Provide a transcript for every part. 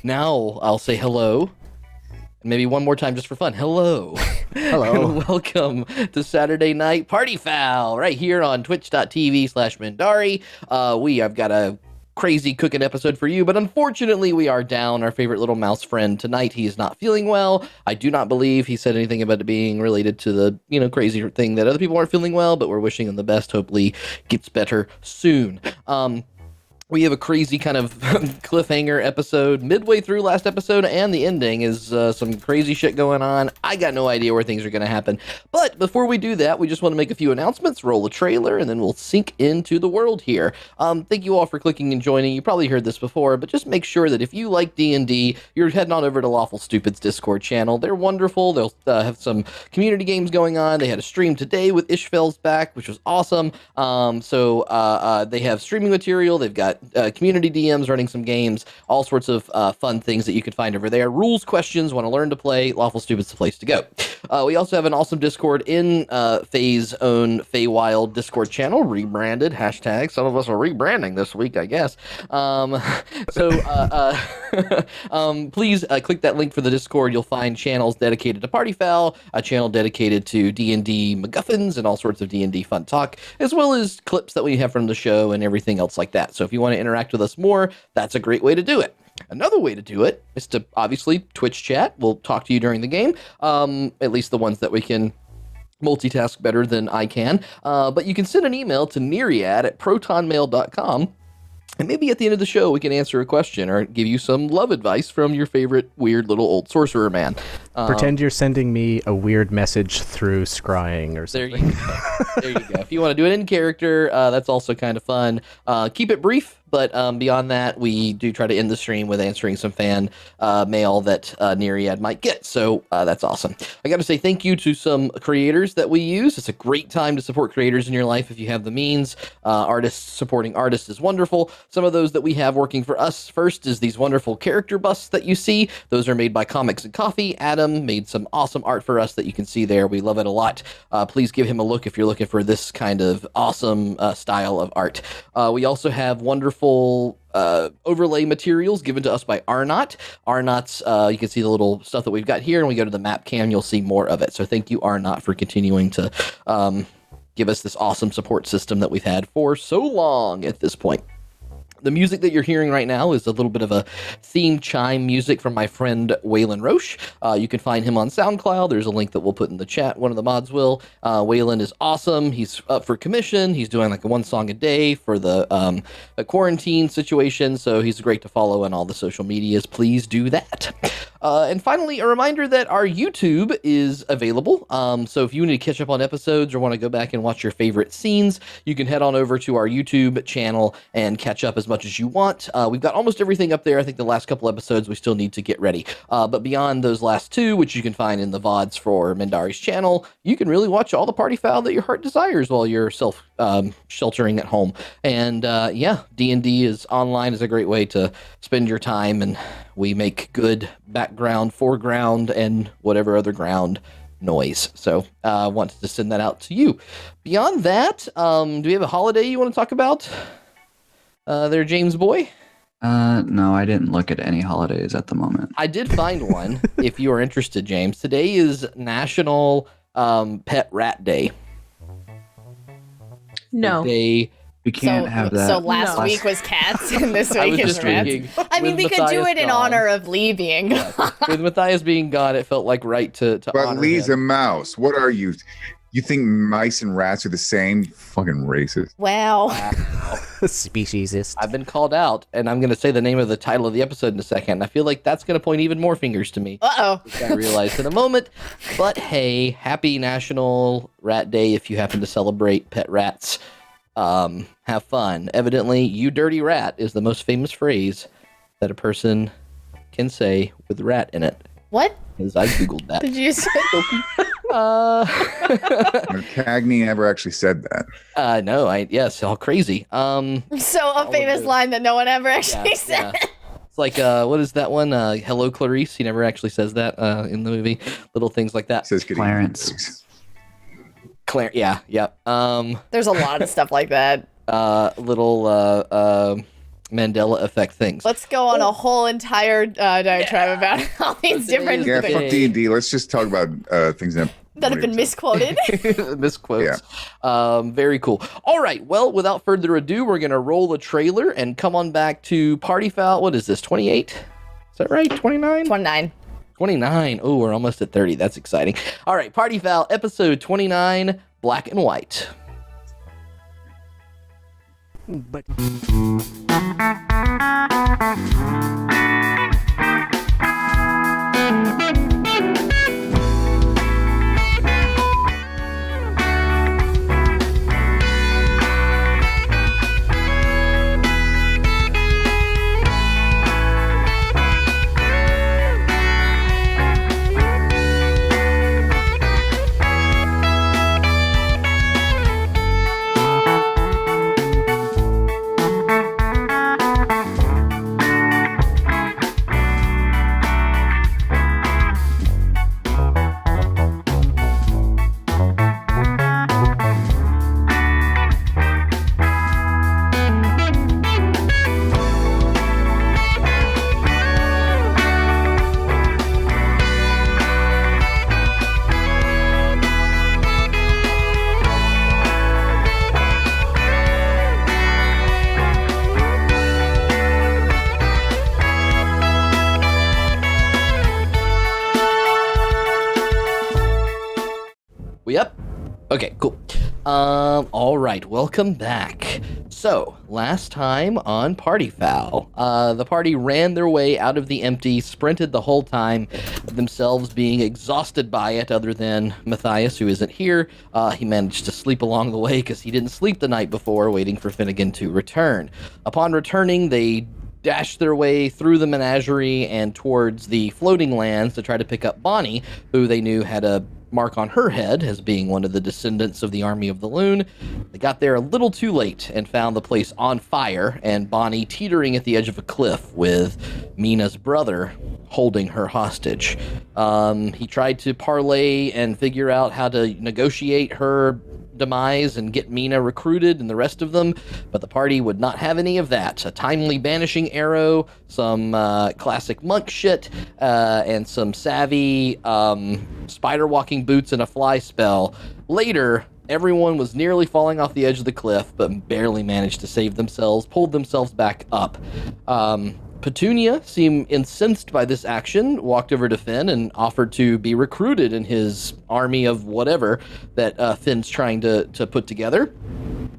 Now I'll say hello. Maybe one more time just for fun. Hello. Hello. And welcome to Saturday Night Party Foul right here on twitch.tv/Mindari. We have got a crazy cooking episode for you, but unfortunately we are down our favorite little mouse friend tonight. He is not feeling well. I do not believe he said anything about it being related to the, crazy thing that other people aren't feeling well, but we're wishing him the best. Hopefully gets better soon. We have a crazy kind of cliffhanger episode midway through last episode, and the ending is some crazy shit going on. I got no idea where things are going to happen. But before we do that, we just want to make a few announcements, roll a trailer, and then we'll sink into the world here. Thank you all for clicking and joining. You probably heard this before, but just make sure that if you like D&D, you're heading on over to Lawful Stupid's Discord channel. They're wonderful. They'll have some community games going on. They had a stream today with Ishfel's back, which was awesome. So they have streaming material. They've got community DMs running some games, all sorts of fun things that you can find over there. Rules, questions, want to learn to play, Lawful Stupid's the place to go. We also have an awesome Discord in Faye's own Feywild Discord channel, rebranded, hashtag. Some of us are rebranding this week, I guess. Please click that link for the Discord. You'll find channels dedicated to Party Foul, a channel dedicated to D&D MacGuffins and all sorts of D&D fun talk, as well as clips that we have from the show and everything else like that. So if you want to interact with us more, that's a great way to do it. Another way to do it is to obviously Twitch chat. We'll talk to you during the game, at least the ones that we can multitask better than I can. But you can send an email to Neriad@protonmail.com. And maybe at the end of the show, we can answer a question or give you some love advice from your favorite weird little old sorcerer man. Pretend you're sending me a weird message through scrying or something. There you go. There you go. If you want to do it in character, that's also kind of fun. Keep it brief. But beyond that, we do try to end the stream with answering some fan mail that Neriad might get. So that's awesome. I got to say thank you to some creators that we use. It's a great time to support creators in your life if you have the means. Artists supporting artists is wonderful. Some of those that we have working for us first is these wonderful character busts that you see. Those are made by Comics and Coffee. Adam made some awesome art for us that you can see there. We love it a lot. Please give him a look if you're looking for this kind of awesome style of art. We also have wonderful overlay materials given to us by Arnott. Arnott's, you can see the little stuff that we've got here, and we go to the map cam, you'll see more of it. So thank you, Arnott, for continuing to give us this awesome support system that we've had for so long at this point. The music that you're hearing right now is a little bit of a theme chime music from my friend Waylon Roche. You can find him on SoundCloud. There's a link that we'll put in the chat. One of the mods will. Waylon is awesome. He's up for commission. He's doing like one song a day for the quarantine situation. So he's great to follow on all the social medias. Please do that. And finally, a reminder that our YouTube is available. So if you need to catch up on episodes or want to go back and watch your favorite scenes, you can head on over to our YouTube channel and catch up as much as you want. We've got almost everything up there. I think the last couple episodes we still need to get ready. But beyond those last two, which you can find in the VODs for Mindari's channel, you can really watch all the party foul that your heart desires while you're sheltering at home. And yeah, D&D is online is a great way to spend your time, and we make good background, foreground, and whatever other ground noise. So I wanted to send that out to you. Beyond that, do we have a holiday you want to talk about? There, James Boy? No, I didn't look at any holidays at the moment. I did find one, if you are interested, James. Today is National Pet Rat Day. No. We can't have that. So last week was cats, and this week is rats. I mean, we could do it in honor of Lee being gone. With Matthias being gone, it felt like right to but honor Lee's him. a mouse. What are you? You think mice and rats are the same? Fucking racist. Wow. Speciesist. I've been called out, and I'm going to say the name of the title of the episode in a second. I feel like that's going to point even more fingers to me. Uh-oh. Which I realized in a moment. But hey, happy National Rat Day if you happen to celebrate pet rats. Have fun. Evidently, "you dirty rat" is the most famous phrase that a person can say with rat in it. What? Because I Googled that. Did you say? Cagney never actually said that. No, yes, all crazy. So a famous line that no one ever actually said. Yeah. It's like, what is that one? Hello, Clarice. He never actually says that in the movie. Little things like that. Says Clarence. Yeah. There's a lot of stuff like that. Little Mandela effect things. Let's go on a whole entire diatribe about all these different Yeah, things. fuck D&D. Let's just talk about things that Have been misquoted. Misquotes. Yeah. Very cool. All right. Well, without further ado, we're going to roll the trailer and come on back to Party Foul. What is this, 28? Is that right? 29? 29. 29. Oh, we're almost at 30. That's exciting. All right. Party Foul, episode 29, Black and White. But... Yep. Okay, cool. All right, welcome back. So, last time on Party Foul, the party ran their way out of the empty, sprinted the whole time, themselves being exhausted by it, other than Matthias, who isn't here. He managed to sleep along the way because he didn't sleep the night before, waiting for Finnegan to return. Upon returning, they dashed their way through the menagerie and towards the floating lands to try to pick up Bonnie, who they knew had a mark on her head as being one of the descendants of the Army of the Loon. They got there a little too late and found the place on fire and Bonnie teetering at the edge of a cliff with Meena's brother holding her hostage. He tried to parlay and figure out how to negotiate her demise and get Meena recruited and the rest of them, but the party would not have any of that. A timely banishing arrow, some classic monk shit, and some savvy spider walking boots and a fly spell. Later, everyone was nearly falling off the edge of the cliff, but barely managed to save themselves, pulled themselves back up. Petunia seemed incensed by this action, walked over to Finn and offered to be recruited in his army of whatever that Finn's trying to put together.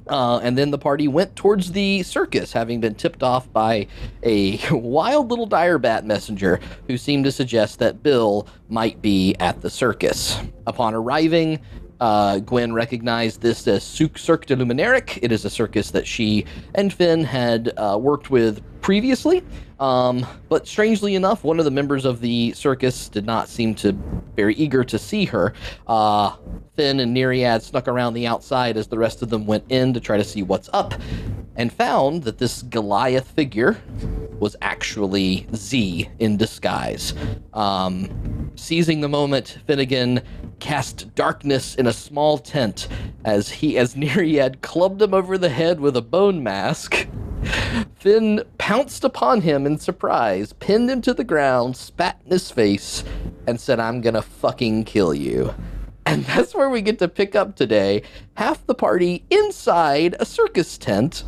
And then the party went towards the circus, having been tipped off by a wild little direbat messenger who seemed to suggest that Bill might be at the circus. Upon arriving, Gwen recognized this as Cirque de Luminaric. It is a circus that she and Finn had worked with previously, but strangely enough, one of the members of the circus did not seem to very eager to see her. Finn and Neriad snuck around the outside as the rest of them went in to try to see what's up, and found that this Goliath figure was actually Z in disguise. Seizing the moment, Finnegan cast darkness in a small tent as Neriad clubbed him over the head with a bone mask. Finn pounced upon him in surprise, pinned him to the ground, spat in his face, and said, "I'm gonna fucking kill you." And that's where we get to pick up today. Half the party inside a circus tent,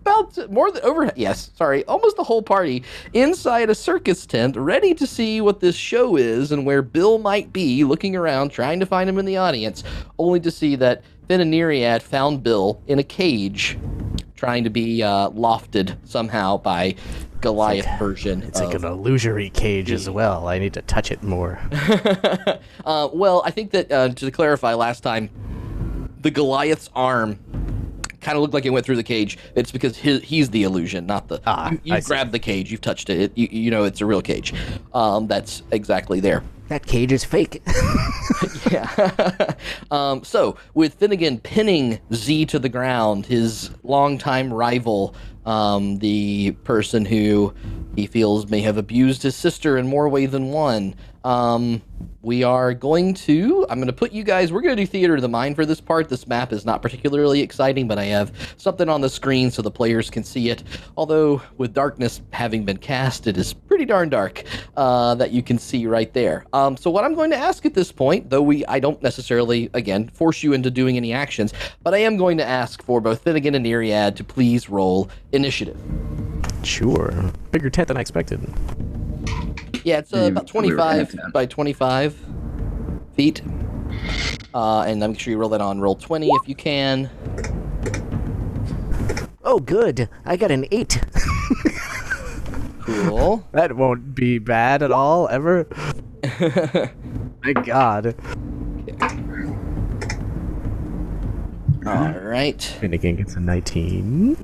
almost the whole party inside a circus tent, ready to see what this show is and where Bill might be, looking around, trying to find him in the audience, only to see that Finn and Neriad found Bill in a cage, trying to be lofted somehow by Goliath version. It's like an illusory cage as well. I need to touch it more. Well, I think that, to clarify, last time, the Goliath's arm kind of looked like it went through the cage. It's because he's the illusion, not the... you grabbed the cage, you've touched it. You know it's a real cage. That's exactly there. That cage is fake. Yeah. So, with Finnegan pinning Z to the ground, his longtime rival, the person who he feels may have abused his sister in more ways than one. I'm going to put you guys, we're going to do Theater of the Mind for this part. This map is not particularly exciting, but I have something on the screen so the players can see it. Although, with darkness having been cast, it is pretty darn dark that you can see right there. So what I'm going to ask at this point, though I don't necessarily, again, force you into doing any actions, but I am going to ask for both Finnegan and Neriad to please roll initiative. Sure. Bigger tent than I expected. Yeah, it's about 25 by 25 feet. And I'm sure you roll that on roll 20 if you can. Oh, good. I got an 8. Cool. That won't be bad at all, ever. My God. All right. Finnegan gets a 19.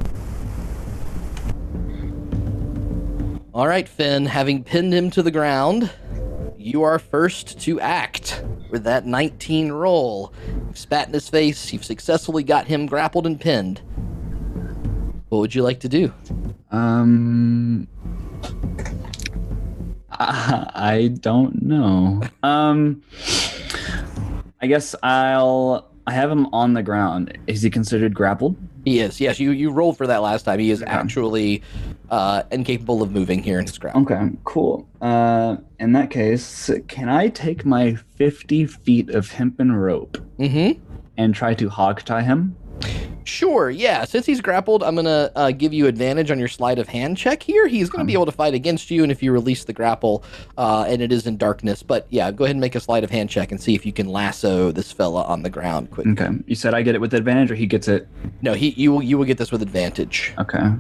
All right, Finn, having pinned him to the ground, you are first to act with that 19 roll. You've spat in his face. You've successfully got him grappled and pinned. What would you like to do? I don't know. I guess I have him on the ground. Is he considered grappled? He is. Yes, you rolled for that last time. He is actually incapable of moving here in his grapple. Okay, cool. In that case, can I take my 50 feet of hempen rope and try to hog tie him? Sure, yeah. Since he's grappled, I'm going to give you advantage on your sleight of hand check here. He's going to be able to fight against you, and if you release the grapple, and it is in darkness. But yeah, go ahead and make a sleight of hand check and see if you can lasso this fella on the ground quickly. Okay. You said I get it with advantage, or he gets it? No, you will get this with advantage. Okay.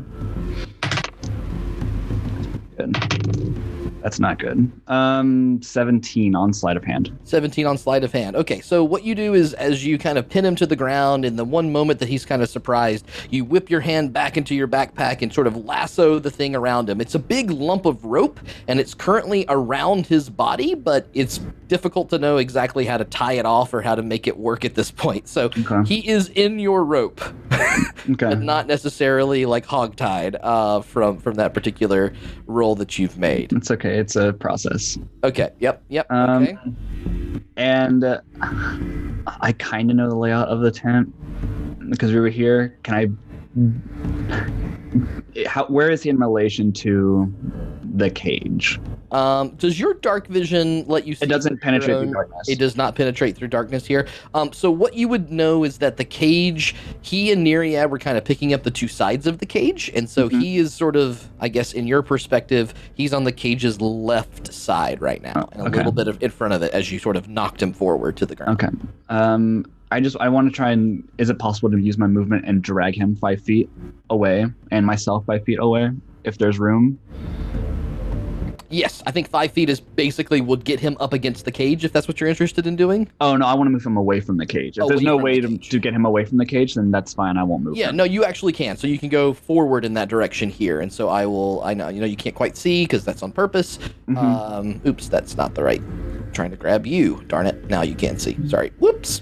Good. That's not good. 17 on sleight of hand. 17 on sleight of hand. Okay, so what you do is, as you kind of pin him to the ground, in the one moment that he's kind of surprised, you whip your hand back into your backpack and sort of lasso the thing around him. It's a big lump of rope, and it's currently around his body, but it's difficult to know exactly how to tie it off or how to make it work at this point. So he is in your rope, but not necessarily like hogtied from that particular roll that you've made. It's okay. It's a process. Okay. Yep. Okay. And I kind of know the layout of the tent because we were here. Where is he in relation to the cage? Does your dark vision let you see? It doesn't penetrate through darkness. It does not penetrate through darkness here. So what you would know is that the cage, he and Neriad were kind of picking up the two sides of the cage, and so he is sort of, I guess, in your perspective, he's on the cage's left side right now, and a little bit in front of it as you sort of knocked him forward to the ground. Okay. I want to try and, is it possible to use my movement and drag him 5 feet away and myself 5 feet away if there's room? Yes, I think 5 feet is basically would get him up against the cage, if that's what you're interested in doing. Oh, no, I want to move him away from the cage. If there's no way to get him away from the cage, then that's fine. I won't move him. No, you actually can. So you can go forward in that direction here. And so I know, you can't quite see because that's on purpose. Oops, that's not the right. Trying to grab you. Darn it. Now you can't see. Sorry. Whoops.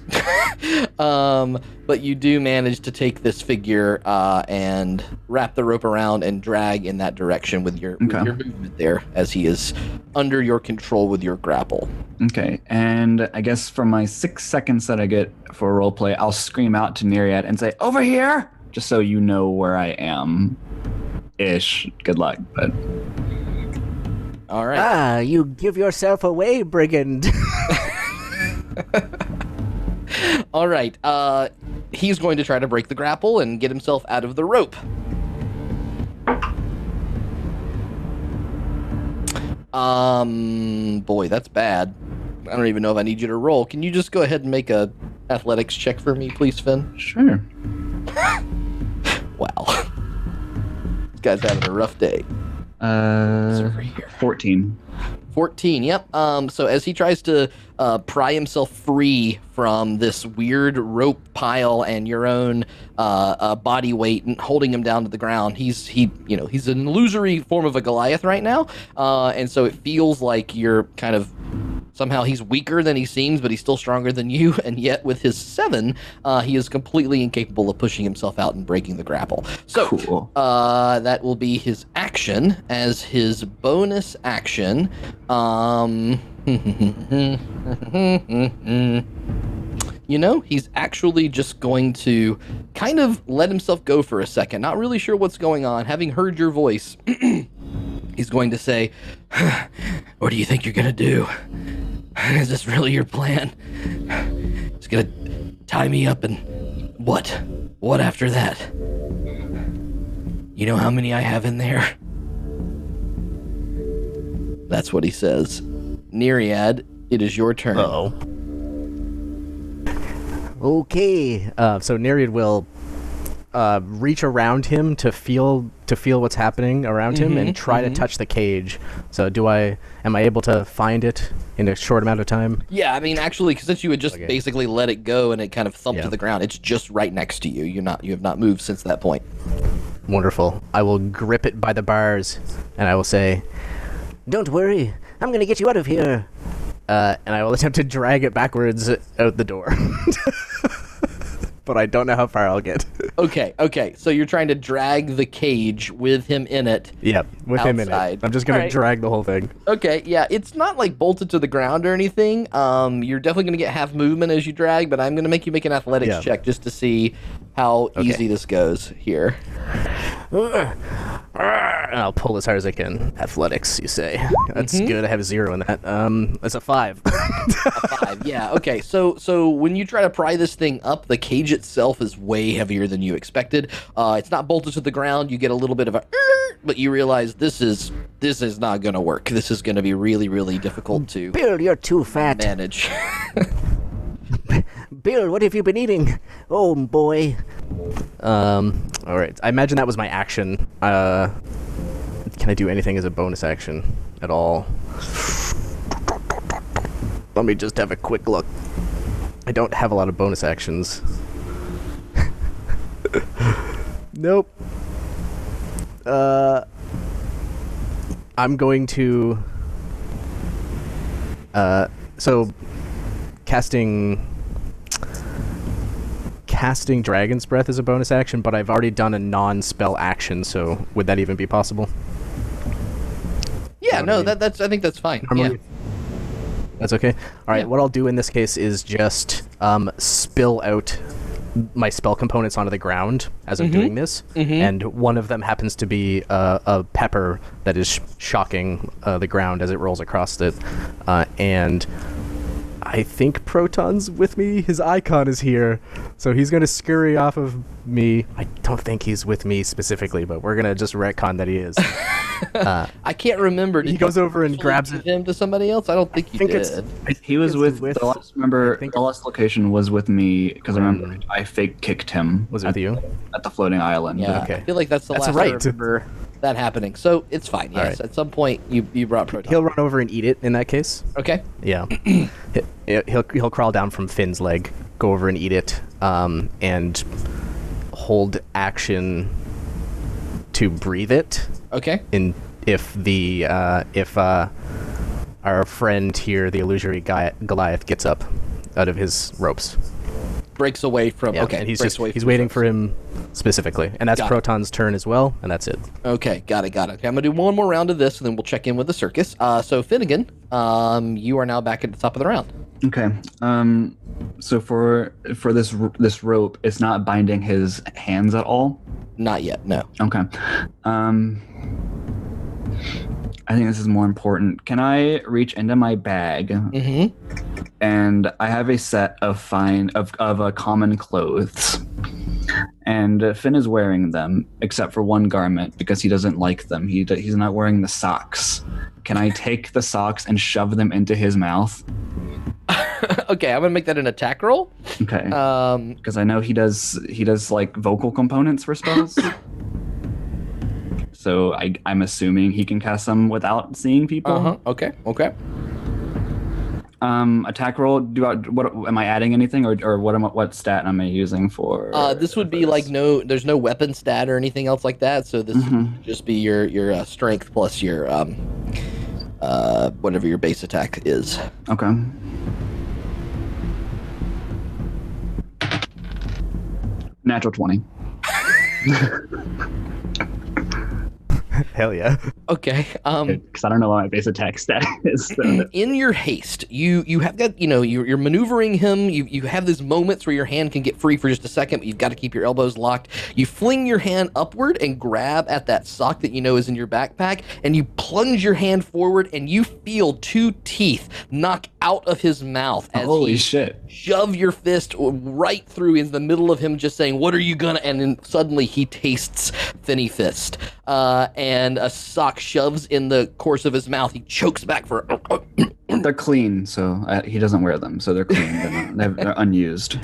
But you do manage to take this figure and wrap the rope around and drag in that direction with your movement there as he is under your control with your grapple. Okay. And I guess for my 6 seconds that I get for roleplay, I'll scream out to Neriad and say, "Over here!" Just so you know where I am. Ish. Good luck, but... All right. You give yourself away, brigand. All right. He's going to try to break the grapple and get himself out of the rope. Boy, that's bad. I don't even know if I need you to roll. Can you just go ahead and make a athletics check for me, please, Finn? Sure. Wow. This guy's having a rough day. 14. 14, yep. So as he tries to pry himself free from this weird rope pile and your own body weight and holding him down to the ground, he's an illusory form of a Goliath right now, and so it feels like you're kind of somehow he's weaker than he seems, but he's still stronger than you, and yet with his 7, he is completely incapable of pushing himself out and breaking the grapple. So Cool. that will be his action. As his bonus action, he's actually just going to kind of let himself go for a second, not really sure what's going on. Having heard your voice, he's going to say, "What do you think you're gonna do? Is this really your plan? It's gonna tie me up and what? What after that? You know how many I have in there?" That's what he says. Neriad, it is your turn. Uh-oh. Okay. So Neriad will reach around him to feel what's happening around him and try to touch the cage. So am I able to find it in a short amount of time? Yeah, I mean, actually, since you had just basically let it go and it kind of thumped to the ground, it's just right next to you. You have not moved since that point. Wonderful. I will grip it by the bars and I will say, "Don't worry, I'm going to get you out of here." And I will attempt to drag it backwards out the door. But I don't know how far I'll get. Okay. So you're trying to drag the cage with him in it. Yep, with him in it. I'm just going to drag the whole thing. Okay, yeah. It's not like bolted to the ground or anything. You're definitely going to get half movement as you drag, but I'm going to make you make an athletics check just to see how easy this goes here. And I'll pull as hard as I can. Athletics, you say? That's good. I have a 0 in that. That's a 5. A 5, yeah. Okay, so when you try to pry this thing up, the cage itself is way heavier than you expected. It's not bolted to the ground. You get a little bit of a, but you realize this is not going to work. This is going to be really, really difficult to Bill, you're too fat. manage. Bill, what have you been eating? Oh, boy. All right. I imagine that was my action. Can I do anything as a bonus action at all? Let me just have a quick look. I don't have a lot of bonus actions. Nope. I'm going to... So, casting Dragon's Breath is a bonus action, but I've already done a non-spell action, so would that even be possible? Yeah, no, I think that's fine. Normally, yeah. That's okay? Alright, what I'll do in this case is just spill out my spell components onto the ground as I'm doing this, and one of them happens to be a pepper that is shocking the ground as it rolls across it, and I think Proton's with me. His icon is here, so he's going to scurry off of me. I don't think he's with me specifically, but we're going to just retcon that he is. I can't remember. He goes over and grabs it. Him to somebody else? I don't think you did. He was with the last. Remember, the last location was with me because I remember I fake kicked him. Was it with you? At the floating island? Yeah, okay. I feel like that's the last I remember that happening. So it's fine. Yes, at some point you brought Proton. He'll run over and eat it in that case. Okay. Yeah. He'll crawl down from Finn's leg, go over and eat it, and hold action to breathe it. Okay. If our friend here, the illusory Goliath, gets up out of his ropes. Breaks away from. Yeah, okay. And he's waiting for him specifically, and that's Proton's turn as well, and that's it. Okay, got it. Okay, I'm gonna do one more round of this, and then we'll check in with the circus. So Finnegan, you are now back at the top of the round. Okay. So for this rope, it's not binding his hands at all. Not yet. No. Okay. I think this is more important. Can I reach into my bag? And I have a set of common clothes. And Finn is wearing them, except for one garment, because he doesn't like them. He's not wearing the socks. Can I take the socks and shove them into his mouth? Okay, I'm gonna make that an attack roll. Okay. Because I know he does like vocal components for spells. So I'm assuming he can cast them without seeing people. Okay. Attack roll. What am I adding anything, or what stat am I using for? This would be like there's no weapon stat or anything else like that. So this would just be your strength plus your whatever your base attack is. Okay. Natural 20. Hell yeah. Okay. Because I don't know what my base attack stat is. So. In your haste, you have got, you're maneuvering him. You have these moments where your hand can get free for just a second, but you've got to keep your elbows locked. You fling your hand upward and grab at that sock that you know is in your backpack, and you plunge your hand forward, and you feel 2 teeth knock out of his mouth as Holy shit. shove your fist right through in the middle of him just saying, "What are you gonna?" And then suddenly he tastes Finny Fist. And a sock shoves in the course of his mouth. He chokes back for. They're clean, so he doesn't wear them. So they're clean. They're unused.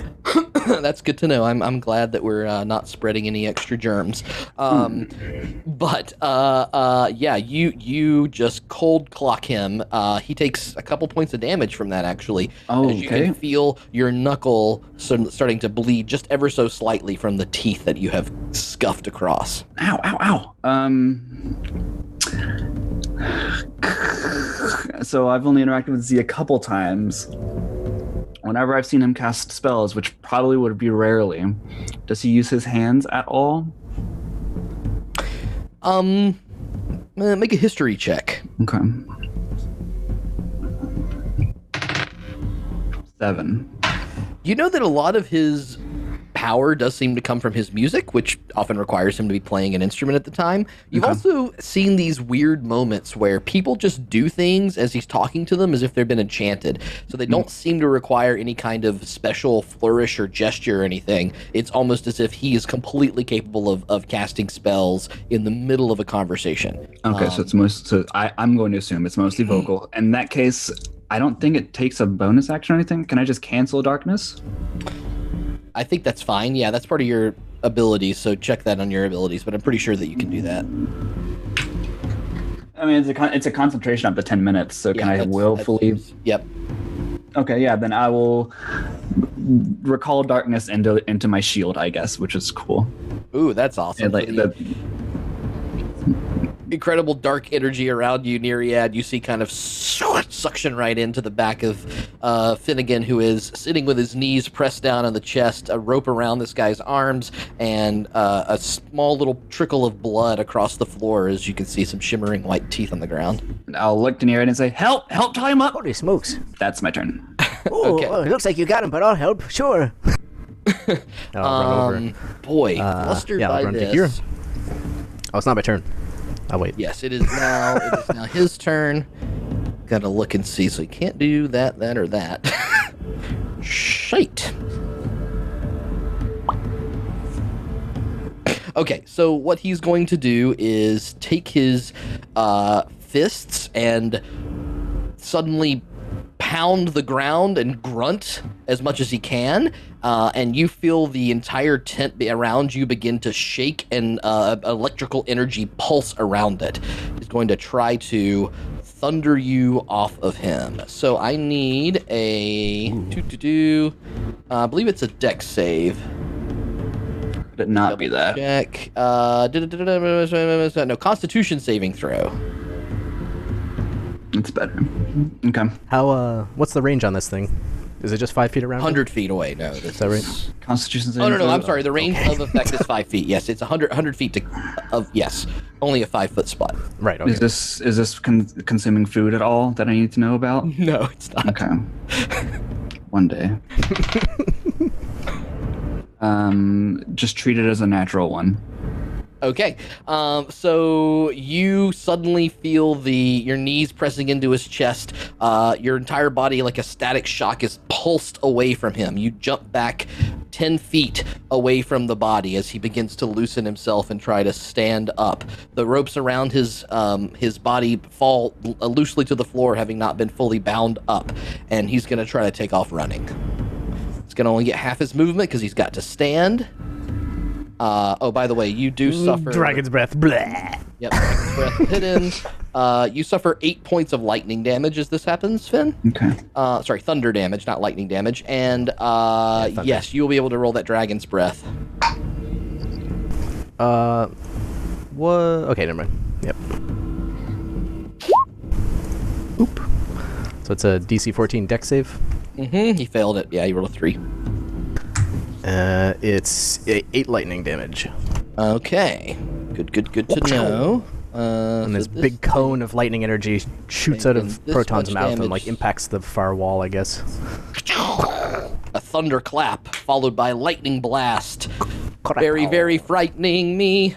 That's good to know. I'm glad that we're not spreading any extra germs. But yeah, you just cold clock him. He takes a couple points of damage from that, actually. Oh, as you can feel your knuckle starting to bleed just ever so slightly from the teeth that you have scuffed across. Ow, ow, ow. So I've only interacted with Z a couple times. Whenever I've seen him cast spells, which probably would be rarely, does he use his hands at all? Make a history check. Okay. 7. You know that a lot of his power does seem to come from his music, which often requires him to be playing an instrument at the time. You've also seen these weird moments where people just do things as he's talking to them as if they've been enchanted. So they don't seem to require any kind of special flourish or gesture or anything. It's almost as if he is completely capable of casting spells in the middle of a conversation. Okay, so I'm going to assume it's mostly vocal. In that case, I don't think it takes a bonus action or anything. Can I just cancel darkness? I think that's fine. Yeah, that's part of your abilities, so check that on your abilities, but I'm pretty sure that you can do that. I mean, it's a concentration up to 10 minutes, so can I willfully... Yep. Okay, yeah, then I will recall darkness into my shield, I guess, which is cool. Ooh, that's awesome. Incredible dark energy around you, Neriad. You see kind of suction right into the back of Finnegan, who is sitting with his knees pressed down on the chest, a rope around this guy's arms, and a small little trickle of blood across the floor as you can see some shimmering white teeth on the ground. I'll look to Neriad and say, help tie him up. Holy smokes. That's my turn. Oh, okay. It looks like you got him, but I'll help, sure. I'll run over. Boy, flustered by run this. to here. Oh, it's not my turn. Oh, wait. Yes, it is now. It is now his turn. Gotta look and see, so he can't do that, or that. Shite. Okay, so what he's going to do is take his fists and suddenly pound the ground and grunt as much as he can, and you feel the entire tent around you begin to shake and electrical energy pulse around it. He's going to try to thunder you off of him. So I need a I believe it's a dex save. Could it not be that? Check. No, Constitution saving throw. It's better. Okay. What's the range on this thing? Is it just 5 feet around? 100 feet away. No, is that right? Constitution saving. Oh no, throw? I'm sorry. The range of effect is 5 feet. Yes, it's 100 feet yes, only a 5-foot spot. Right. Okay. Is this consuming food at all that I need to know about? No, it's not. Okay. One day. Just treat it as a natural one. Okay, so you suddenly feel your knees pressing into his chest. Your entire body, like a static shock, is pulsed away from him. You jump back 10 feet away from the body as he begins to loosen himself and try to stand up. The ropes around his body fall loosely to the floor, having not been fully bound up, and he's going to try to take off running. He's going to only get half his movement because he's got to stand. Oh, by the way, you do suffer... Dragon's breath. Blah. Yep, dragon's breath hidden. You suffer 8 points of lightning damage as this happens, Finn. Okay. Sorry, thunder damage, not lightning damage. And yes, you will be able to roll that dragon's breath. What? Okay, never mind. Yep. Oop. So it's a DC 14 dex save. He failed it. Yeah, he rolled a 3. It's 8 lightning damage. Okay. Good to know. And this big cone of lightning energy shoots out of Proton's mouth and like impacts the far wall, I guess. A thunderclap followed by lightning blast. Very, very frightening me.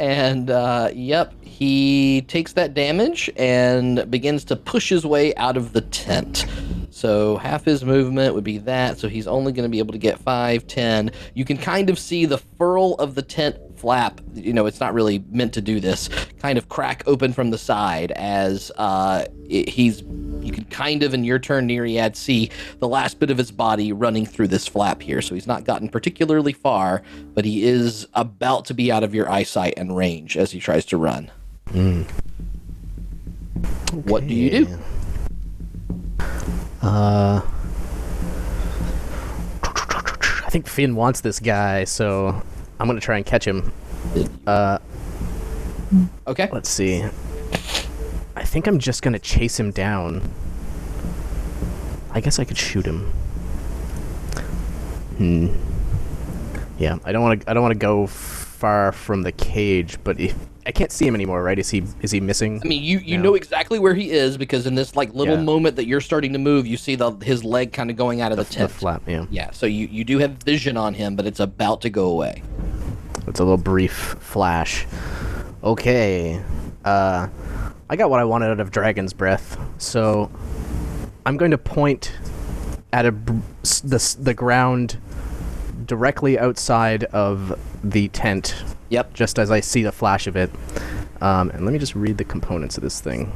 Yep, he takes that damage and begins to push his way out of the tent. So half his movement would be that, so he's only going to be able to get 5, 10. You can kind of see the furl of the tent flap, it's not really meant to do this, kind of crack open from the side as you can kind of, in your turn, Neriad, see the last bit of his body running through this flap here. So he's not gotten particularly far, but he is about to be out of your eyesight and range as he tries to run. Okay. What do you do? I think Finn wants this guy, so I'm gonna try and catch him. Okay. Let's see. I think I'm just gonna chase him down. I guess I could shoot him. Yeah, I don't want to go far from the cage, but I can't see him anymore, right? Is he missing? I mean, you know exactly where he is because in this little moment that you're starting to move, you see his leg kind of going out of the tent. The flap, yeah. Yeah, so you do have vision on him, but it's about to go away. It's a little brief flash. Okay. I got what I wanted out of Dragon's Breath, so I'm going to point at the ground directly outside of the tent. Yep. Just as I see the flash of it. And let me just read the components of this thing.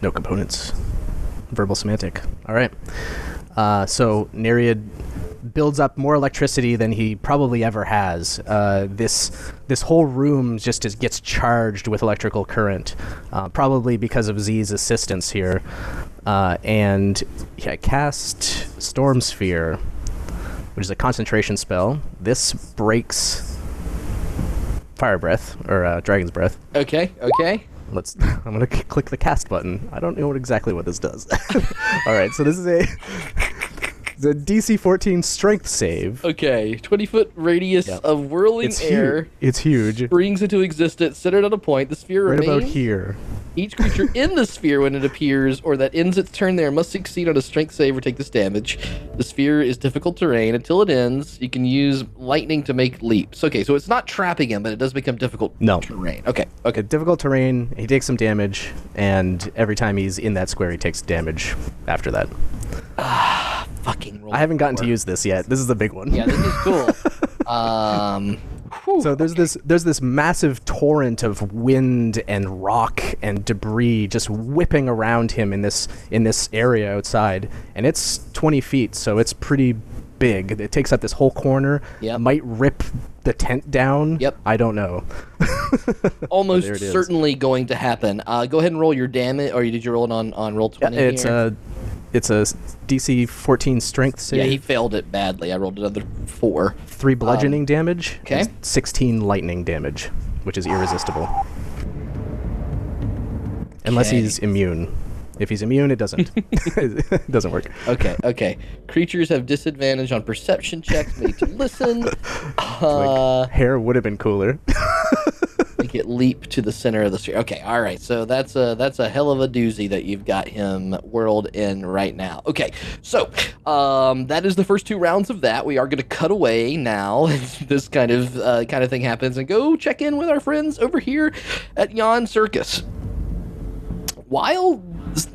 No components. Verbal semantic. All right. So Neriad builds up more electricity than he probably ever has. This whole room just gets charged with electrical current, probably because of Z's assistance here. And cast Storm Sphere, which is a concentration spell. This breaks Fire Breath, or Dragon's Breath. Okay. I'm going to click the cast button. I don't know exactly what this does. All right, so this is a DC 14 strength save. Okay, 20-foot radius of whirling air. It's huge. Springs into existence, centered on a point. The sphere right remains. About here. Each creature in the sphere when it appears or that ends its turn there must succeed on a strength save or take this damage. The sphere is difficult terrain. Until it ends, you can use lightning to make leaps. Okay, so it's not trapping him, but it does become difficult terrain. Okay. Difficult terrain, he takes some damage, and every time he's in that square, he takes damage after that. Fucking roll. I haven't gotten to use this yet. This is the big one. Yeah, this is cool. So there's this massive torrent of wind and rock and debris just whipping around him in this area outside, and it's 20 feet, so it's pretty big. It takes up this whole corner. Yep. Might rip the tent down. Yep. I don't know. Almost certainly going to happen. Go ahead and roll your damage, or did you roll it on roll 20? Yeah, it's a DC 14 strength save. Yeah, he failed it badly. I rolled another 4. 3 bludgeoning damage. Okay. And 16 lightning damage, which is irresistible. Unless he's immune. If he's immune, it doesn't. It doesn't work. Okay. Creatures have disadvantage on perception checks made to listen. Hair would have been cooler. Make it leap to the center of the sphere. Okay, all right. So that's a hell of a doozy that you've got him whirled in right now. Okay, so that is the first 2 rounds of that. We are going to cut away now. This kind of thing happens, and go check in with our friends over here at Yon Circus. While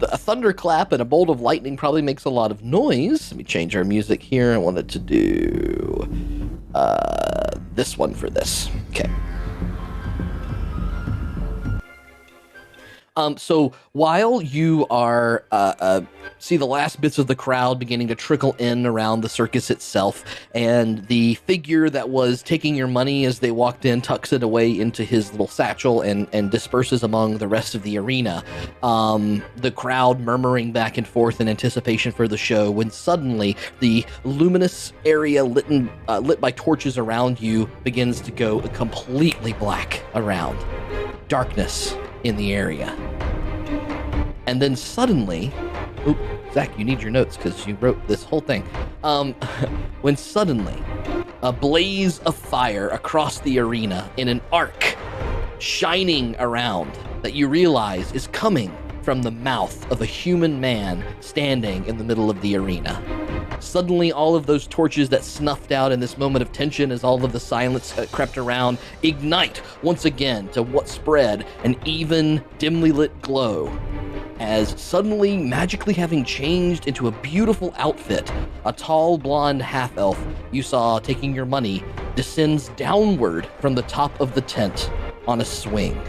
a thunderclap and a bolt of lightning probably makes a lot of noise, let me change our music here. I wanted to do this one for this. Okay. So while you are see the last bits of the crowd beginning to trickle in around the circus itself, and the figure that was taking your money as they walked in tucks it away into his little satchel and disperses among the rest of the arena, the crowd murmuring back and forth in anticipation for the show, when suddenly the luminous area lit by torches around you begins to go completely black around. darkness in the area. And then suddenly, Zach, you need your notes because you wrote this whole thing. When suddenly, a blaze of fire across the arena in an arc shining around that you realize is coming from the mouth of a human man standing in the middle of the arena. Suddenly, all of those torches that snuffed out in this moment of tension as all of the silence crept around ignite once again to what spread an even, dimly lit glow. As suddenly, magically having changed into a beautiful outfit, a tall blonde half-elf you saw taking your money descends downward from the top of the tent on a swing.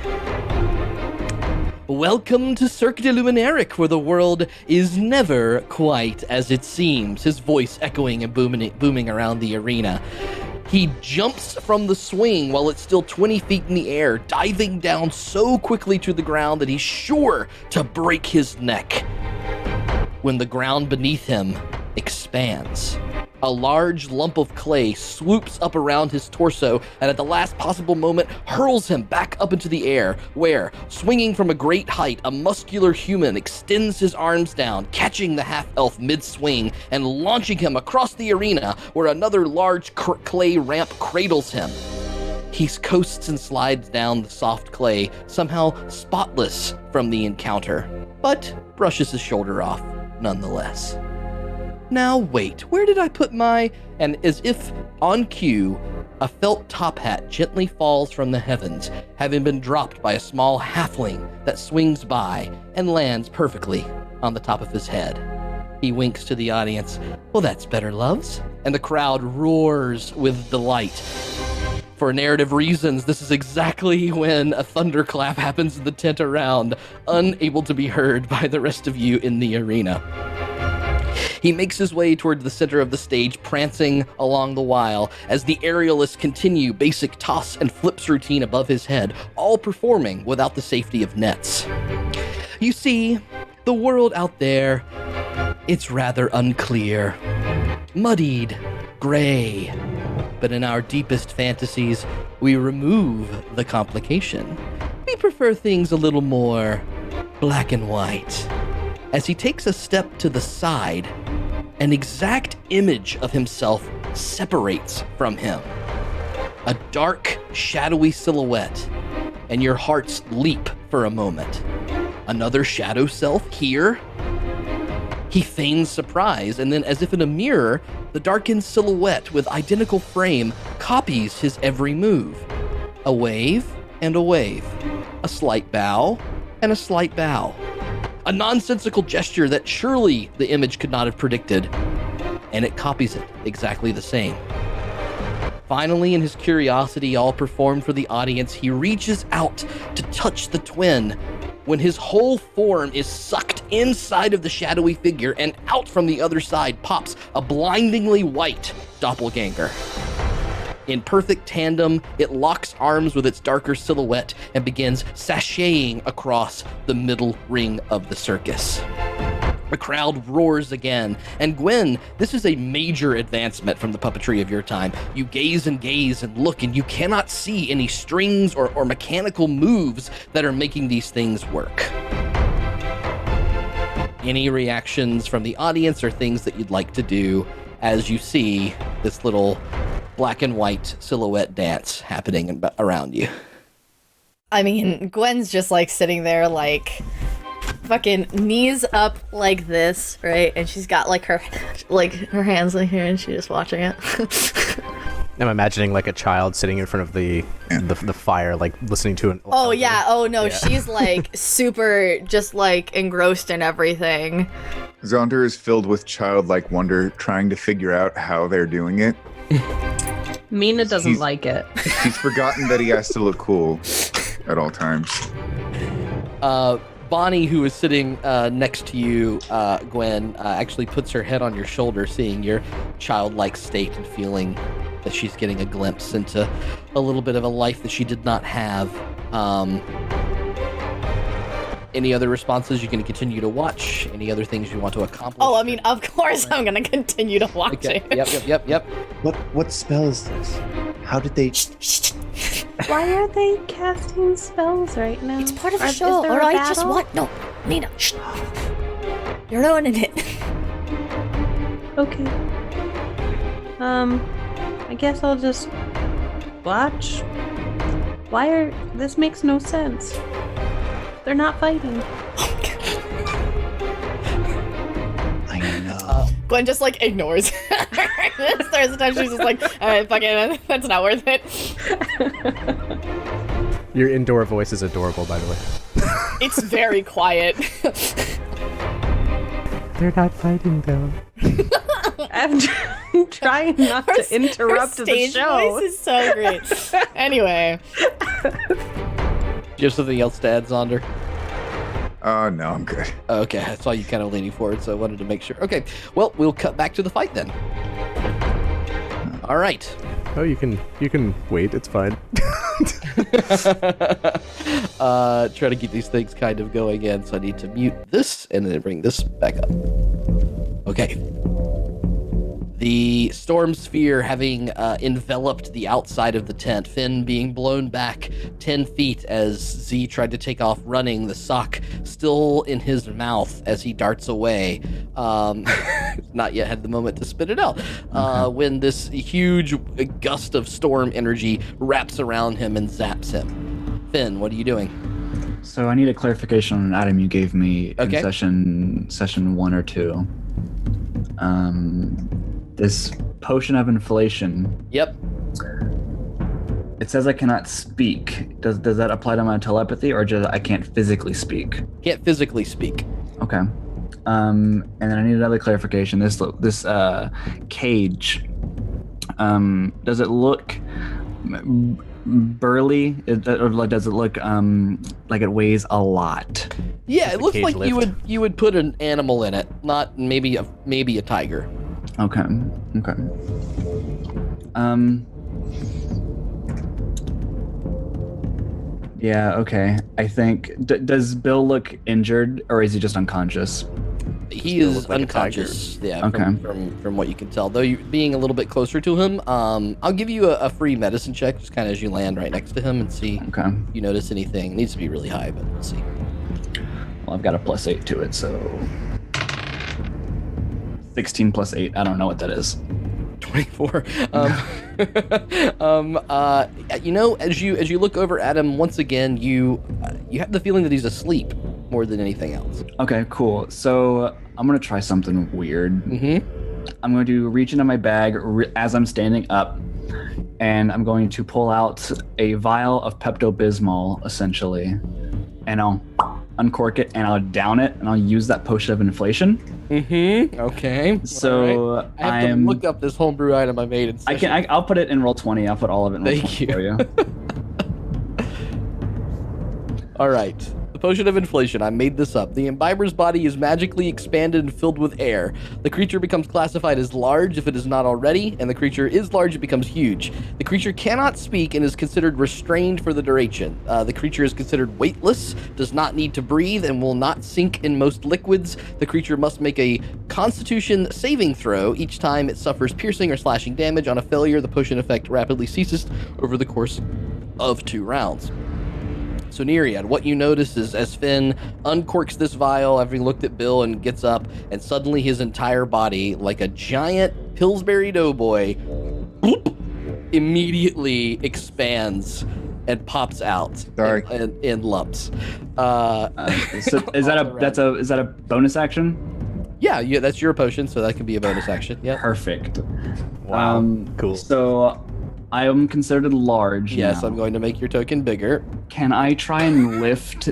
Welcome to Cirque de Luminaric, where the world is never quite as it seems, his voice echoing and booming around the arena. He jumps from the swing while it's still 20 feet in the air, diving down so quickly to the ground that he's sure to break his neck. When the ground beneath him expands, a large lump of clay swoops up around his torso and at the last possible moment hurls him back up into the air, where, swinging from a great height, a muscular human extends his arms down, catching the half-elf mid-swing and launching him across the arena, where another large clay ramp cradles him. He coasts and slides down the soft clay, somehow spotless from the encounter, but brushes his shoulder off nonetheless. Now wait, where did I put my... And as if on cue, a felt top hat gently falls from the heavens, having been dropped by a small halfling that swings by and lands perfectly on the top of his head. He winks to the audience. Well, that's better, loves. And the crowd roars with delight. For narrative reasons, this is exactly when a thunderclap happens in the tent around, unable to be heard by the rest of you in the arena. He makes his way toward the center of the stage, prancing along the while, as the aerialists continue basic toss and flips routine above his head, all performing without the safety of nets. You see, the world out there, it's rather unclear, muddied, gray. But in our deepest fantasies, we remove the complication. We prefer things a little more black and white. As he takes a step to the side, an exact image of himself separates from him. A dark, shadowy silhouette, and your hearts leap for a moment. Another shadow self here? He feigns surprise, and then as if in a mirror, the darkened silhouette with identical frame copies his every move. A wave and a wave. A slight bow and a slight bow. A nonsensical gesture that surely the image could not have predicted, and it copies it exactly the same. Finally, in his curiosity all performed for the audience, he reaches out to touch the twin, when his whole form is sucked inside of the shadowy figure, and out from the other side pops a blindingly white doppelganger. In perfect tandem, it locks arms with its darker silhouette and begins sashaying across the middle ring of the circus. The crowd roars again, and Gwen, this is a major advancement from the puppetry of your time. You gaze and look, and you cannot see any strings or mechanical moves that are making these things work. Any reactions from the audience or things that you'd like to do as you see this little black and white silhouette dance happening around you? I mean, Gwen's just like sitting there like fucking knees up like this, right? And she's got like her hands like here, and she's just watching it. I'm imagining like a child sitting in front of the fire, like listening to an... Oh yeah, oh no, yeah. She's like super just like engrossed in everything. Zaunder is filled with childlike wonder, trying to figure out how they're doing it. Meena doesn't like it. He's forgotten that he has to look cool at all times. Bonnie, who is sitting next to you, Gwen, actually puts her head on your shoulder, seeing your childlike state and feeling that she's getting a glimpse into a little bit of a life that she did not have. Any other responses? You can continue to watch. Any other things you want to accomplish? Oh, I mean, of course I'm going to continue to watch it. Yep. What spell is this? How did they... Why are they casting spells right now? It's part of the Is show, there a alright? Just battle? what? No, Meena, shh. You're ruining it. Okay. I guess I'll just watch. This makes no sense. They're not fighting. I know. Gwen just like ignores. There's a time she's just like, alright, fuck it, that's not worth it. Your indoor voice is adorable, by the way. It's very quiet. They're not fighting, though. I'm trying not to interrupt her the stage show. voice is so great. Anyway. Do you have something else to add, Zaunder? Oh, no, I'm good. Okay, I saw you kind of leaning forward, so I wanted to make sure. Okay, well, we'll cut back to the fight then. All right. Oh, you can wait. It's fine. Try to keep these things kind of going again, so I need to mute this and then bring this back up. Okay. The storm sphere having enveloped the outside of the tent, Finn being blown back 10 feet as Z tried to take off running, the sock still in his mouth as he darts away. Not yet had the moment to spit it out. When this huge gust of storm energy wraps around him and zaps him. Finn, what are you doing? So I need a clarification on an item you gave me Okay. in session 1 or 2. This potion of inflation. Yep. It says I cannot speak. Does that apply to my telepathy, or just I can't physically speak? Can't physically speak. Okay. And then I need another clarification. This cage. Does it look burly? Or does it look like it weighs a lot? Yeah, it looks cage like lift. you would put an animal in it, not maybe a tiger. Okay. Yeah, okay. I think... does Bill look injured, or is he just unconscious? He Still is look like a tiger. unconscious. Yeah, Okay. from what you can tell. Though you being a little bit closer to him, I'll give you a free medicine check, just kind of as you land right next to him and see Okay. if you notice anything. It needs to be really high, but we'll see. Well, I've got a +8 to it, so... 16 plus 8. I don't know what that is. 24. As you look over at him once again, you have the feeling that he's asleep more than anything else. Okay, cool. So I'm going to try something weird. Mm-hmm. I'm going to reach into my bag as I'm standing up, and I'm going to pull out a vial of Pepto-Bismol, essentially, and I'll uncork it, and I'll down it, and I'll use that potion of inflation. Mm-hmm. Okay. So All right. I have to look up this homebrew item I made in session. I'll put it in roll 20. I'll put all of it in roll Thank 20 for you. All right. The potion of inflation. I made this up. The imbiber's body is magically expanded and filled with air. The creature becomes classified as large if it is not already, and the creature is large, it becomes huge. The creature cannot speak and is considered restrained for the duration. The creature is considered weightless, does not need to breathe, and will not sink in most liquids. The creature must make a Constitution saving throw each time it suffers piercing or slashing damage. On a failure, the potion effect rapidly ceases over the course of 2 rounds. So Neriad, what you notice is as Finn uncorks this vial, having looked at Bill, and gets up, and suddenly his entire body, like a giant Pillsbury Doughboy, bloop, immediately expands and pops out in lumps. So is that a bonus action? Yeah, that's your potion, so that can be a bonus action. Yeah. Perfect. Wow. Cool. So I am considered large. Yes, now. I'm going to make your token bigger. Can I try and lift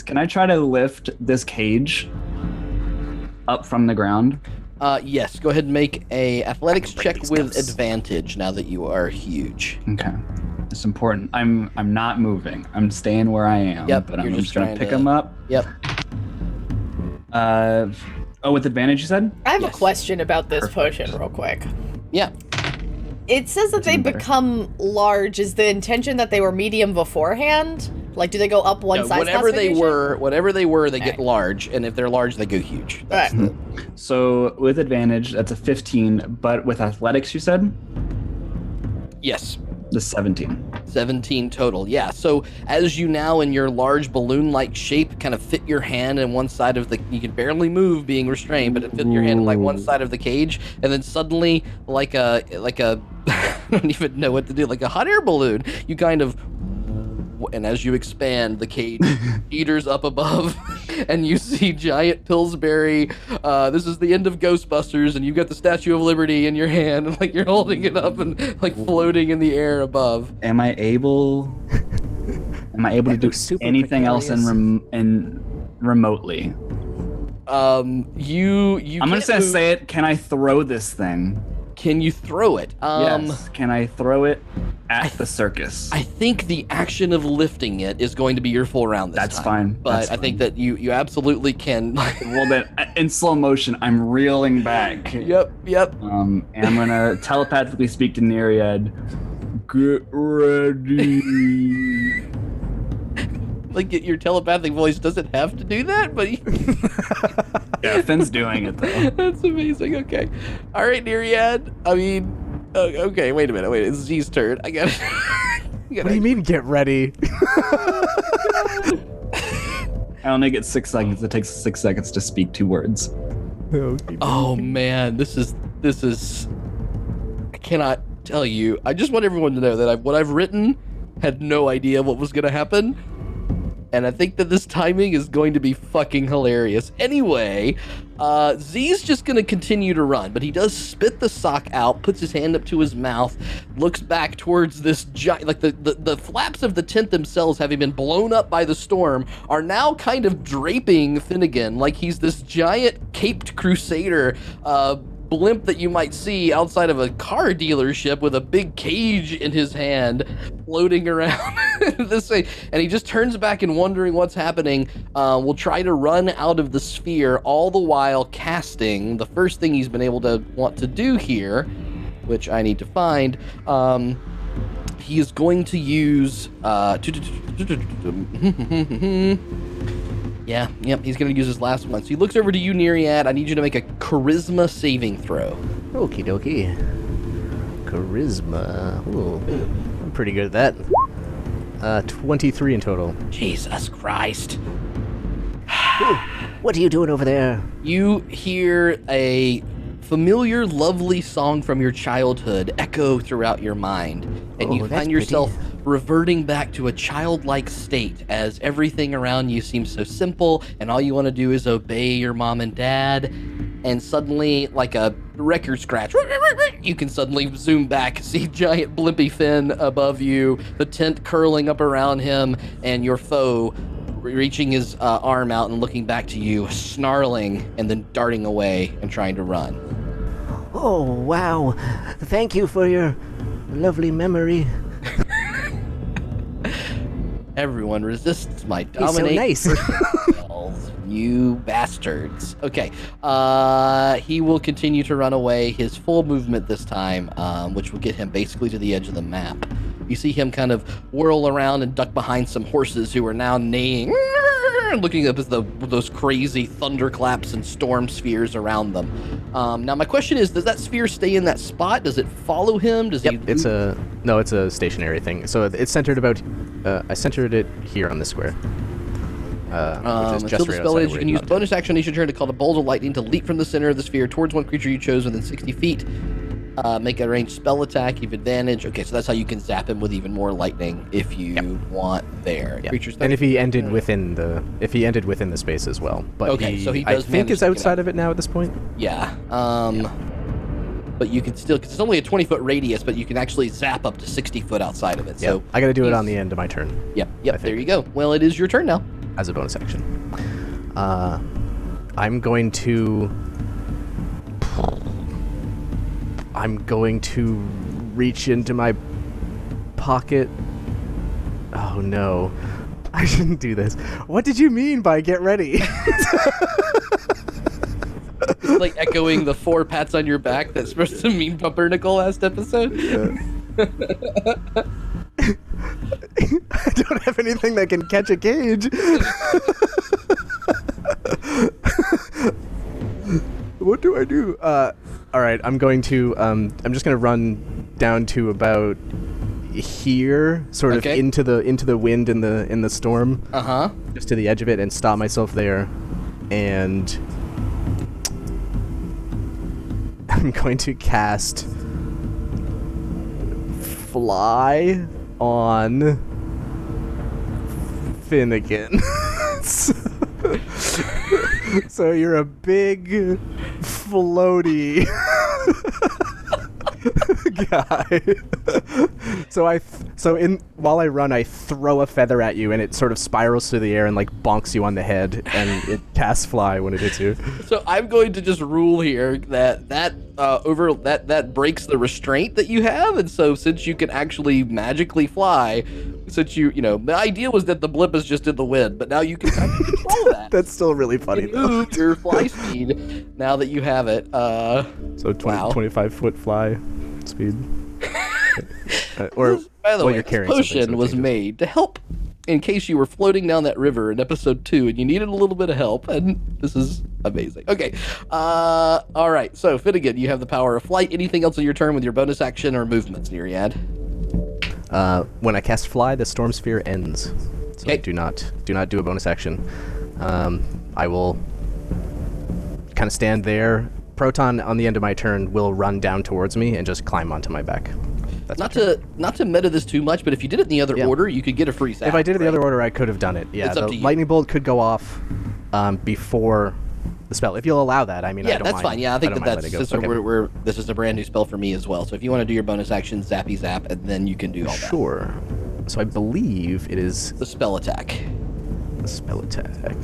Can I try to lift this cage up from the ground? Yes, go ahead and make a athletics check with advantage now that you are huge. Okay. It's important. I'm not moving. I'm staying where I am. Yep, But I'm you're just just gonna trying pick to- them up. Yep. With advantage, you said? I have Yes. a question about this potion real quick. Yeah. It says that they even better. become large. Is the intention that they were medium beforehand? Like, do they go up one No, size whatever they classification? were, they get Okay. large, and if they're large, they go huge. That's Alright. So with advantage, that's a 15. But with athletics, you said? Yes. The 17. 17 total, yeah. So as you now in your large balloon-like shape kind of fit your hand in one side of the, you can barely move being restrained, but it fit your hand in like one side of the cage, and then suddenly like a I don't even know what to do, like a hot air balloon, you kind of, and as you expand, the cage eaters up above, and you see giant Pillsbury. This is the end of Ghostbusters, and you've got the Statue of Liberty in your hand, and like you're holding it up and like floating in the air above. Am I able to do anything else in remotely? You. I'm just gonna say it. Can I throw this thing? Can you throw it? Yes. Can I throw it at the circus? I think the action of lifting it is going to be your full round this time. That's fine. But I think that you absolutely can. Well, then, in slow motion, I'm reeling back. Yep. And I'm gonna telepathically speak to Neriad. Get ready. Like, your telepathic voice doesn't have to do that, but Yeah, Finn's doing it though. That's amazing. Okay. All right, Neriad. I mean, okay. Wait a minute. It's Z's turn. I got it. What do you mean, get ready? I only get 6 seconds. It takes 6 seconds to speak 2 words. Oh man, this is. I cannot tell you. I just want everyone to know that what I've written had no idea what was going to happen. And I think that this timing is going to be fucking hilarious. Anyway, Z's just going to continue to run, but he does spit the sock out, puts his hand up to his mouth, looks back towards this giant, like the flaps of the tent themselves, having been blown up by the storm, are now kind of draping Finnegan like he's this giant caped crusader, blimp that you might see outside of a car dealership with a big cage in his hand floating around this way, and he just turns back and wondering what's happening. Will try to run out of the sphere, all the while casting the first thing he's been able to want to do here, which I need to find. He is going to use he's going to use his last one. So he looks over to you, Neriad. I need you to make a charisma saving throw. Okie dokie. Charisma. Ooh, I'm pretty good at that. 23 in total. Jesus Christ. What are you doing over there? You hear a familiar, lovely song from your childhood echo throughout your mind, and you find yourself reverting back to a childlike state as everything around you seems so simple, and all you want to do is obey your mom and dad. And suddenly, like a record scratch, you can suddenly zoom back, see giant blimpy Finn above you, the tent curling up around him, and your foe reaching his arm out and looking back to you, snarling, and then darting away and trying to run. Oh, wow. Thank you for your lovely memory. Everyone resists my dominate. He's so nice. You bastards. Okay. He will continue to run away, his full movement this time, which will get him basically to the edge of the map. You see him kind of whirl around and duck behind some horses who are now neighing, looking up at those crazy thunderclaps and storm spheres around them. Now my question is, does that sphere stay in that spot? Does it follow him? Does he? It's a stationary thing. So it's centered about. I centered it here on this square. Which is just until the right spell outside ends, where you can it's use not bonus action on each turn to call a bolt of lightning to leap from the center of the sphere towards one creature you chose within 60 feet. Make a ranged spell attack. You have advantage. Okay, so that's how you can zap him with even more lightning if you want there. Yeah. Creatures And if he ended within the space as well. But okay, so he does I think manage is to get outside out. of it now at this point. Yeah. But you can still, because it's only a 20-foot radius, but you can actually zap up to 60 foot outside of it. Yeah. So I got to do it on the end of my turn. Yep. There you go. Well, it is your turn now. As a bonus action. I'm going to reach into my pocket. Oh no. I shouldn't do this. What did you mean by get ready? It's like echoing the 4 pats on your back that's supposed to mean Pumpernickel last episode. I don't have anything that can catch a cage. What do I do? All right, I'm just gonna run down to about here, sort of into the wind in the storm. Just to the edge of it, and stop myself there, and I'm going to cast Fly on Finnegan. So you're a big floaty guy. While I run, I throw a feather at you, and it sort of spirals through the air and like bonks you on the head, and it casts Fly when it hits you. So I'm going to just rule here that breaks the restraint that you have, and so since you can actually magically fly, since you know the idea was that the blip is just in the wind, but now you can kind of control that. That's still really funny though. Move your fly speed now that you have it. So 25 foot fly speed. Or by the way, you're this carrying potion was made to help in case you were floating down that river in episode 2 and you needed a little bit of help, and this is amazing. Okay, all right. So Finnegan, you have the power of flight. Anything else on your turn with your bonus action or movements, Neriad? When I cast Fly, the storm sphere ends. So I do not do a bonus action. I will kind of stand there. Proton on the end of my turn will run down towards me and just climb onto my back. That's not to meta this too much, but if you did it in the other order, you could get a free zap. If I did it in the other order, I could have done it. Yeah, the lightning bolt could go off before the spell, if you'll allow that. I mean, I don't that's mind. fine. Yeah, I think that's since okay. this is a brand new spell for me as well. So if you want to do your bonus action, zappy zap, and then you can do all that. Sure. So I believe it is the spell attack. The spell attack.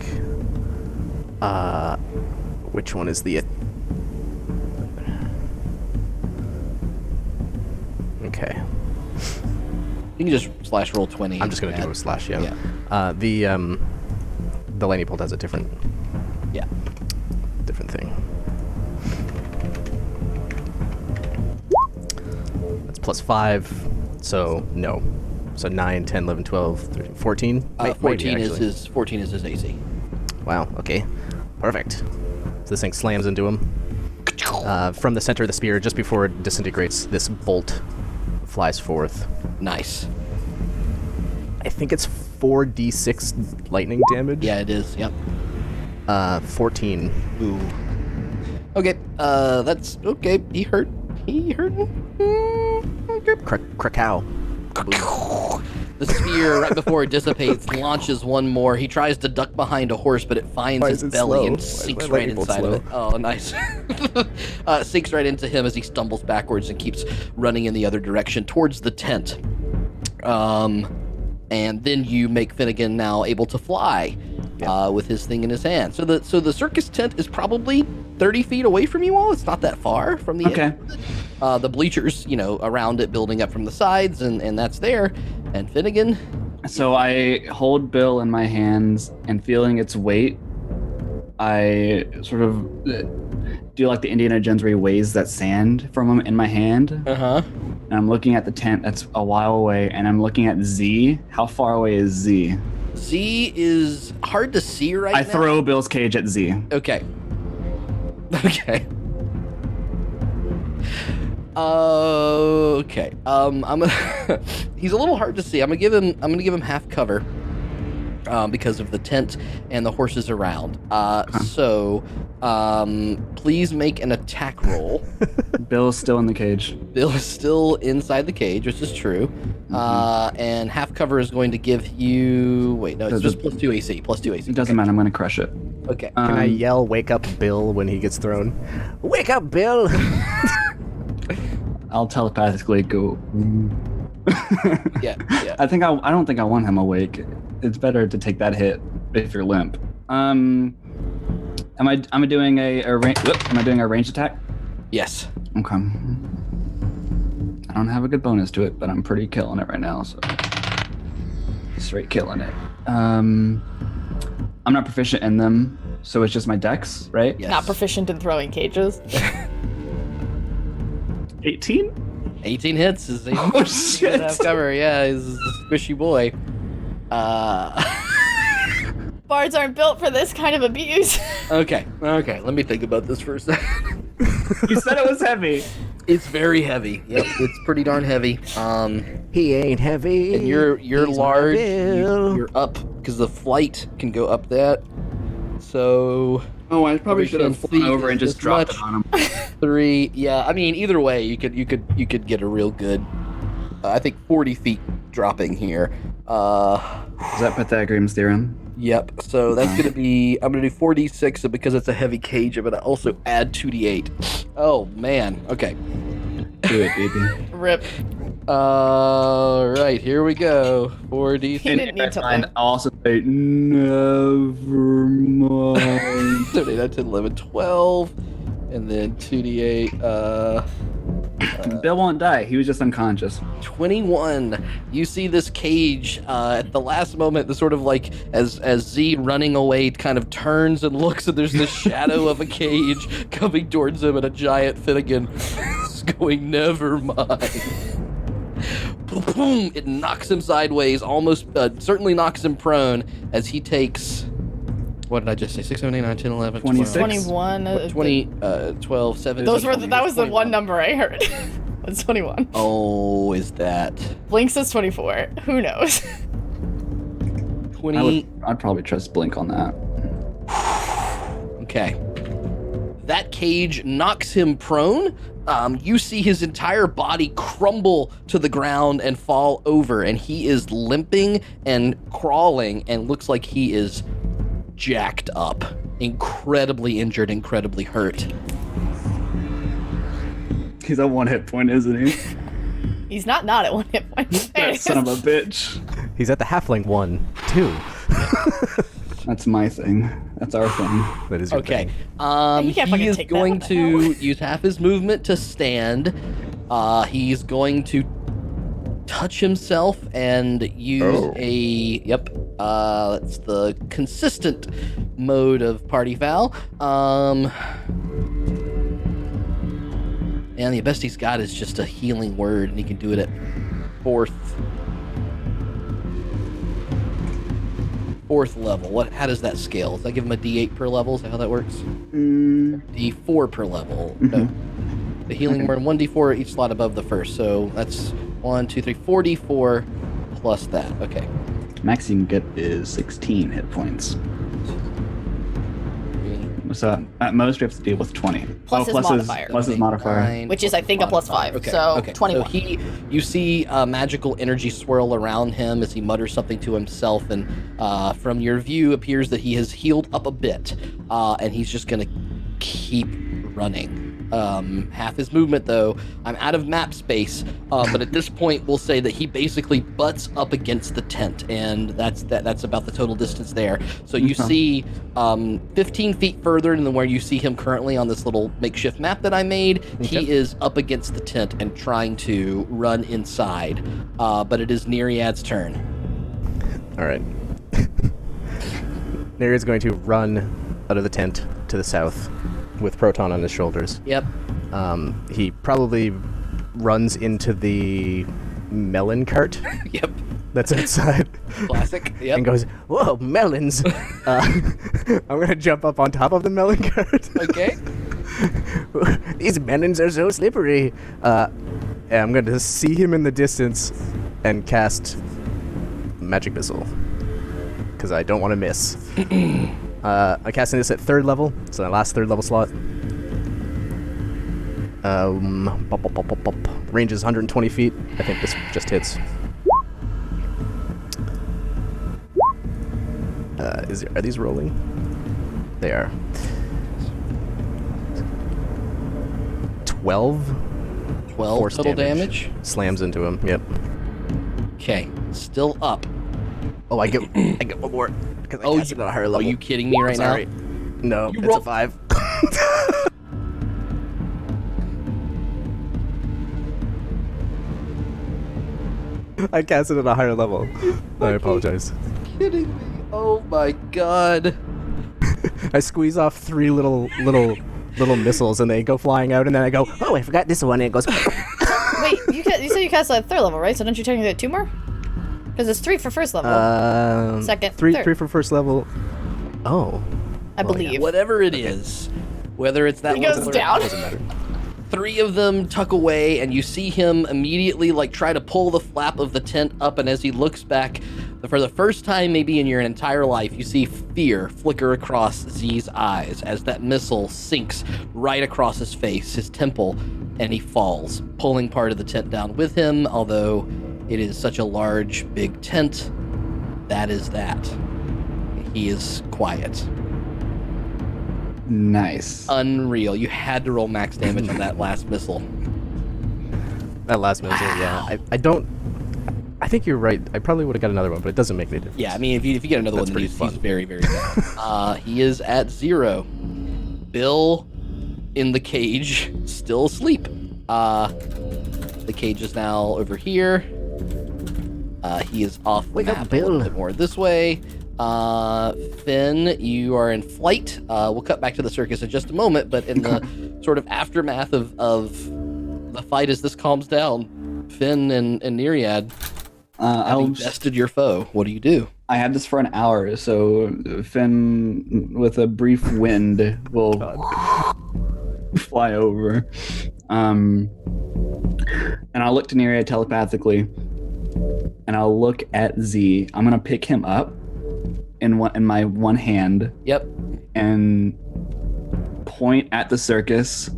Which one is the? Okay. You can just slash roll 20. I'm just gonna do a slash. Yeah. The lightning bolt has a different. Yeah. Different thing. That's +5, so no. So 9, 10, 11, 12, 13, 14? 14 is his AC. Wow, okay. Perfect. So this thing slams into him. From the center of the spear, just before it disintegrates, this bolt flies forth. Nice. I think it's 4d6 lightning damage. Yeah, it is, yep. 14. Ooh. Okay, that's okay. He hurt. Okay. Krakow. The spear, right before it dissipates, launches one more. He tries to duck behind a horse, but it finds his belly and sinks right inside of it. Oh, nice. Sinks right into him as he stumbles backwards and keeps running in the other direction towards the tent. And then you make Finnegan now able to fly with his thing in his hand. So the circus tent is probably 30 feet away from you all. It's not that far from the end. The bleachers, around it building up from the sides, and that's there. And Finnegan. So I hold Bill in my hands, and feeling its weight, I sort of do like the Indiana Jones where he weighs that sand from him in my hand. And I'm looking at the tent that's a while away, and I'm looking at Z. How far away is Z? Z is hard to see right now. I throw Bill's cage at Z. Okay. Okay. Okay. I'm gonna. He's a little hard to see. I'm gonna give him half cover, because of the tent and the horses around. So, please make an attack roll. Bill is still in the cage. Bill is still inside the cage, which is true. And half cover is going to give you. Wait, no, it's just +2 AC. +2 AC. It doesn't matter. I'm gonna crush it. Okay. Can I yell, "Wake up, Bill," when he gets thrown? Wake up, Bill! I'll telepathically go. Yeah. I don't think I want him awake. It's better to take that hit if you're limp. Am I doing a ranged attack? Yes. Okay. I don't have a good bonus to it, but I'm pretty killing it right now, so straight killing it. I'm not proficient in them, so it's just my dex, right? Yes. Not proficient in throwing cages. 18? 18 hits is Oh shit! half cover. Yeah, he's a squishy boy. Bards aren't built for this kind of abuse. Okay. Let me think about this for a second. You said it was heavy. It's very heavy. Yep, it's pretty darn heavy. He ain't heavy. And you're He's my large. bill. You're up because the flight can go up that. So Oh, I probably should have Everything flown over and is just dropped much- it on him. 3. Yeah, I mean either way, you could get a real good. I think 40 feet dropping here. Is that Pythagorean's theorem? Yep. So that's gonna be. I'm gonna do 4d6, so because it's a heavy cage, I'm gonna also add 2d8. Oh man. Okay. Do it, baby. Rip. Right, here we go. He 4d6. didn't need to And live. also say, never mind. 39, 10, 11, 12. And then 2d8. Bill won't die. He was just unconscious. 21. You see this cage at the last moment, the sort of like as Z running away kind of turns and looks, and there's this shadow of a cage coming towards him, and a giant Finnegan is going, never mind. Boom! It knocks him sideways, almost certainly knocks him prone as he takes. What did I just say? 6, 7, 8, 9, 10, 11, 26. 21. 20, 12, 17. Those were that was the 21. one number I heard. It's 21. Oh, is that Blink says 24. Who knows? 20? I'd probably trust Blink on that. Okay. That cage knocks him prone. You see his entire body crumble to the ground and fall over, and he is limping and crawling and looks like he is jacked up. Incredibly injured, incredibly hurt. He's at 1 hit point, isn't he? He's not at 1 hit point. There it That son of is. a bitch. He's at the halfling 1, 2. That's my thing. That's our thing. That is your Okay. You can't He fucking is take that. going What the to hell? use half his movement to stand. He's going to touch himself and use yep. That's the consistent mode of party foul. And the best he's got is just a healing word, and he can do it at fourth level. How does that scale? Does that give him a D8 per level? Is that how that works? D4 per level. No. The healing word, 1d4 each slot above the first. So that's 1, 2, 3, 4 d4 plus that. Okay. Max you can get is 16 hit points. So at most we have to deal with 20. Plus his modifier. Plus his modifier. 9, Which is, I think, a +5. Okay. So okay. 21. So you see magical energy swirl around him as he mutters something to himself, and from your view appears that he has healed up a bit, and he's just gonna keep running. Half his movement, though. I'm out of map space, but at this point we'll say that he basically butts up against the tent, and that's about the total distance there. So you see 15 feet further than where you see him currently on this little makeshift map that I made. He is up against the tent and trying to run inside, but it is Neriad's turn. All right. Neriad's going to run out of the tent to the south with Proton on his shoulders. Yep. He probably runs into the melon cart Yep. that's outside Classic. Yep. and goes, "Whoa, melons!" I'm gonna jump up on top of the melon cart. Okay. These melons are so slippery. And I'm gonna see him in the distance and cast magic missile because I don't want to miss. I'm casting this at 3rd level, so my last 3rd level slot. Range is 120 feet. I think this just hits. Are these rolling? They are. 12 12 force total damage. slams into him. Yep. Okay. Still up. Oh, I get one more because I Oh, cast it at a higher Are level. you kidding me right Sorry. now? No, You it's roll- a 5. I cast it at a higher level. I apologize. Kidding me? Oh my god. I squeeze off 3 little missiles, and they go flying out, and then I go, "Oh, I forgot this one," and it goes. Wait, you said you cast at 3rd level, right? So don't you technically get 2 more? Because it's 3 for 1st level. Second, 3 third. for 1st level. Oh, I believe. Whatever it is, whether it's that It goes level or- down. doesn't matter. 3 of them tuck away, and you see him immediately like try to pull the flap of the tent up, and as he looks back, for the first time maybe in your entire life, you see fear flicker across Z's eyes as that missile sinks right across his face, his temple, and he falls, pulling part of the tent down with him, although it is such a large, big tent. That is that. He is quiet. Nice. Unreal. You had to roll max damage on that last missile. That last missile, yeah. I think you're right. I probably would have got another one, but it doesn't make any difference. Yeah, I mean, if you get another That's one, then pretty he's very, very down. He is at 0. Bill in the cage, still asleep. The cage is now over here. He is off the Wake up, map a Bill. little bit more this way. Finn, you are in flight. We'll cut back to the circus in just a moment, but in the sort of aftermath of the fight as this calms down, Finn and Neriad, having bested your foe, what do you do? I had this for an hour, so Finn, with a brief wind, will fly over. And I'll look to Neriad telepathically, and I'll look at Z. I'm gonna pick him up in my one hand. Yep. And point at the circus,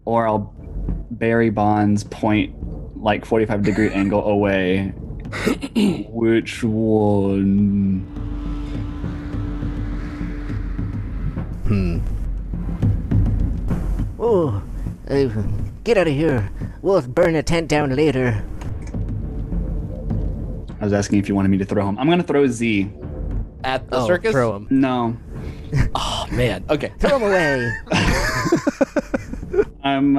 or I'll Barry Bonds point like 45-degree angle away. Which one? Oh, get out of here. We'll burn a tent down later. I was asking if you wanted me to throw him. I'm gonna throw Z. At the circus? Throw him. No. Oh, man. Okay. Throw him away. I'm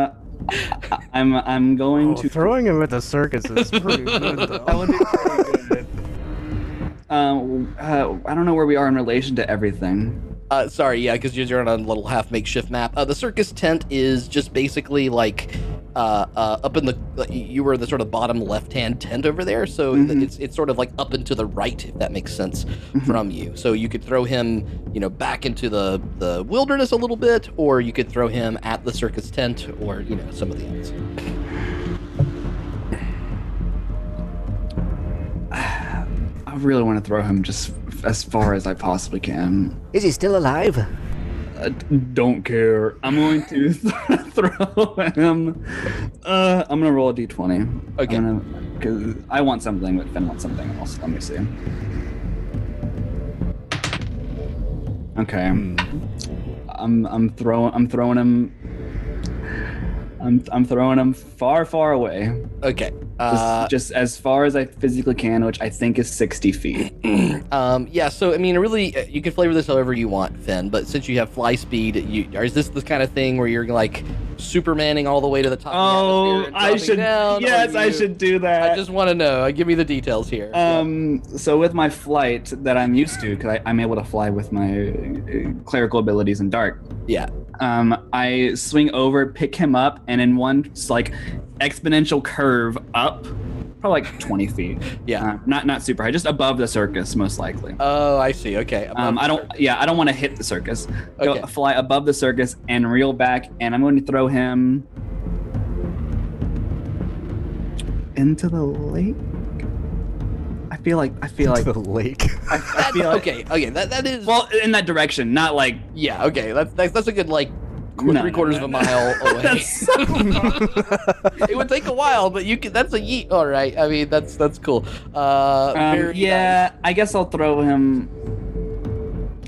going to Throwing him at the circus is pretty good, though. That would be pretty good. I don't know where we are in relation to everything. Sorry, yeah, because you're on a little half makeshift map. The circus tent is just basically like up in the. You were the sort of bottom left-hand tent over there, so it's sort of like up and to the right, if that makes sense, from you. So you could throw him, back into the wilderness a little bit, or you could throw him at the circus tent, or some of the others. I really want to throw him just as far as I possibly can. Is he still alive? Don't care. I'm going to throw him. I'm gonna roll a d20. Okay. Because I want something, but Finn wants something else. Let me see. Okay. I'm throwing him. I'm throwing him far away. Okay. Just as far as I physically can, which I think is 60 feet. Yeah, so, I mean, really, you can flavor this however you want, Finn, but since you have fly speed, is this the kind of thing where you're, like, Supermaning all the way to the top of the atmosphere and dropping down? Yes, I should do that. I just want to know. Give me the details here. So with my flight that I'm used to, because I'm able to fly with my clerical abilities in dark. Yeah. I swing over, pick him up, and in one like exponential curve up, probably like 20 feet. Yeah. Not super high, just above the circus, most likely. Oh, I see. Okay. I don't want to hit the circus. Okay. Go fly above the circus and reel back, and I'm going to throw him into the lake. I feel like the lake. I feel like, okay. That is well, in that direction, not like yeah. Okay, that's a good like No, 3/4 of a mile away. It would take a while, but you can. That's a yeet. All right. I mean, that's cool. Very yeah, I guess I'll throw him.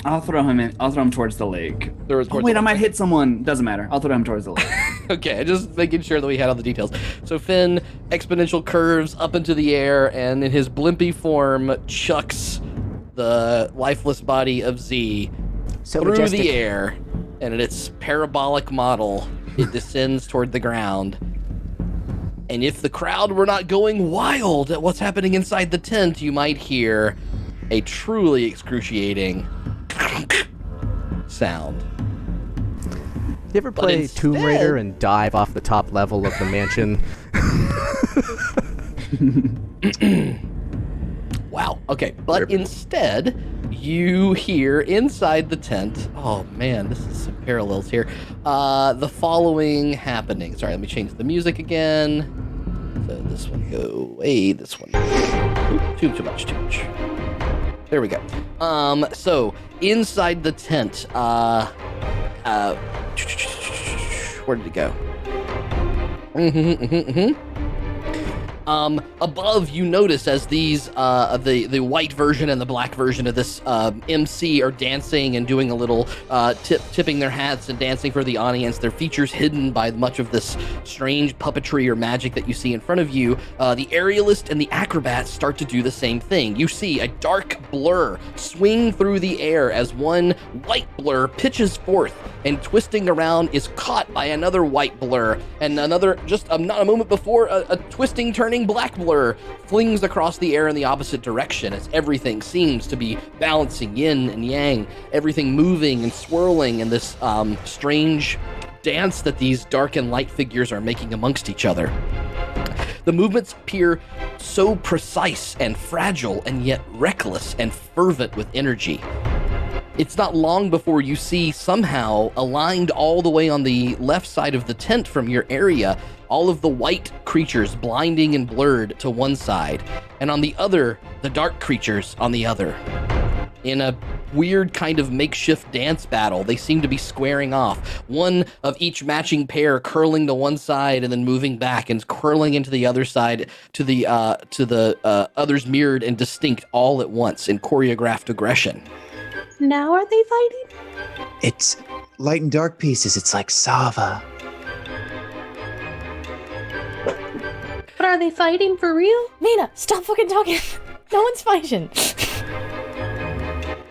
I'll throw him towards the lake. Wait, I might hit someone. Doesn't matter. I'll throw him towards the lake. Okay, just making sure that we had all the details. So Finn exponential curves up into the air, and in his blimpy form, chucks the lifeless body of Z So through majestic. the air, and in its parabolic model, it descends toward the ground. And if the crowd were not going wild at what's happening inside the tent, you might hear a truly excruciating sound. You ever play instead- Tomb Raider and dive off the top level of the mansion? Wow. Okay, but Rip. instead, you hear inside the tent. Oh man, this is some parallels here. The following happening. Sorry, let me change the music again. So this one go away. This one. Too much. There we go. So inside the tent. Where did it go? Above, you notice as these, the white version and the black version of this MC are dancing and doing a little tipping their hats and dancing for the audience. Their features hidden by much of this strange puppetry or magic that you see in front of you. The aerialist and the acrobat start to do the same thing. You see a dark blur swing through the air as one white blur pitches forth and twisting around is caught by another white blur, and another, just not a moment before, a twisting, turning black blur flings across the air in the opposite direction as everything seems to be balancing yin and yang, everything moving and swirling in this strange dance that these dark and light figures are making amongst each other. The movements appear so precise and fragile and yet reckless and fervent with energy. It's not long before you see somehow, aligned all the way on the left side of the tent from your area, all of the white creatures blinding and blurred to one side, and on the other, the dark creatures on the other. In a weird kind of makeshift dance battle, they seem to be squaring off, one of each matching pair curling to one side and then moving back and curling into the other side to the others mirrored and distinct all at once in choreographed aggression. Now are they fighting? It's light and dark pieces. It's like Sava. But are they fighting for real? Meena, stop fucking talking. No one's fighting.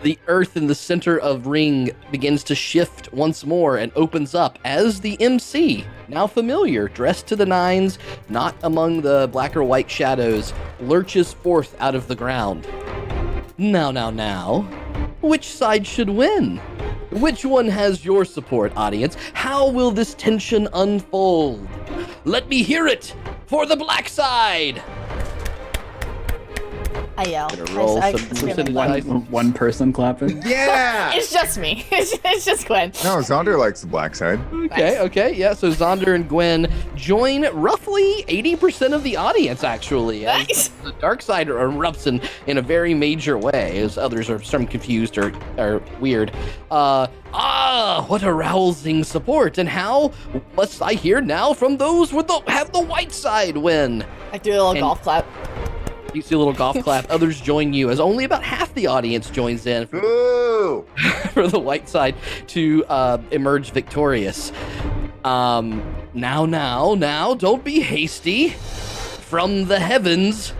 The earth in the center of Ring begins to shift once more and opens up as the MC, now familiar, dressed to the nines, not among the black or white shadows, lurches forth out of the ground. Now. Which side should win? Which one has your support, audience? How will this tension unfold? Let me hear it for the black side! I yell. Gonna roll I some scream. percentage dice. One person clapping. Yeah. It's just me. It's just Gwen. No, Zaunder likes the black side. Okay, yeah, so Zaunder and Gwen join roughly 80% of the audience, actually. as Nice. The dark side erupts in a very major way, as others are some confused or weird. What a rousing support, and how must I hear now from those with have the white side win? I do a little golf clap. You see a little golf clap. Others join you, as only about half the audience joins in Ooh. for the white side to emerge victorious. Now, don't be hasty. From the heavens,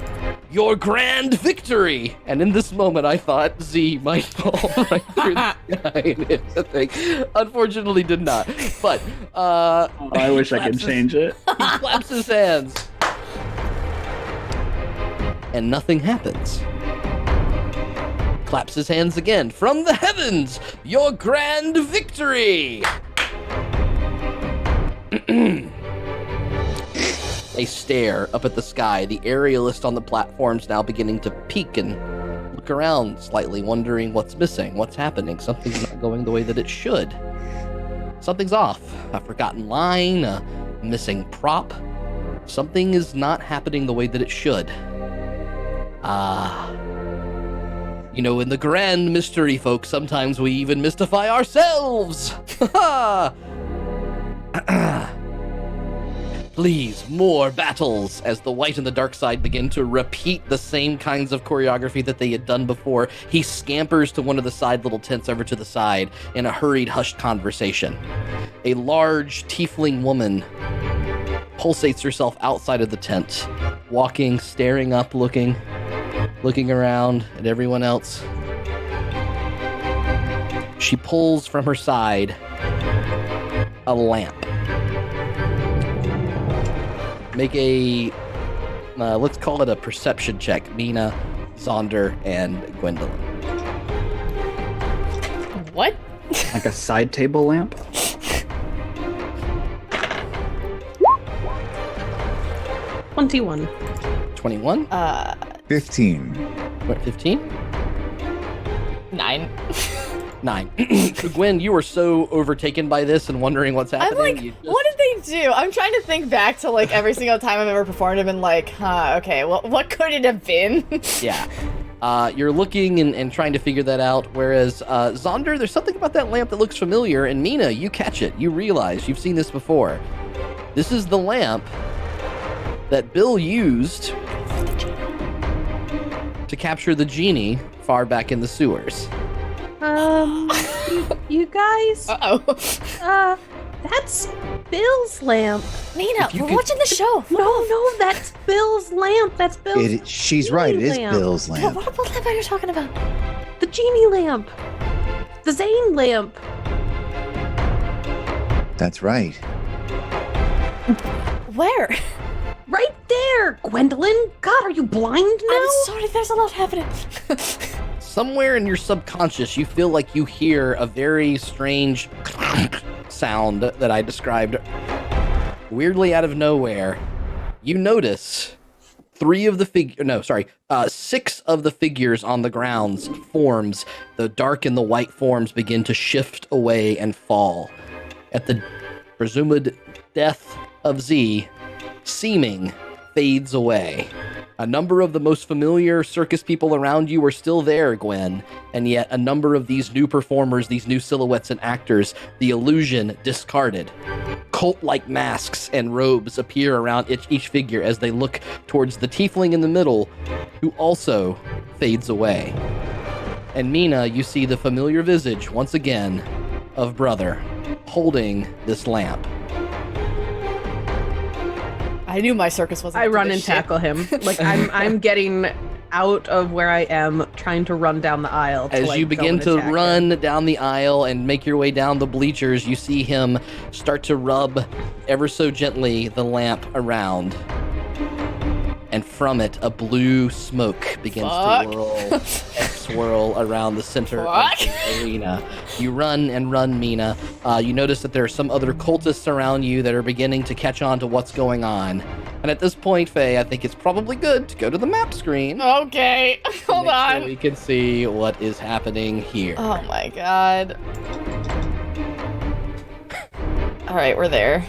your grand victory. And in this moment, I thought Z might fall right through the sky and hit the thing. Unfortunately, did not. But I wish I could change it. he claps his hands. And nothing happens. Claps his hands again. From the heavens, your grand victory! They stare up at the sky. The aerialist on the platform's now beginning to peek and look around slightly, wondering what's missing, what's happening. Something's not going the way that it should. Something's off. A forgotten line, a missing prop. Something is not happening the way that it should. In the grand mystery, folks, sometimes we even mystify ourselves! Please, more battles! As the white and the dark side begin to repeat the same kinds of choreography that they had done before, he scampers to one of the side little tents over to the side in a hurried, hushed conversation. A large, tiefling woman pulsates herself outside of the tent, walking, staring up, looking around at everyone else. She pulls from her side a lamp. Make a, let's call it a perception check. Meena, Zaunder, and Gwendolyn. What? Like a side table lamp? 21. 21? 15. What, 15? 9. 9. Gwen, you are so overtaken by this and wondering what's happening. I'm like, what did they do? I'm trying to think back to like every single time I've ever performed. I've been like, okay, well, what could it have been? Yeah. You're looking and trying to figure that out, whereas Zaunder, there's something about that lamp that looks familiar, and Meena, you catch it. You realize you've seen this before. This is the lamp that Bill used to capture the genie far back in the sewers. You guys? Uh-oh. That's Bill's lamp. Meena, we're watching the show. No, that's Bill's lamp. That's Bill's. She's right. It is lamp. Bill's lamp. What lamp are you talking about? The genie lamp. The Zane lamp. That's right. Where? Right there, Gwendolyn. God, are you blind now? I'm sorry, there's a lot happening. Somewhere in your subconscious, you feel like you hear a very strange sound that I described weirdly out of nowhere. You notice 6 of the figures on the grounds forms, the dark and the white forms begin to shift away and fall. At the presumed death of Z, seeming fades away. A number of the most familiar circus people around you are still there, Gwen, and yet a number of these new performers, these new silhouettes and actors, the illusion discarded. Cult-like masks and robes appear around each figure as they look towards the tiefling in the middle, who also fades away. And Meena, you see the familiar visage, once again, of Brother, holding this lamp. I knew my circus wasn't. I run and tackle him. Like I'm getting out of where I am, trying to run down the aisle. As you begin to run down the aisle and make your way down the bleachers, you see him start to rub ever so gently the lamp around. And from it, a blue smoke begins to whirl and swirl around the center of the arena. You run and run, Meena. You notice that there are some other cultists around you that are beginning to catch on to what's going on. And at this point, Faye, I think it's probably good to go to the map screen. Okay, hold on. So we can see what is happening here. Oh my god. All right, we're there.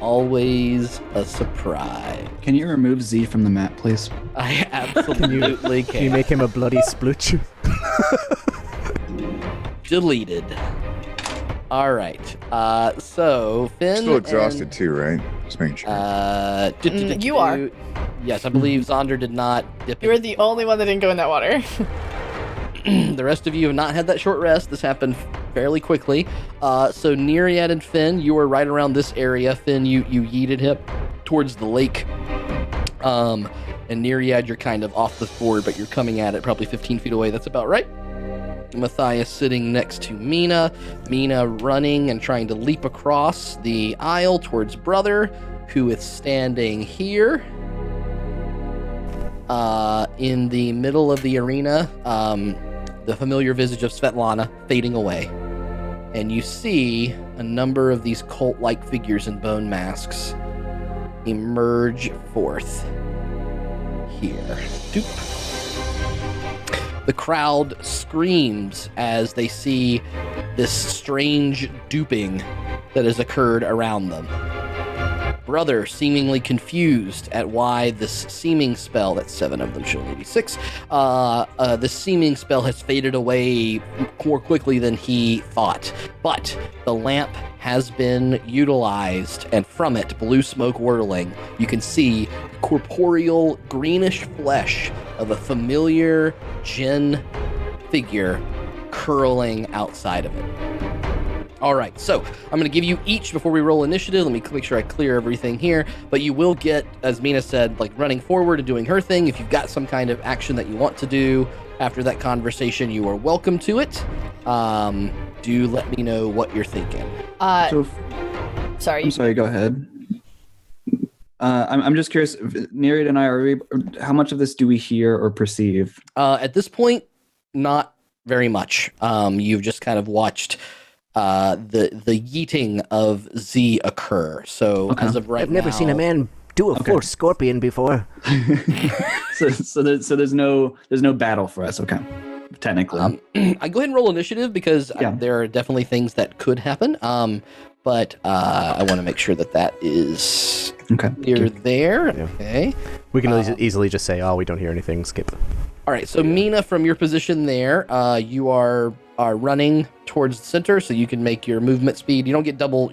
Always a surprise. Can you remove Z from the map, please? I absolutely can. Can you make him a bloody splooch? Deleted. All right. So Finn. Still exhausted too, right? Just making sure. You are. Yes, I believe Zaunder did not dip. You were the only one that didn't go in that water. The rest of you have not had that short rest. This happened fairly quickly. So Neriad and Finn, you were right around this area. Finn, you yeeted him towards the lake. And Neriad, you're kind of off the board, but you're coming at it probably 15 feet away. That's about right. Matthias sitting next to Meena. Meena running and trying to leap across the aisle towards Brother, who is standing here. In the middle of the arena, the familiar visage of Svetlana fading away. And you see a number of these cult-like figures in bone masks emerge forth here. Doop. The crowd screams as they see this strange duping that has occurred around them. Brother, seemingly confused at why this seeming spell, that's 7 of them, should only be 6, the seeming spell has faded away more quickly than he thought. But the lamp has been utilized, and from it, blue smoke whirling, you can see corporeal greenish flesh of a familiar djinn figure curling outside of it. All right, so I'm going to give you each before we roll initiative. Let me make sure I clear everything here. But you will get, as Meena said, like running forward and doing her thing. If you've got some kind of action that you want to do after that conversation, you are welcome to it. Do let me know what you're thinking. Sorry. I'm sorry, go ahead. I'm just curious, Neriad and I, how much of this do we hear or perceive? At this point, not very much. You've just kind of watched the yeeting of Z occur. So as of right now, I've never seen a man do a full scorpion before. so there's no battle for us. Okay, technically. I go ahead and roll initiative because there are definitely things that could happen. But I want to make sure that is clear there. Yeah. Okay. We can easily just say, "Oh, we don't hear anything." Skip. All right. So Meena, from your position there, you are running towards the center, so you can make your movement speed. You don't get double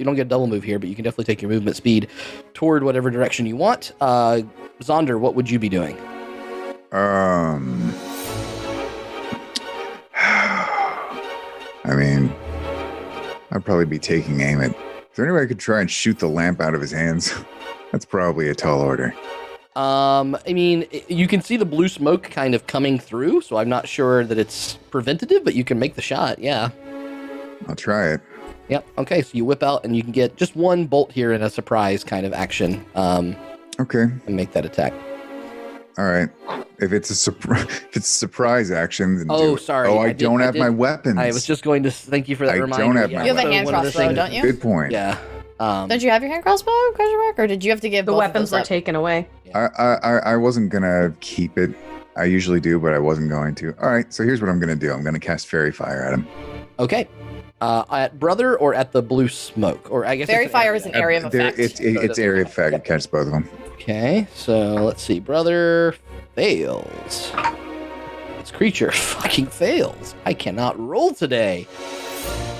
move here, but you can definitely take your movement speed toward whatever direction you want. Zaunder, what would you be doing? I mean, I'd probably be taking aim at. Is there any way I could try and shoot the lamp out of his hands? That's probably a tall order. I mean, you can see the blue smoke kind of coming through, so I'm not sure that it's preventative, but you can make the shot, yeah. I'll try it. Yep, okay, so you whip out and you can get just one bolt here in a surprise kind of action. Okay. And make that attack. All right. If it's a surprise action, then oh, sorry. I don't have my weapons. I was just going to thank you for that reminder. I don't have my You have weapons. a hand crossbow, don't you? Good point. Yeah. Don't you have your hand crossbow? Or did you have to give The both weapons of were those up? taken away. I wasn't gonna keep it. I usually do, but I wasn't going to. All right. So here's what I'm gonna do. I'm gonna cast Fairy Fire at him. Okay. At brother or at the blue smoke, or I guess Fairy Fire is an area of effect. It's area of effect. It catches both of them. Okay, so let's see. Brother fails. This creature fucking fails. I cannot roll today.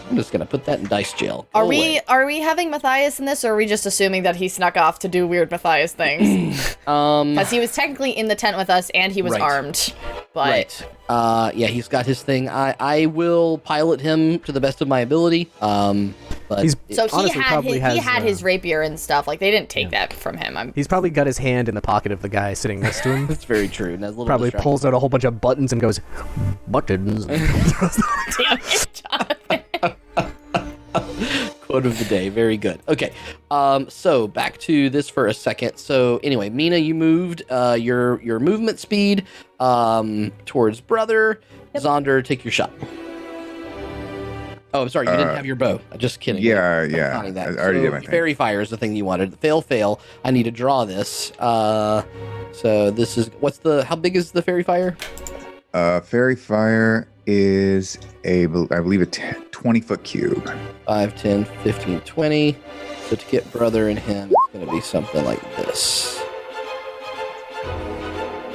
I'm just gonna put that in dice jail. Are we having Matthias in this, or are we just assuming that he snuck off to do weird Matthias things? Because he was technically in the tent with us and he was armed. But yeah, he's got his thing. I will pilot him to the best of my ability. But he had his rapier and stuff. Like, they didn't take that from him. He's probably got his hand in the pocket of the guy sitting next to him. That's very true. And that's a little probably pulls out a whole bunch of buttons and goes, buttons. Damn it, Jonathan. Quote of the day. Very good. Okay. So back to this for a second. So anyway, Meena, you moved your movement speed towards brother. Yep. Zaunder, take your shot. Oh, I'm sorry. You didn't have your bow. Just kidding. Yeah. I already did my thing. Fairy Fire is the thing you wanted. Fail. I need to draw this. So this is how big is the Fairy Fire? Fairy Fire is I believe a 20-foot cube. 5, 10, 15, 20. So to get brother and him, it's going to be something like this.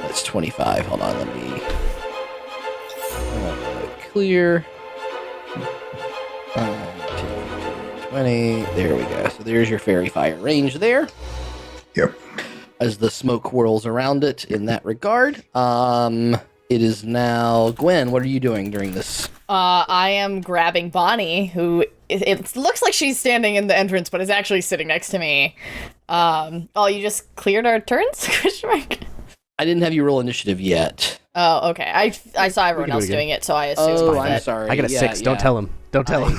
That's 25. Hold on, let me clear. 20. There we go. So there's your Fairy Fire range there. Yep. As the smoke whirls around it in that regard. It is now Gwen. What are you doing during this? I am grabbing Bonnie, who it looks like she's standing in the entrance, but is actually sitting next to me. You just cleared our turns? I didn't have you roll initiative yet. Oh, okay. I saw everyone else doing it, so I assumed. Oh, I'm sorry. I got a 6. Don't tell him. Don't tell him.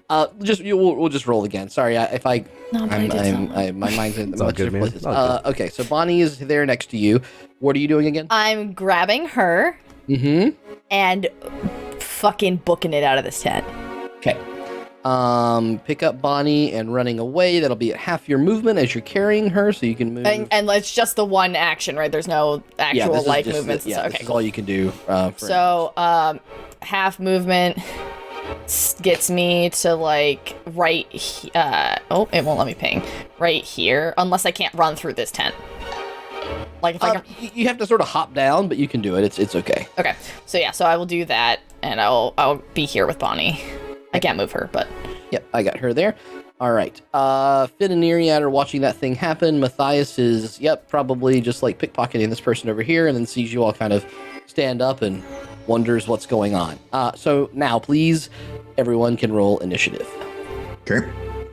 We'll just roll again. Sorry, my mind's in much different places. Okay, so Bonnie is there next to you. What are you doing again? I'm grabbing her. Mm-hmm. And fucking booking it out of this tent. Okay. Pick up Bonnie and running away. That'll be at half your movement as you're carrying her, so you can move. And it's just the one action, right? There's no actual movements. Okay, this is all you can do. Half movement gets me to right. It won't let me ping right here unless I can't run through this tent. Like if I can... you have to sort of hop down, but you can do it. It's okay. Okay, so I will do that, and I'll be here with Bonnie. I can't move her, but yep, I got her there. All right. Finn and Neriad are watching that thing happen. Matthias is probably just pickpocketing this person over here, and then sees you all kind of stand up and wonders what's going on. So now, please, everyone can roll initiative. Okay.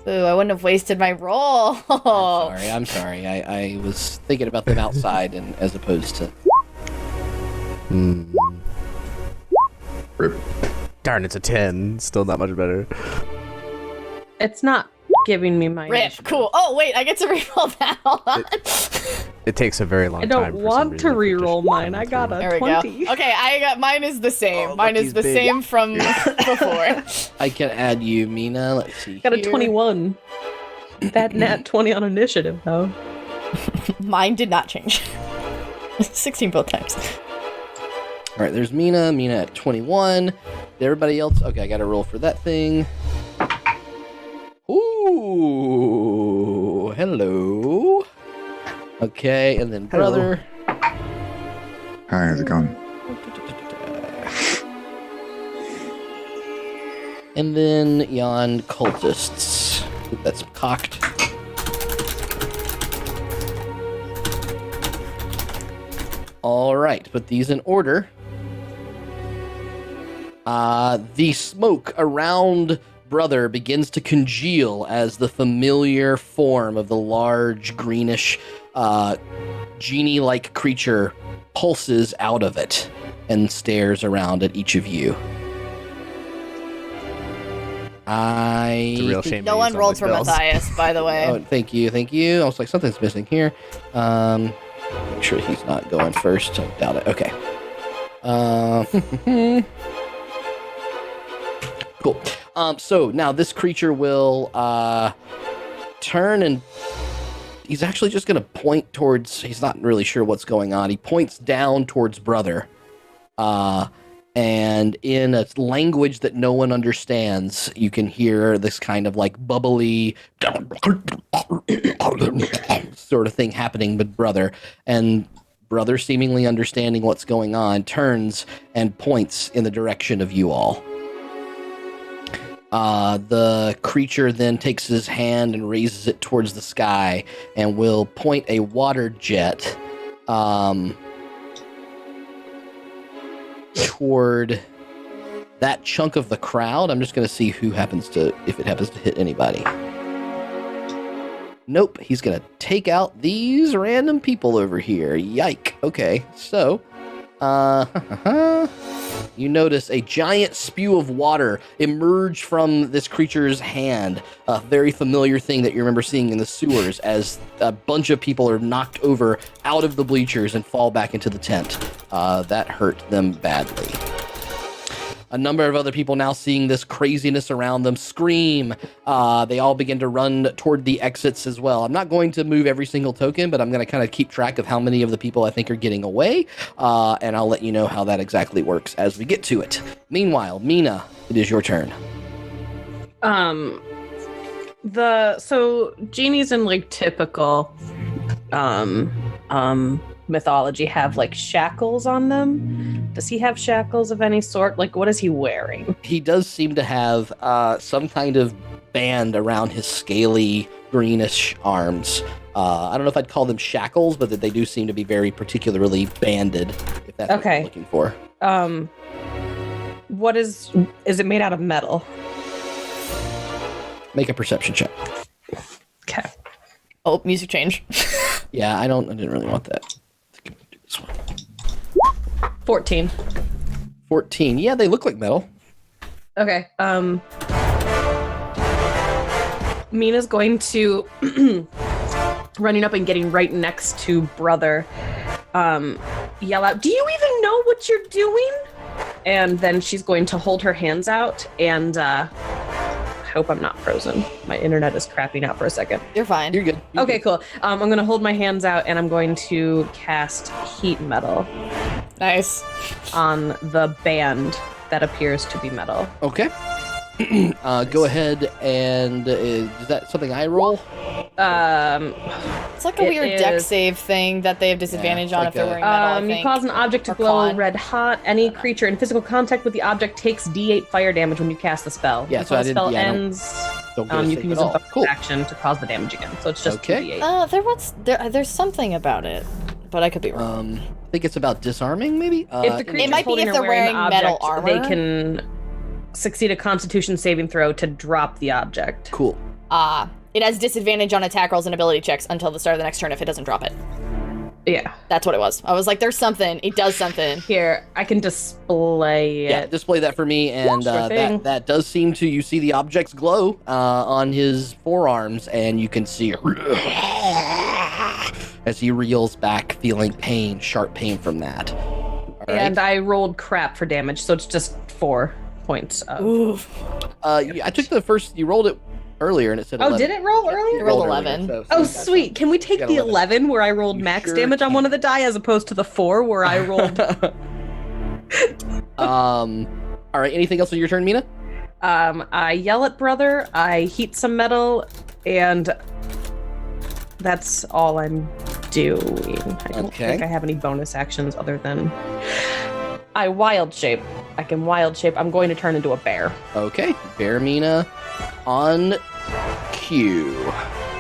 Ooh, I wouldn't have wasted my roll. I'm sorry. I was thinking about them outside and as opposed to... Rip. Darn, it's a 10. Still not much better. It's not giving me my Rip, cool. Oh, wait, I get to reroll that. Hold on. It takes a very long time. I don't want to reroll mine. I got a 20. Go. Okay, mine is the same. Mine is the same from before. I can add you, Meena. Let's see. Got a 21. That nat 20 on initiative, though. Mine did not change. 16 both times. All right, there's Meena. Meena at 21. Everybody else? Okay, I got to roll for that thing. Ooh, hello. Okay, and then brother. Hi, how's it going? And then yon cultists. Ooh, that's cocked. All right, put these in order. The smoke around brother begins to congeal as the familiar form of the large greenish genie-like creature pulses out of it and stares around at each of you. It's a real shame. No one rolled for Matthias, by the way. Oh, thank you. I was like, something's missing here. Make sure he's not going first. I doubt it. Okay. Cool. So now this creature will turn, and he's actually just going to point towards. He's not really sure what's going on. He points down towards brother, and in a language that no one understands, you can hear this kind of like bubbly sort of thing happening with brother. And brother, seemingly understanding what's going on, turns and points in the direction of you all. The creature then takes his hand and raises it towards the sky and will point a water jet toward that chunk of the crowd. I'm just going to see if it happens to hit anybody. Nope, he's going to take out these random people over here. Yike. Okay, so, you notice a giant spew of water emerge from this creature's hand, a very familiar thing that you remember seeing in the sewers as a bunch of people are knocked over out of the bleachers and fall back into the tent. That hurt them badly. A number of other people now seeing this craziness around them scream. They all begin to run toward the exits as well. I'm not going to move every single token, but I'm going to kind of keep track of how many of the people I think are getting away, and I'll let you know how that exactly works as we get to it. Meanwhile, Meena, it is your turn. So genies in like typical mythology have like shackles on them. Does he have shackles of any sort? Like, what is he wearing? He does seem to have some kind of band around his scaly greenish arms. I don't know if I'd call them shackles, but that they do seem to be very particularly banded, if that's what you're looking for. What is it made out of metal? Make a perception check. Okay. Oh, music change. Yeah, I didn't really want that. Do this one. 14. 14. Yeah, they look like metal. Okay. Mina's going to running up and getting right next to brother. Yell out, "Do you even know what you're doing?" And then she's going to hold her hands out and hope I'm not frozen. My internet is crapping out for a second. You're fine. You're good. Okay, cool. I'm going to hold my hands out and I'm going to cast heat metal. Nice. On the band that appears to be metal. Okay. Go ahead and is that something I roll? It's like a weird deck save thing that they have disadvantage on if they're wearing metal, I think. You cause an object to glow red hot. Any creature in physical contact with the object takes D8 fire damage when you cast the spell. Yeah, so the spell ends. Don't get you can use a bonus cool. action to cause the damage again. So it's just 2D8. There's something about it, but I could be wrong. I think it's about disarming, maybe. If the creature's it might be holding if or they're wearing the metal object, armor. they can succeed a Constitution saving throw to drop the object. Cool. It has disadvantage on attack rolls and ability checks until the start of the next turn if it doesn't drop it. Yeah. That's what it was. I was like, there's something. It does something. Here, I can display it. Yeah, display that for me, and that does seem to, you see the objects glow on his forearms, and you can see as he reels back, feeling pain, sharp pain from that. All right. And I rolled crap for damage, so it's just 4 points. Oof. I took the first, you rolled it earlier, and it said Oh, 11. did it roll It earlier? rolled earlier, 11. so Oh, you got sweet. Can we take got the 11. 11 where I rolled You max sure damage on one can. of the die as opposed to the 4 where I rolled? All right, anything else on your turn, Meena? I yell at brother, I heat some metal, and that's all I'm doing. I don't Okay. think I have any bonus actions other than I wild shape. I can wild shape. I'm going to turn into a bear. Okay, Bear Meena on cue.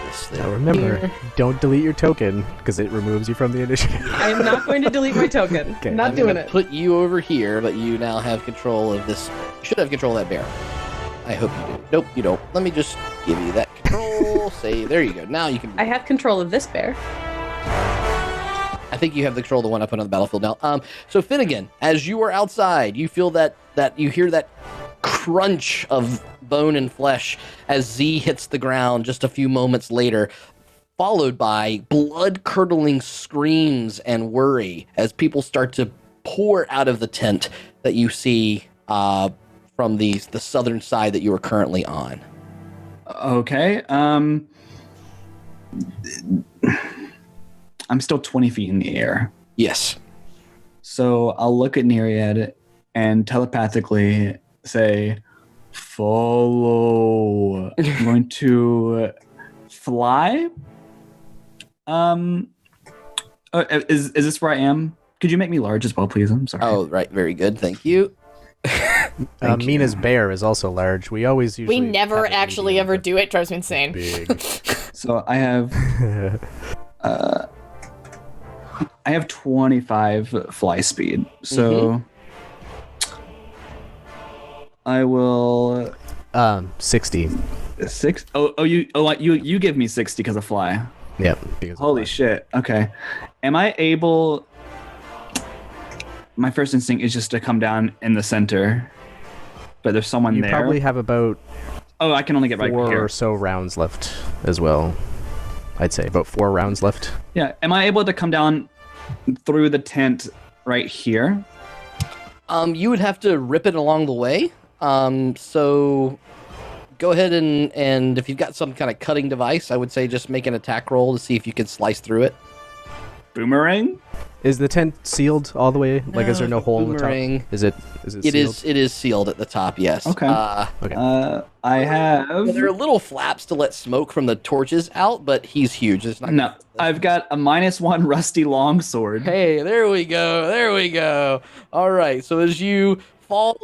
This thing Now remember, here. don't delete your token because it removes you from the initiative. I am not going to delete my token. Okay. Not I'm doing gonna it. put you over here, but you now have control of this. You should have control of that bear. I hope you do. Nope, you don't. Let me just give you that control. Say, there you go. Now you can. I have control of this bear. I think you have the control of the one up on the battlefield now. So Finnegan, as you are outside, you feel that you hear that crunch of bone and flesh as Z hits the ground just a few moments later, followed by blood-curdling screams and worry as people start to pour out of the tent that you see from the southern side that you are currently on. Okay. I'm still 20 feet in the air. Yes. So I'll look at Neriad and telepathically say, follow. I'm going to fly. Is this where I am? Could you make me large as well, please? I'm sorry. Oh, right. Very good. Thank you. Thank you. Mina's bear is also large. We always usually We never have it actually medium, ever but do it. Drives me insane. big. So I have 25 fly speed. So I will 60. you give me 60 because of fly. Yep. because of Holy that. shit. Okay. Am I able? My first instinct is just to come down in the center, but there's someone You there. probably have about Oh, I can only get right 4 here. or so rounds left as well. I'd say about 4 rounds left. Yeah. Am I able to come down through the tent right here? You would have to rip it along the way. So go ahead and if you've got some kind of cutting device, I would say just make an attack roll to see if you can slice through it. Boomerang? Is the tent sealed all the way? Like, is there no hole in the boomerang. top? Is it It sealed? is sealed at the top, yes. Okay. Okay. I have. There are little flaps to let smoke from the torches out, but he's huge. It's not. No, I've got a -1 rusty longsword. Hey, there we go. There we go. All right. So as you fall,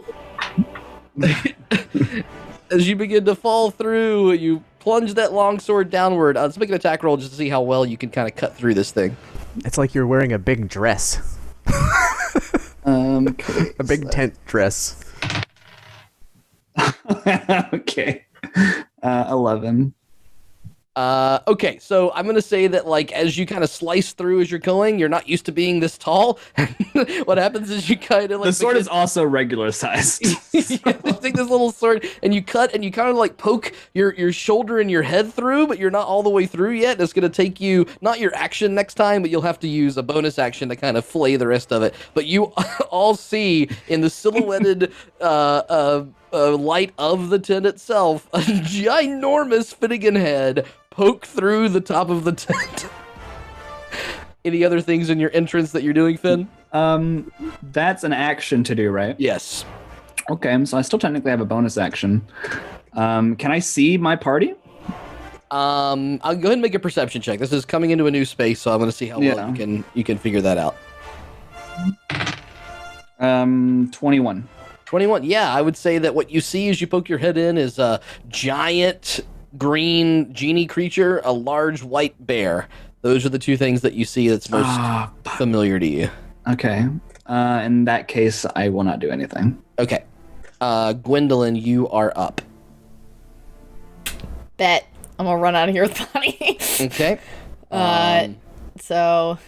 as you begin to fall through, you plunge that longsword downward. Let's make an attack roll just to see how well you can kind of cut through this thing. It's like you're wearing a big dress. Okay. A big tent dress. Okay. 11. Okay, so I'm gonna say that like as you kind of slice through as you're going, you're not used to being this tall. What happens is you kind of like The sword is also regular sized. you take this little sword and you cut and you kind of like poke your shoulder and your head through, but you're not all the way through yet. It's gonna take you not your action next time, but you'll have to use a bonus action to kind of flay the rest of it. But you all see in the silhouetted light of the tent itself a ginormous Finnegan head poke through the top of the tent. Any other things in your entrance that you're doing, Finn? That's an action to do, right? Yes. Okay, so I still technically have a bonus action. Can I see my party? I'll go ahead and make a perception check. This is coming into a new space, so I'm going to see how well you can figure that out. 21. 21. Yeah, I would say that what you see as you poke your head in is a giant green genie creature, a large white bear. Those are the two things that you see that's most familiar to you. Okay. In that case, I will not do anything. Okay. Gwendolyn, you are up. Bet. I'm gonna run out of here with Bonnie. Okay. So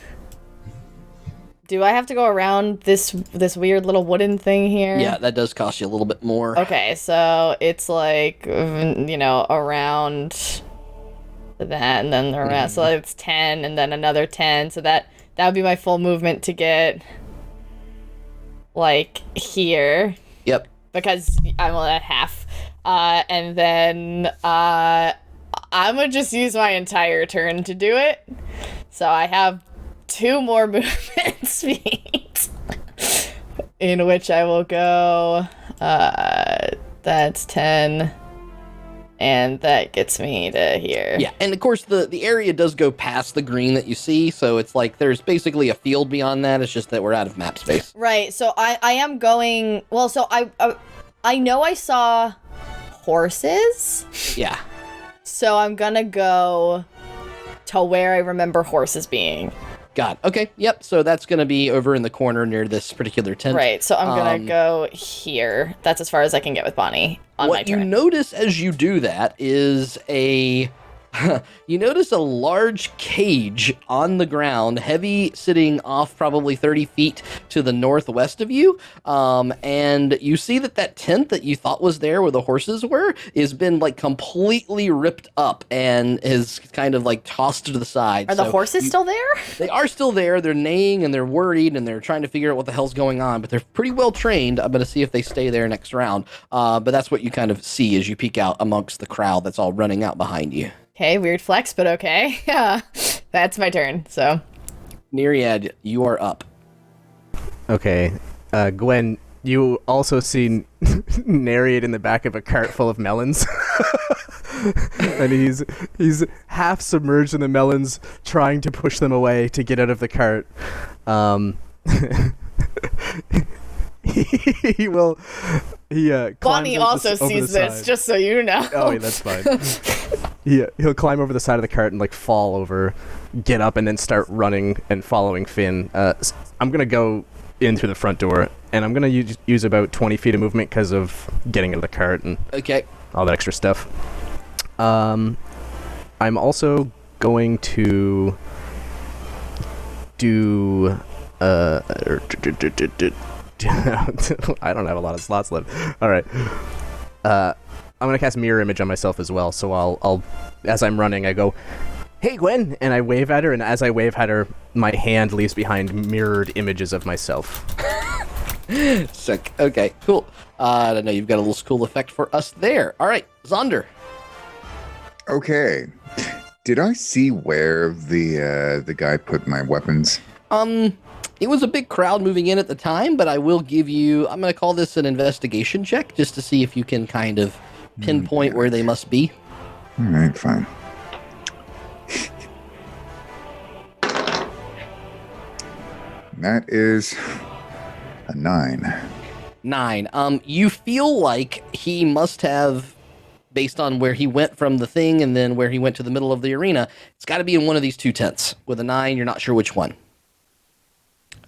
do I have to go around this weird little wooden thing here? Yeah, that does cost you a little bit more. Okay, so it's like, around that, and then around, so it's 10, and then another 10, so that would be my full movement to get, like, here. Yep. Because I'm at half. And then I'm gonna just use my entire turn to do it. So I have 2 more movement speed, in which I will go. That's 10. And that gets me to here. Yeah, and of course the area does go past the green that you see, so it's like there's basically a field beyond that. It's just that we're out of map space. Right. So I am going. Well, so I know I saw horses. Yeah. So I'm gonna go to where I remember horses being. Got it. Okay. Yep. So that's gonna be over in the corner near this particular tent. Right. So I'm gonna go here. That's as far as I can get with Bonnie on my turn. What you notice as you do that is you notice a large cage on the ground, heavy, sitting off probably 30 feet to the northwest of you. And you see that tent that you thought was there where the horses were has been like completely ripped up and is kind of like tossed to the side. Are the horses still there? They are still there. They're neighing and they're worried and they're trying to figure out what the hell's going on, but they're pretty well trained. I'm going to see if they stay there next round. But that's what you kind of see as you peek out amongst the crowd that's all running out behind you. Okay, weird flex, but okay. Yeah, that's my turn, so. Neriad, you are up. Okay. Gwen, you also see Neriad in the back of a cart full of melons. And he's half submerged in the melons, trying to push them away to get out of the cart. He will... Bonnie also sees this, just so you know. Oh, yeah, that's fine. He'll climb over the side of the cart and like fall over, get up, and then start running and following Finn. I'm gonna go in through the front door, and I'm gonna use about 20 feet of movement because of getting into the cart and all that extra stuff. I'm also going to do I don't have a lot of slots left. All right. I'm going to cast Mirror Image on myself as well. So I'll as I'm running, I go, "Hey, Gwen," and I wave at her. And as I wave at her, my hand leaves behind mirrored images of myself. Sick. Okay, cool. I know you've got a little school effect for us there. All right, Zaunder. Okay. Did I see where the guy put my weapons? It was a big crowd moving in at the time, but I will give you, I'm going to call this an investigation check just to see if you can kind of pinpoint where they must be. All right, fine. That is a 9. 9. You feel like he must have, based on where he went from the thing and then where he went to the middle of the arena, it's got to be in one of these 2 tents. With a 9, you're not sure which one.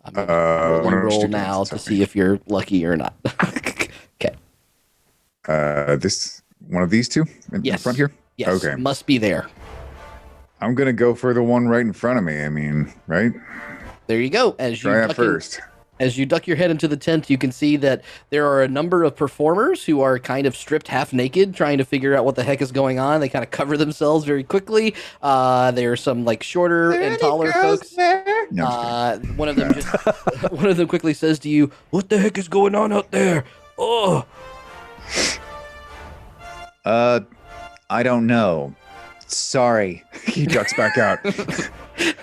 I'm going to roll now to see if you're lucky or not. Okay. This one of these 2 in the front here? Yes. Okay. Must be there. I'm going to go for the one right in front of me. I mean, right? There you go. As you duck your head into the tent, you can see that there are a number of performers who are kind of stripped half naked, trying to figure out what the heck is going on. They kind of cover themselves very quickly. There are some like shorter and taller folks. No, one of them quickly says to you, "What the heck is going on out there?" Oh. I don't know. Sorry. He ducks back out.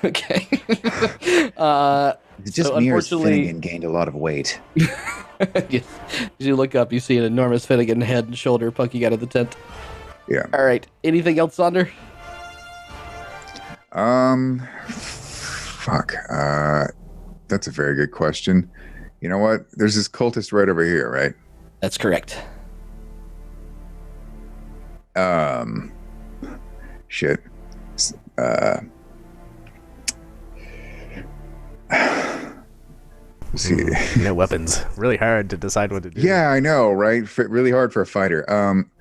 Okay. It's just Mirror's Finnegan gained a lot of weight. Yes. As you look up, you see an enormous Finnegan head and shoulder poking out of the tent. Yeah. All right. Anything else, Zaunder? Fuck. That's a very good question. You know what? There's this cultist right over here, right? That's correct. Shit. See. No weapons. Really hard to decide what to do. Yeah, I know, right? Really hard for a fighter. I'm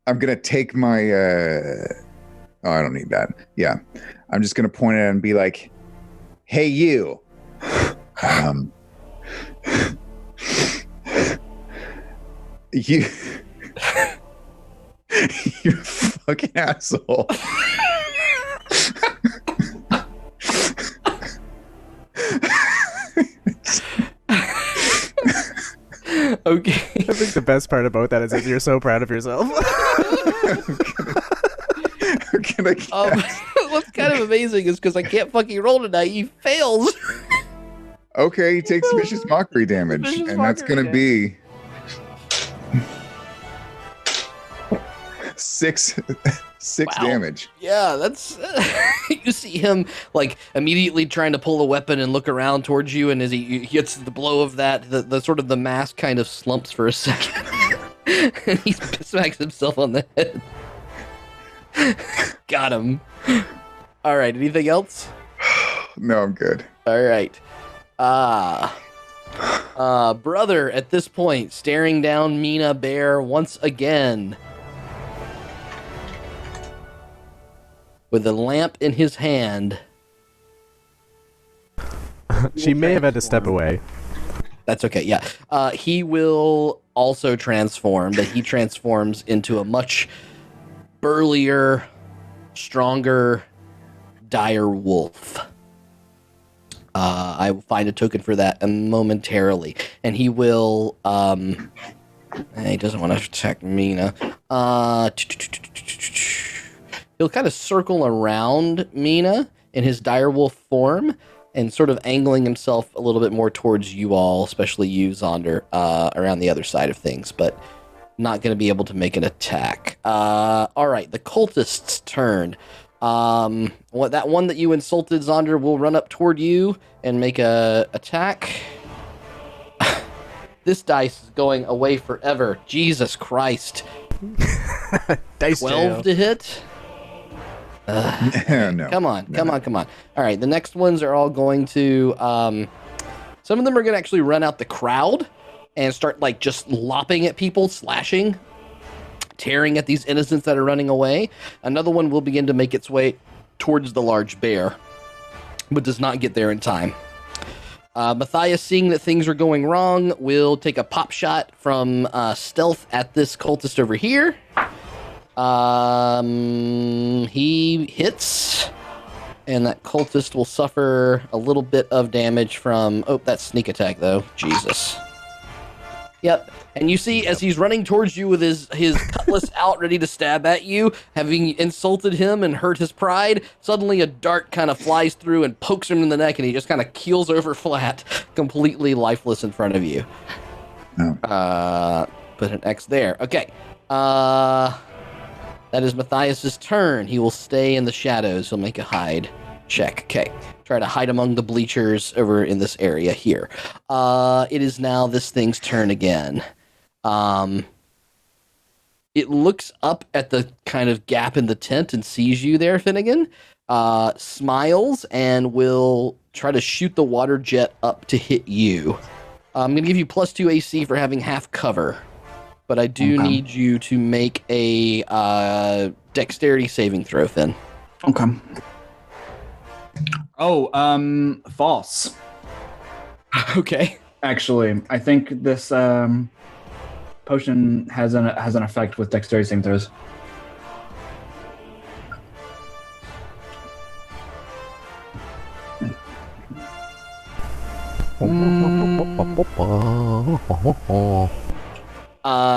gonna take my. Oh, I don't need that. Yeah, I'm just gonna point at it and be like, "Hey, you." You. You fucking asshole. Okay. I think the best part about that is that you're so proud of yourself. Can I cast? What's kind of amazing is because I can't fucking roll tonight, he fails. Okay, he takes vicious mockery damage, Vicious and that's mockery gonna be 6 Wow. damage. Yeah, that's you see him like immediately trying to pull a weapon and look around towards you, and as he gets the blow of that, the sort of the mask kind of slumps for a second, and he smacks himself on the head. Got him. All right. Anything else? No, I'm good. All right. Brother, at this point, staring down Meena Bear once again. With a lamp in his hand. She may have had to step away. That's okay, yeah. He will also transform, but he transforms into a much burlier, stronger, dire wolf. I will find a token for that momentarily. And he will, he doesn't want to attack Meena. He'll kind of circle around Meena in his direwolf form and sort of angling himself a little bit more towards you all, especially you, Zaunder, around the other side of things, but not going to be able to make an attack. All right, the cultist's turn. That one that you insulted, Zaunder, will run up toward you and make a attack. This dice is going away forever. Jesus Christ. Dice 12 to hit. No. Come on. All right, the next ones are all going to, some of them are going to actually run out the crowd and start like just lopping at people, slashing, tearing at these innocents that are running away. Another one will begin to make its way towards the large bear, but does not get there in time. Matthias, seeing that things are going wrong, will take a pop shot from stealth at this cultist over here. He hits, and that cultist will suffer a little bit of damage from... Oh, that's sneak attack, though. Jesus. Yep. And you see, as he's running towards you with his cutlass out, ready to stab at you, having insulted him and hurt his pride, suddenly a dart kind of flies through and pokes him in the neck, and he just kind of keels over flat, completely lifeless in front of you. Oh. Put an X there. Okay. That is Matthias's turn. He will stay in the shadows. He'll make a hide check. Okay. Try to hide among the bleachers over in this area here. It is now this thing's turn again. It looks up at the kind of gap in the tent and sees you there, Finnegan. Smiles and will try to shoot the water jet up to hit you. I'm going to give you +2 AC for having half cover. But I do need you to make a dexterity saving throw, Finn. Okay. Oh, false. Okay. Actually, I think this potion has an effect with dexterity saving throws.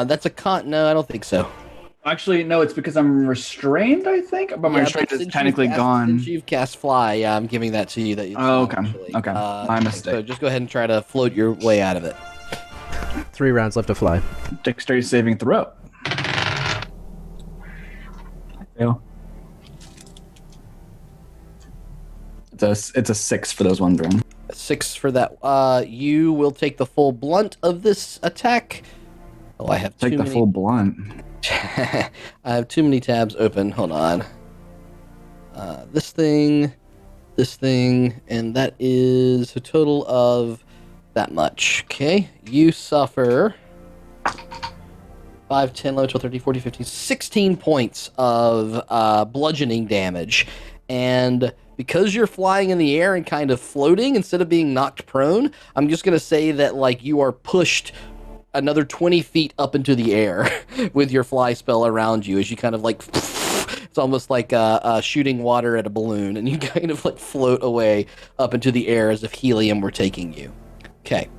That's a con. No, I don't think so. Actually, no, it's because I'm restrained, I think. But my restraint is technically gone. Since you've cast fly, yeah, I'm giving that to you. Okay. Actually. Okay. My mistake. So just go ahead and try to float your way out of it. 3 rounds left to fly. Dexterity saving throw. I fail. It's a 6 for those wondering. 6 for that. You will take the full blunt of this attack. Oh, I have Take the full blunt. I have too many tabs open. Hold on. This thing, and that is a total of that much. Okay, you suffer 5, 10, 11, 12, 13, 14, 15, 16 points of bludgeoning damage. And because you're flying in the air and kind of floating instead of being knocked prone, I'm just going to say that like you are pushed another 20 feet up into the air with your fly spell around you as you kind of like, it's almost like shooting water at a balloon, and you kind of like float away up into the air as if helium were taking you. Okay.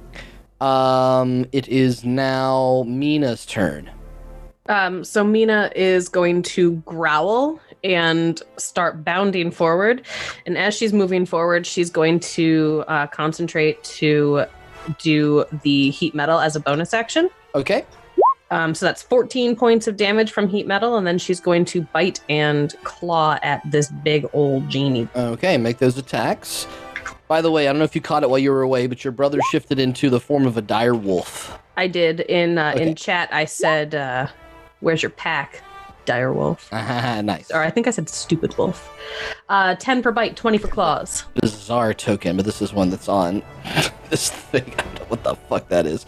It is now Meena's turn. So Meena is going to growl and start bounding forward. And as she's moving forward, she's going to concentrate to do the heat metal as a bonus action. Okay. So that's 14 points of damage from heat metal, and then she's going to bite and claw at this big old genie. Okay, make those attacks. By the way, I don't know if you caught it while you were away, but your brother shifted into the form of a dire wolf. I did. In chat, I said, where's your pack, dire wolf? Nice. Or I think I said stupid wolf. 10 per bite, 20 for claws. This is our token, but this is one that's on this thing. I don't know what the fuck that is.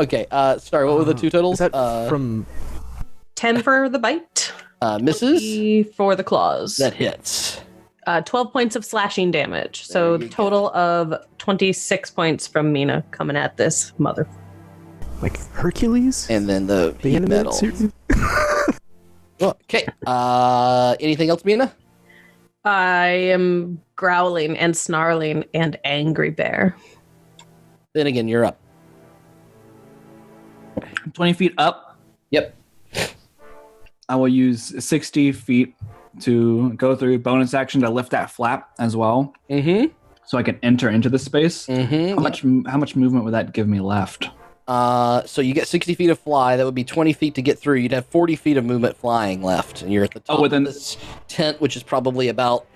Okay, sorry, what were the two totals? Is that from 10 for the bite. Misses? 20 for the claws. That hits. 12 points of slashing damage. So total of 26 points from Meena coming at this mother. Like Hercules? And then the heat animated metal. series? Okay. Anything else, Meena? I am growling and snarling and angry bear. Then again, you're up. 20 feet up. Yep. I will use 60 feet to go through bonus action to lift that flap as well. Mm-hmm. So I can enter into the space. Mm-hmm. How much movement would that give me left? So you get 60 feet of fly. That would be 20 feet to get through. You'd have 40 feet of movement flying left. And you're at the top of this tent, which is probably about...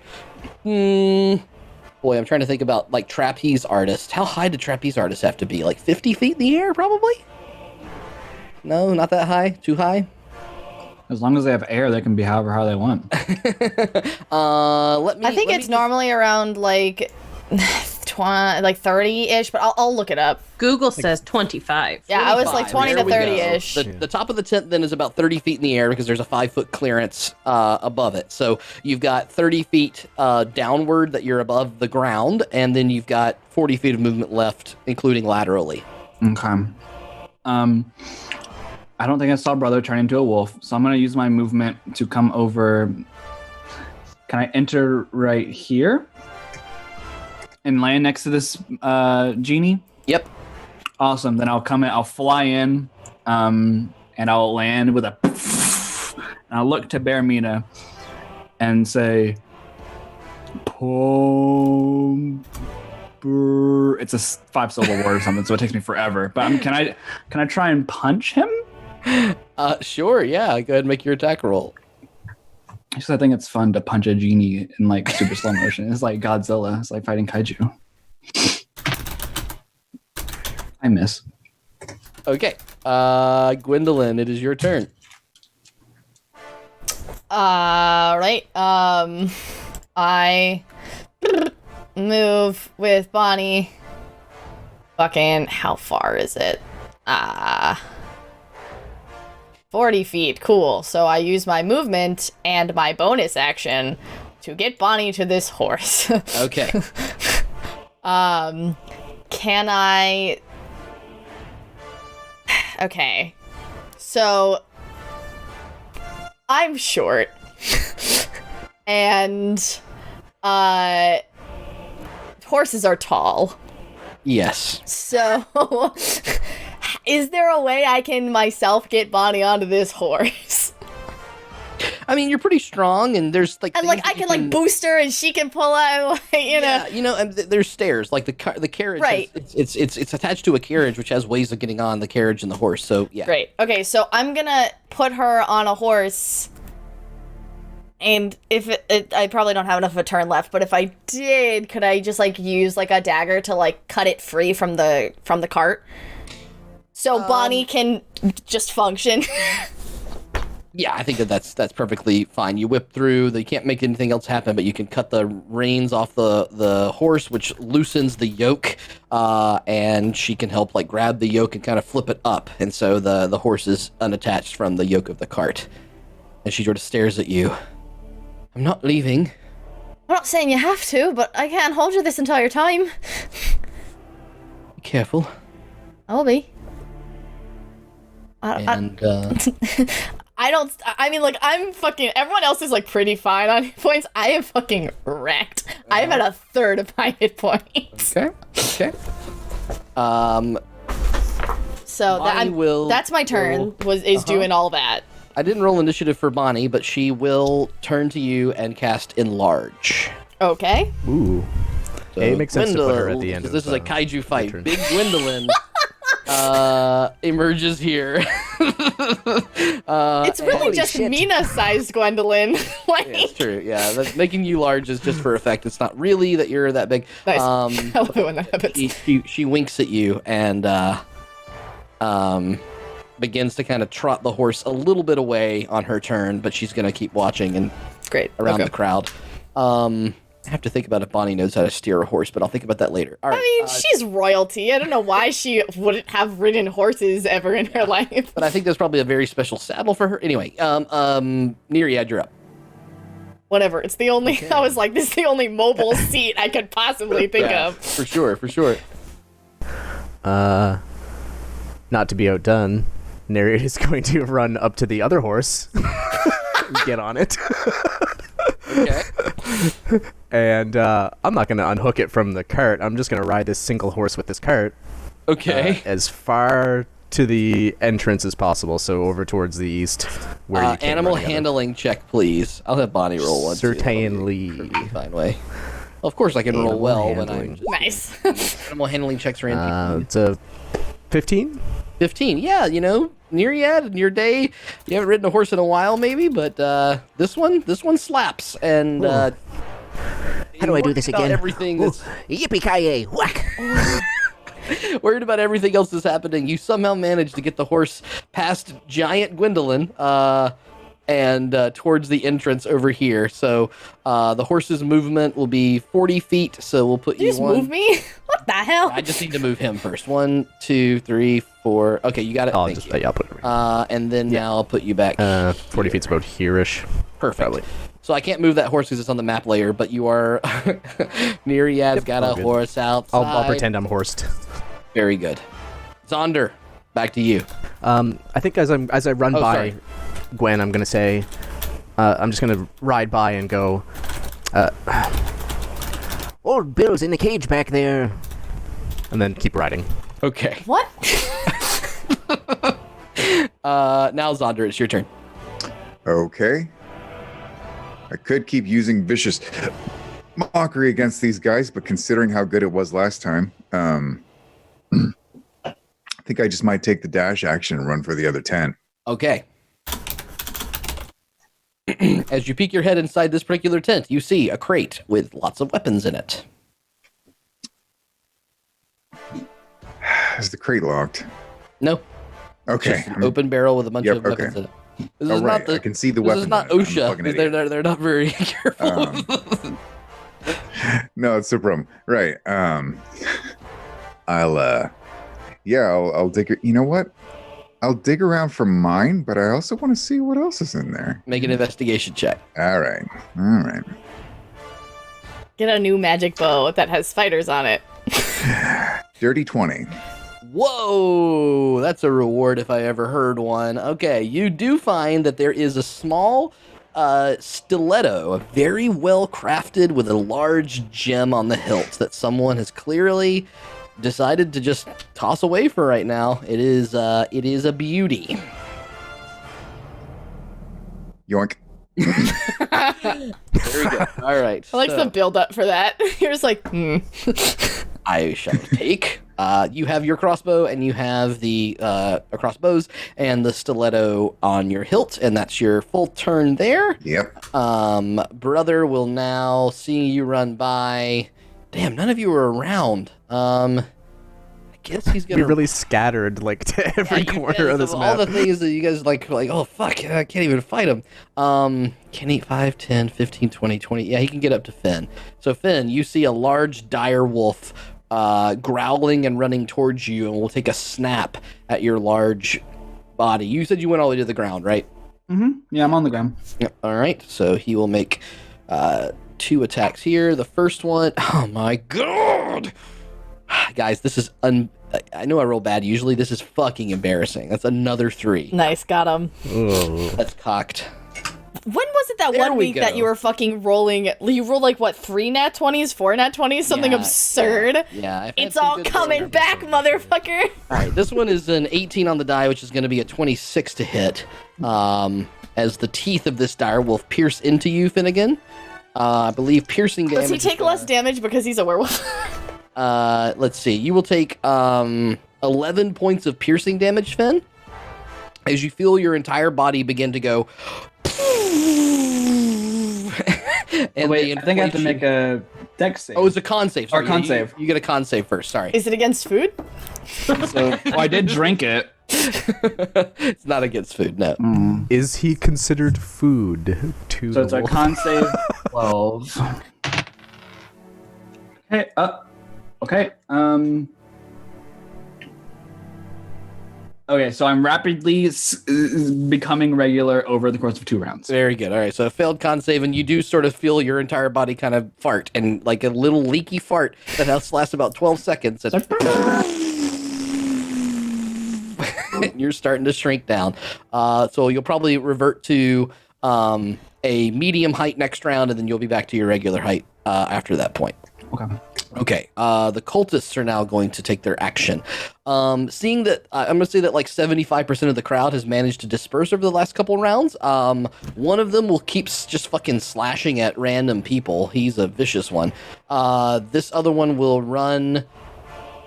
boy, I'm trying to think about, like, trapeze artist. How high do trapeze artists have to be? Like 50 feet in the air, probably? No, not that high? Too high? Oh, As long as they have air, they can be however high they want. I think it's normally around, like... 30-ish, but I'll look it up. Google says 25. Yeah, I was like 20 to 30-ish. The top of the tent then is about 30 feet in the air because there's a 5-foot clearance above it. So you've got 30 feet downward that you're above the ground, and then you've got 40 feet of movement left, including laterally. Okay. I don't think I saw brother turn into a wolf, so I'm going to use my movement to come over. Can I enter right here? And land next to this genie? Yep. Awesome. Then I'll come in, I'll fly in, and I'll land with a and I'll look to Bear Meena and say, it's a 5-syllable word or something, so it takes me forever. But can I try and punch him? Sure, yeah. Go ahead and make your attack roll. Just I think it's fun to punch a genie in like super slow motion. It's like Godzilla. It's like fighting kaiju. I miss. Okay. Gwendolyn, it is your turn. Right. I move with Bonnie. Fucking, how far is it? 40 feet. Cool. So I use my movement and my bonus action to get Bonnie to this horse. Okay. Can I... Okay. So I'm short. And horses are tall. Yes. So is there a way I can myself get Bonnie onto this horse? I mean, you're pretty strong, and there's like... And, like, I can, like, boost her, and she can pull out, like, you know... Yeah, you know, and there's stairs. Like, the carriage... Right. It's attached to a carriage, which has ways of getting on the carriage and the horse, so, yeah. Great. Okay, so I'm gonna put her on a horse, and if I probably don't have enough of a turn left, but if I did, could I just, like, use, like, a dagger to, like, cut it free from the cart? So Bonnie can just function. Yeah, I think that's perfectly fine. You whip through. You can't make anything else happen, but you can cut the reins off the horse, which loosens the yoke, and she can help like grab the yoke and kind of flip it up, and so the horse is unattached from the yoke of the cart. And she sort of stares at you. I'm not leaving. I'm not saying you have to, but I can't hold you this entire time. Be careful. I will be. I mean, like, I'm fucking, everyone else is, like, pretty fine on hit points. I am fucking wrecked. I'm at a third of my hit points. Okay. So that's my turn. Is doing all that. I didn't roll initiative for Bonnie, but she will turn to you and cast Enlarge. Okay. Ooh. So It makes sense to put her at the end. This is a kaiju fight. turn. Big Gwendolyn emerges here. It's really just Meena-sized Gwendolyn. Like, yeah, it's true. Yeah, that's making you large is just for effect. It's not really that you're that big. nice. I love it when that happens. She winks at you and begins to kind of trot the horse a little bit away on her turn, but she's going to keep watching and Great. around the crowd. I have to think about if Bonnie knows how to steer a horse, but I'll think about that later. All right, I mean, she's royalty. I don't know why she wouldn't have ridden horses ever in her life. but I think there's probably a very special saddle for her. Anyway, Neriad, you're up. Whatever. It's the only. I was like, this is the only mobile seat I could possibly think of. For sure. Not to be outdone, Neriad is going to run up to the other horse, get on it. Okay. And I'm not going to unhook it from the cart. I'm just going to ride this single horse with this cart. Okay. As far to the entrance as possible, so over towards the east. Where you can animal run together. handling check, please. I'll have Bonnie roll one. Certainly. Fine way. Well, of course, I can roll Animal well when handling. I'm just Nice. animal handling checks are in. It's a 15? 15. Yeah, Neriad, in your day, you haven't ridden a horse in a while, maybe, but this one slaps. And How do I do this again? Everything Ooh, that's yippee-ki-yay! Whack! worried about everything else that's happening. You somehow managed to get the horse past giant Gwendolyn and towards the entrance over here. So the horse's movement will be 40 feet. So we'll put You just move me? What the hell? I just need to move him first. 1, 2, 3, 4. Okay, you got it. I'll Thank just, you. yeah, I'll put it right. And then now I'll put you back. 40 feet's about here-ish. Perfect. Probably. So I can't move that horse because it's on the map layer, but you are... Neriad's got all a good. horse outside. I'll pretend I'm horsed. Very good. Zaunder, back to you. I think as I run by sorry. Gwen, I'm gonna say, I'm just gonna ride by and go. Old Bill's in the cage back there. And then keep riding. Okay. What? Now Zaunder, it's your turn. Okay. I could keep using vicious mockery against these guys, but considering how good it was last time, I think I just might take the dash action and run for the other 10. Okay. As you peek your head inside this particular tent, you see a crate with lots of weapons in it. Is the crate locked? No. Okay. Just an open barrel with a bunch Yep, of weapons okay. in it. This Oh, is right. not the, I can see the this weapon. is not I'm a OSHA. fucking idiot. They're not very careful. No, it's the problem. Right. I'll dig. You know what? I'll dig around for mine, but I also want to see what else is in there. Make an investigation check. All right. Get a new magic bow that has spiders on it. Dirty 20. Whoa, that's a reward if I ever heard one. Okay, you do find that there is a small stiletto, very well crafted with a large gem on the hilt that someone has clearly decided to just toss away for right now. It is a beauty. Yoink. Very good. All right. I like so the build up for that. You're just like, I shall take. You have your crossbow, and you have the crossbows and the stiletto on your hilt, and that's your full turn there. Yep. Brother will now see you run by. Damn, none of you are around. I guess he's gonna Be really scattered, like to every you corner guys, of this all map. the things that you guys like, oh fuck, I can't even fight him. Can he 5, 10, 15, 20, 20? Yeah, he can get up to Finn. So Finn, you see a large dire wolf growling and running towards you, and will take a snap at your large body. You said you went all the way to the ground, right? Mm-hmm. Yeah, I'm on the ground. Yep. All right. So he will make 2 attacks here. The first one, oh my god, guys, this is I know I roll bad usually. This is fucking embarrassing. That's another 3. nice, got him. Ooh. That's cocked. When was it that one week that you were fucking rolling? You rolled like what, 3 nat 20s, 4 nat 20s, something absurd. Yeah. It's all coming back, motherfucker. All right, this one is an 18 on the die, which is going to be a 26 to hit. As the teeth of this dire wolf pierce into you, Finnegan. I believe piercing damage. Does he take less damage because he's a werewolf? Let's see. You will take 11 points of piercing damage, Finn, as you feel your entire body begin to go. And wait, I think I have to make a dex save. Oh, it's a con save. Sorry. Or con save. You get a con save first. Sorry. Is it against food? So, I did drink it. It's not against food, no. Is he considered food to So it's a con save 12. Okay, okay. Okay, so I'm rapidly becoming regular over the course of 2 rounds. Very good. All right, so a failed con save, and you do sort of feel your entire body kind of fart, and like a little leaky fart that lasts about 12 seconds. And you're starting to shrink down. So you'll probably revert to a medium height next round, and then you'll be back to your regular height after that point. Okay. The cultists are now going to take their action. Seeing that, I'm going to say that like 75% of the crowd has managed to disperse over the last couple rounds. One of them will keep just fucking slashing at random people. He's a vicious one. This other one will run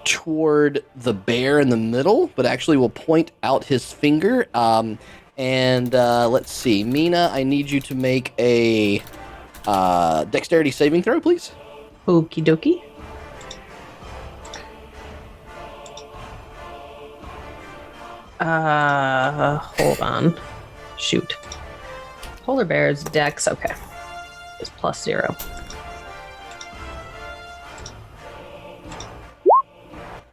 toward the bear in the middle, but actually will point out his finger. And let's see. Meena, I need you to make a dexterity saving throw, please. Okie dokie. Hold on. Shoot. Polar bear's dex, okay. Is +0.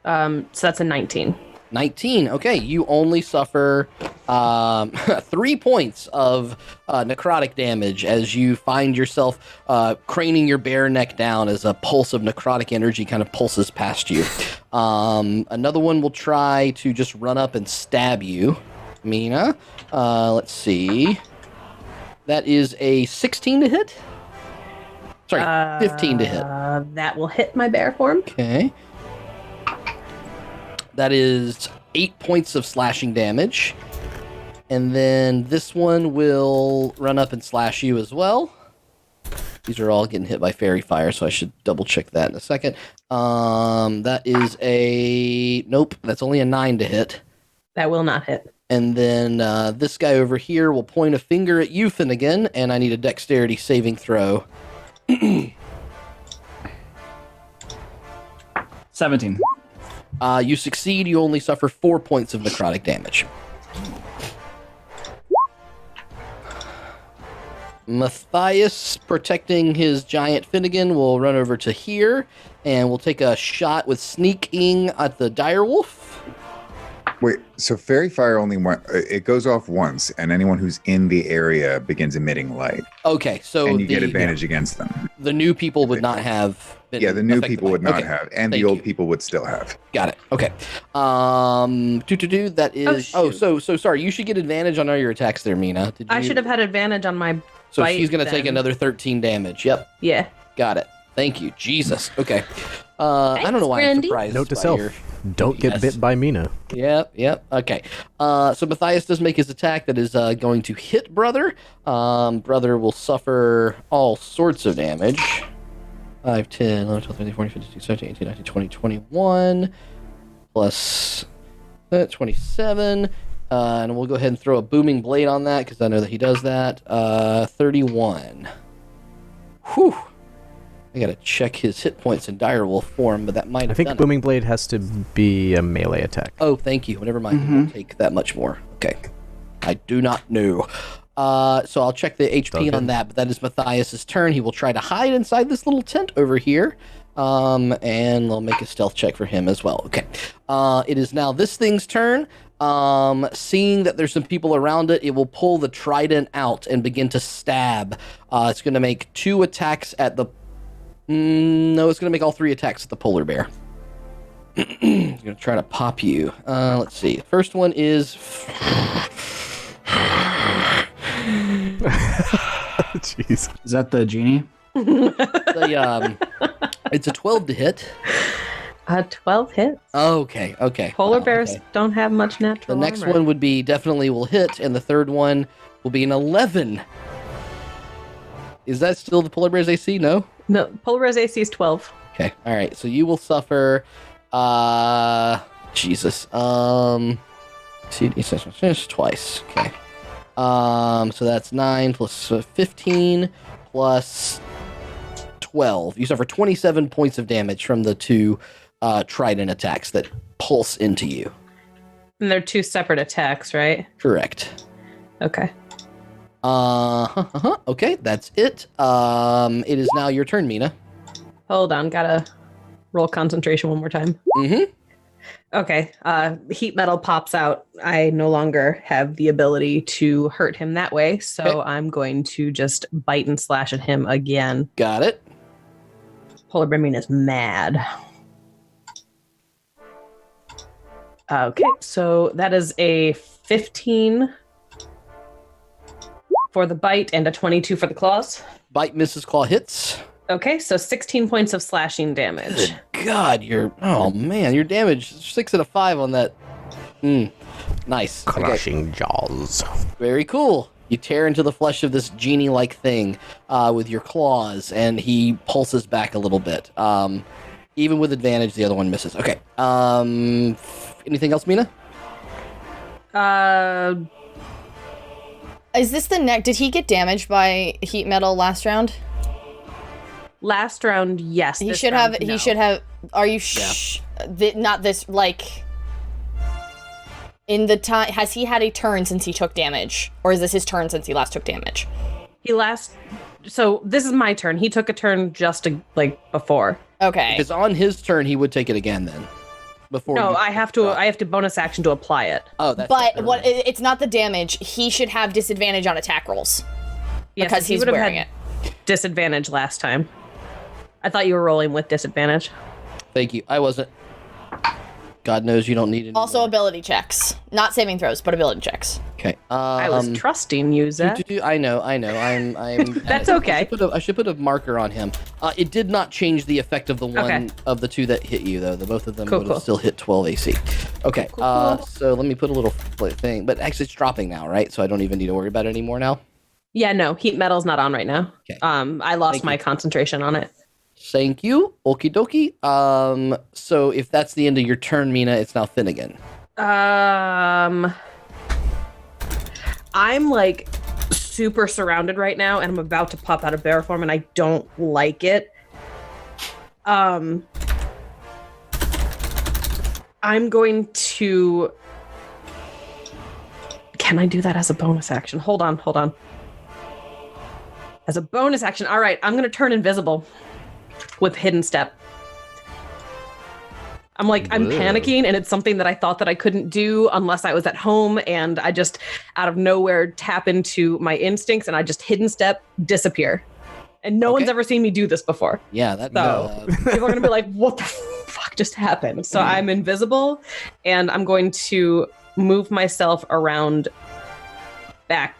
So that's a 19. 19. Okay, you only suffer 3 points of necrotic damage as you find yourself craning your bare neck down as a pulse of necrotic energy kind of pulses past you. Another one will try to just run up and stab you, Meena. Let's see. That is a 16 to hit? Sorry, 15 to hit. That will hit my bear form. Okay. That is 8 points of slashing damage. And then this one will run up and slash you as well. These are all getting hit by fairy fire, so I should double check that in a second. That is a... Nope, that's only a 9 to hit. That will not hit. And then this guy over here will point a finger at you, Finnegan, and I need a dexterity saving throw. 17. You succeed, you only suffer 4 points of necrotic damage. Matthias, protecting his giant Finnegan, will run over to here, and we'll take a shot with sneaking at the direwolf. Wait, so fairy fire only it goes off once, and anyone who's in the area begins emitting light. Okay, so and you get advantage against them. The new people would not have been the new people would not okay. have, and the old people would still have. Got it. Okay. That is. So sorry. You should get advantage on all your attacks there, Meena. I should have had advantage on my. So she's gonna take another 13 damage. Yep. Yeah. Got it. Thank you. Jesus. Okay. I don't know why I'm surprised. Note to self: don't get bit by Meena. Yep. Okay. So Matthias does make his attack. That is going to hit Brother. Brother will suffer all sorts of damage. 5, 10, 11, 12, 13, 14, 15, 16, 17, 18, 19, 20, 21, plus 27. And we'll go ahead and throw a booming blade on that because I know that he does that. 31. Whew. I gotta check his hit points in direwolf form, but that might have I think done booming blade has to be a melee attack. Oh, thank you. Never mind. It won't take that much more. Okay. I do not know. So I'll check the HP on that, but that is Matthias's turn. He will try to hide inside this little tent over here. And I'll make a stealth check for him as well. Okay. It is now this thing's turn. Seeing that there's some people around it, it will pull the trident out and begin to stab. It's going to make 2 attacks at the... no, it's going to make all 3 attacks at the polar bear. It's going to try to pop you. Let's see. The first one is... Jeez. Is that the genie? It's a 12 to hit. 12 hits. Okay. Polar bears don't have much natural The next armor. one would be definitely will hit, and the third one will be an 11. Is that still the polar bear's AC? No? No, polar bear's AC is 12. Okay. All right. So you will suffer. Jesus. See, it's twice. Okay. So that's 9 plus 15 plus 12. You suffer 27 points of damage from the two trident attacks that pulse into you. And they're two separate attacks, right? Correct. Okay. Okay, that's it. It is now your turn, Meena. Hold on, gotta roll concentration one more time. Mm-hmm. Okay, heat metal pops out. I no longer have the ability to hurt him that way, so Okay. I'm going to just bite and slash at him again. Got it. Polar bear Meena is mad. Okay, so that is a 15 for the bite and a 22 for the claws. Bite misses, claw hits. Okay, so 16 points of slashing damage. Good God, oh man, your damage 6 and a 5 on that. Nice. Okay. Crushing jaws. Very cool. You tear into the flesh of this genie-like thing with your claws, and he pulses back a little bit. Even with advantage, the other one misses. Okay. Anything else, Meena? Is this the neck? Did he get damaged by heat metal last round? Last round, yes. He This should round, have. no. He should have. Are you not this like? In the time, has he had a turn since he took damage, or is this his turn since he last took damage? So this is my turn. He took a turn just before. Okay. Because on his turn, he would take it again then. Before. No, you- I have to bonus action to apply it. Oh, that's. But never what? mind. It's not the damage. He should have disadvantage on attack rolls Yes, because he he's would have wearing had it. disadvantage last time. I thought you were rolling with disadvantage. Thank you. I wasn't. God knows you don't need it. Also, ability checks, not saving throws, but ability checks. Okay. I was trusting you, Zach. I know. I'm. That's okay. I should put a marker on him. It did not change the effect of the one Okay. of the two that hit you, though. The both of them Cool, would have cool. still hit 12 AC. Okay. Cool. So let me put a little thing, but actually it's dropping now, right? So I don't even need to worry about it anymore now. Yeah, no, heat metal's not on right now. Okay. I lost Thank my you. concentration on it. Thank you. Okie dokie. So if that's the end of your turn, Meena, it's now Finnegan. I'm super surrounded right now, and I'm about to pop out of bear form, and I don't like it. I'm going to. Can I do that as a bonus action? Hold on. As a bonus action, all right, I'm going to turn invisible with hidden step. I'm panicking, and it's something that I thought that I couldn't do unless I was at home, and I just out of nowhere tap into my instincts, and I just hidden step disappear. And no one's ever seen me do this before. Yeah, that. So people are gonna be like, "What the fuck just happened?" So I'm invisible, and I'm going to move myself around back.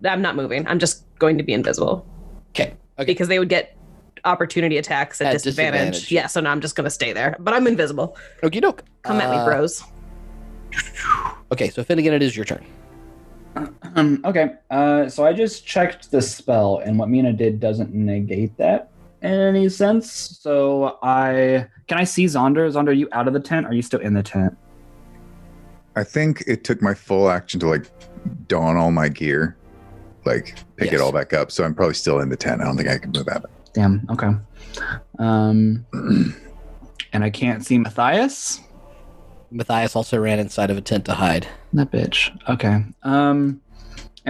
I'm not moving. I'm just going to be invisible Okay. because they would get opportunity attacks at disadvantage. disadvantage. Yeah, so now I'm just gonna stay there. But I'm invisible. Okie doke. Come at me, bros. Okay, so Finnegan, it is your turn. Okay. So I just checked the spell, and what Meena did doesn't negate that in any sense. So can I see Zaunder? Zaunder, are you out of the tent? Or are you still in the tent? I think it took my full action to don all my gear, pick Yes. it all back up. So I'm probably still in the tent. I don't think I can move out. Damn. Okay. And I can't see Matthias. Matthias also ran inside of a tent to hide. That bitch. Okay. In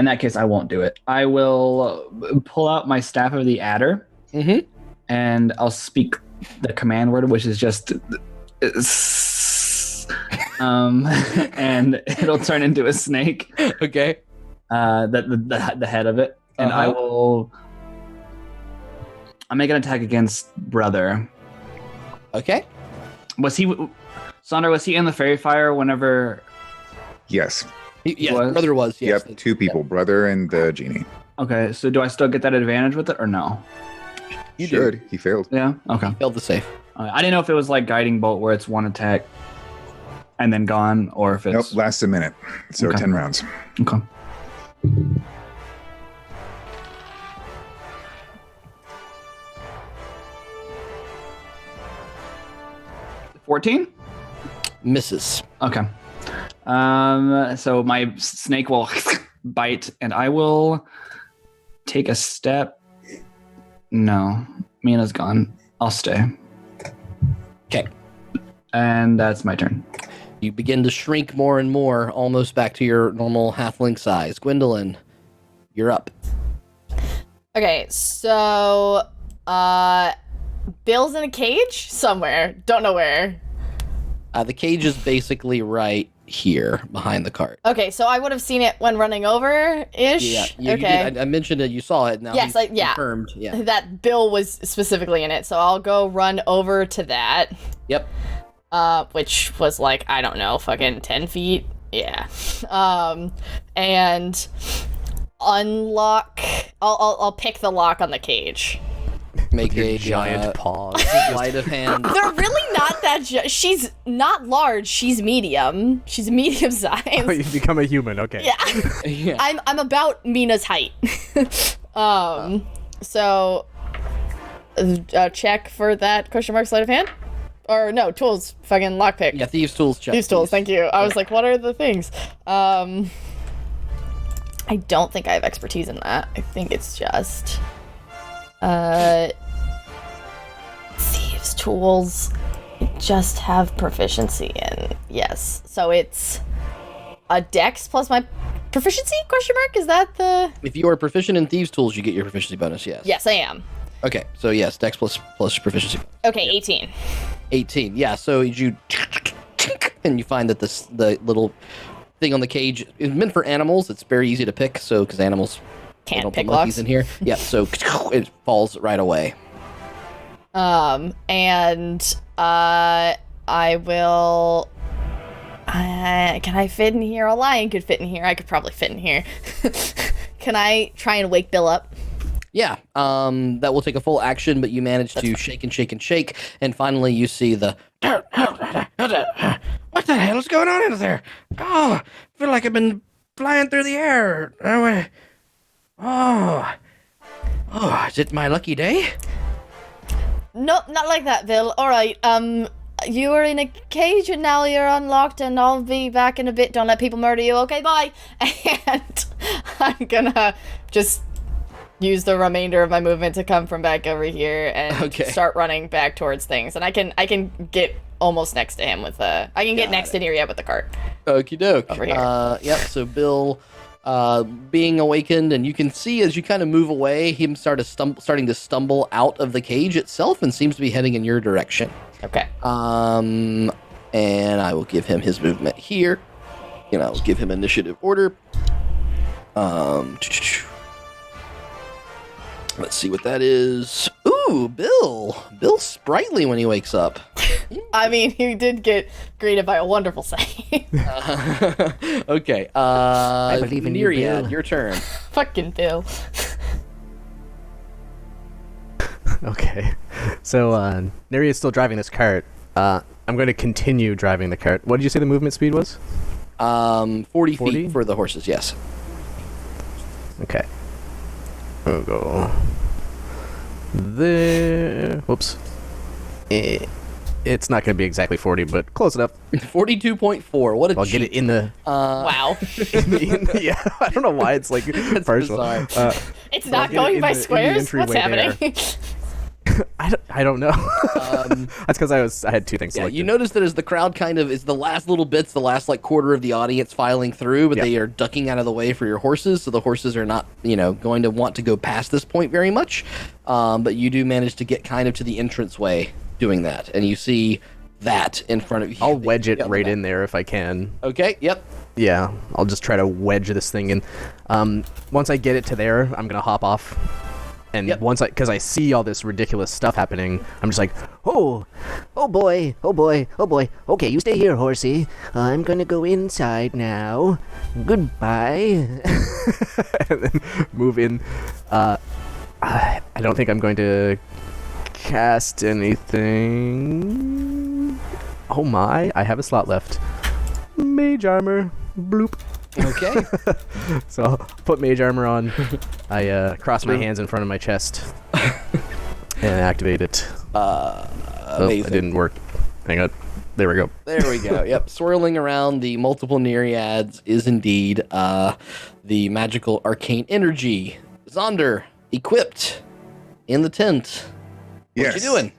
that case, I won't do it. I will pull out my staff of the adder, and I'll speak the command word, which is just, and it'll turn into a snake. Okay. The head of it, and I'll make an attack against brother. Okay. Zaunder, was he in the fairy fire whenever? Yes. Yeah, Was? brother was. Yes. Yep. Two people, brother and the genie. Okay, so do I still get that advantage with it or no? You should. He failed. Yeah. Okay. Failed the save. I didn't know if it was like guiding bolt where it's one attack and then gone, or if it's Nope, lasts a minute. So Okay. 10 rounds. Okay. 14? Misses. Okay. So my snake will bite, and I will take a step. No, Meena's gone. I'll stay. Okay. And that's my turn. You begin to shrink more and more, almost back to your normal halfling size. Gwendolyn, you're up. Okay, so Bill's in a cage somewhere. Don't know where. The cage is basically right here behind the cart. Okay, so I would have seen it when running over-ish. Yeah, you okay. did. I mentioned it. You saw it. Now Yes, he's yeah. confirmed. Yeah. That Bill was specifically in it, so I'll go run over to that. Yep. Which was like, I don't know, fucking 10 feet. Yeah. And unlock. I'll pick the lock on the cage. Make Your a giant paws. sleight of hand. They're really not that. She's not large. She's medium. She's medium size. Oh, you become a human. Okay. Yeah. Yeah. I'm about Meena's height. So check for that question mark sleight of hand. Or no, tools, fucking lockpick. Yeah, thieves tools check. These tools, please. thank you. I was like, what are the things? I don't think I have expertise in that. I think it's just thieves tools just have proficiency in. Yes. So it's a dex plus my proficiency question mark? Is that the If you are proficient in thieves tools, you get your proficiency bonus. Yes. Yes, I am. Okay, so yes, dex plus proficiency. Okay, 18. 18. Yeah, so you and you find that the little thing on the cage is meant for animals. It's very easy to pick, so because animals Can't don't pick put monkeys locks. in here. Yeah, so it falls right away. And I will. Can I fit in here? A lion could fit in here. I could probably fit in here. Can I try and wake Bill up? Yeah, that will take a full action, but you manage to shake and shake and shake, and finally you see the. What the hell is going on in there? Oh, I feel like I've been flying through the air. Oh, is it my lucky day? No, not like that, Bill. All right. You were in a cage and now you're unlocked, and I'll be back in a bit. Don't let people murder you. Okay, bye. And I'm gonna just use the remainder of my movement to come from back over here and start running back towards things. And I can get almost next to him with I can get next to Neriad with the cart. Okie doke. Over here. Yep. So Bill, being awakened, and you can see as you kind of move away, him starting to stumble out of the cage itself, and seems to be heading in your direction. Okay. And I will give him his movement here. I'll give him initiative order. Let's see what that is. Ooh, Bill. Bill's sprightly when he wakes up. I mean, he did get greeted by a wonderful sight. Okay. I believe in you, Neriad, Bill. your turn. Fucking Bill. Okay. So, Neriad's still driving this cart. I'm going to continue driving the cart. What did you say the movement speed was? 40 40? feet for the horses, yes. Okay. I'll go there. Whoops. It's not going to be exactly 40, but close enough. 42.4. What a I'll get it in the... Wow. yeah, I don't know why it's like partial. bizarre. It's I'll not get it going in by the squares? What's entryway happening? I don't know. That's because I had two things Yeah, selected. you notice that as the crowd kind of is the last little bits, the last like quarter of the audience filing through, but Yep. they are ducking out of the way for your horses, so the horses are not, going to want to go past this point very much. But you do manage to get kind of to the entranceway doing that, and you see that in front of you. I'll wedge it Yeah, right in there if I can. Okay, yep. Yeah, I'll just try to wedge this thing in. Once I get it to there, I'm going to hop off And Yep. once because I see all this ridiculous stuff happening, I'm just like, Oh boy, oh boy, oh boy. Okay, you stay here, horsey. I'm gonna go inside now. Goodbye. and then move in. I don't think I'm going to cast anything. Oh my, I have a slot left. Mage armor. Bloop. Okay. So I'll put mage armor on. I cross my hands in front of my chest and activate it. Amazing. It didn't work. Hang on. There we go. There we go. Yep. Swirling around the multiple Neriads is indeed the magical arcane energy. Zaunder, equipped in the tent. What you doing?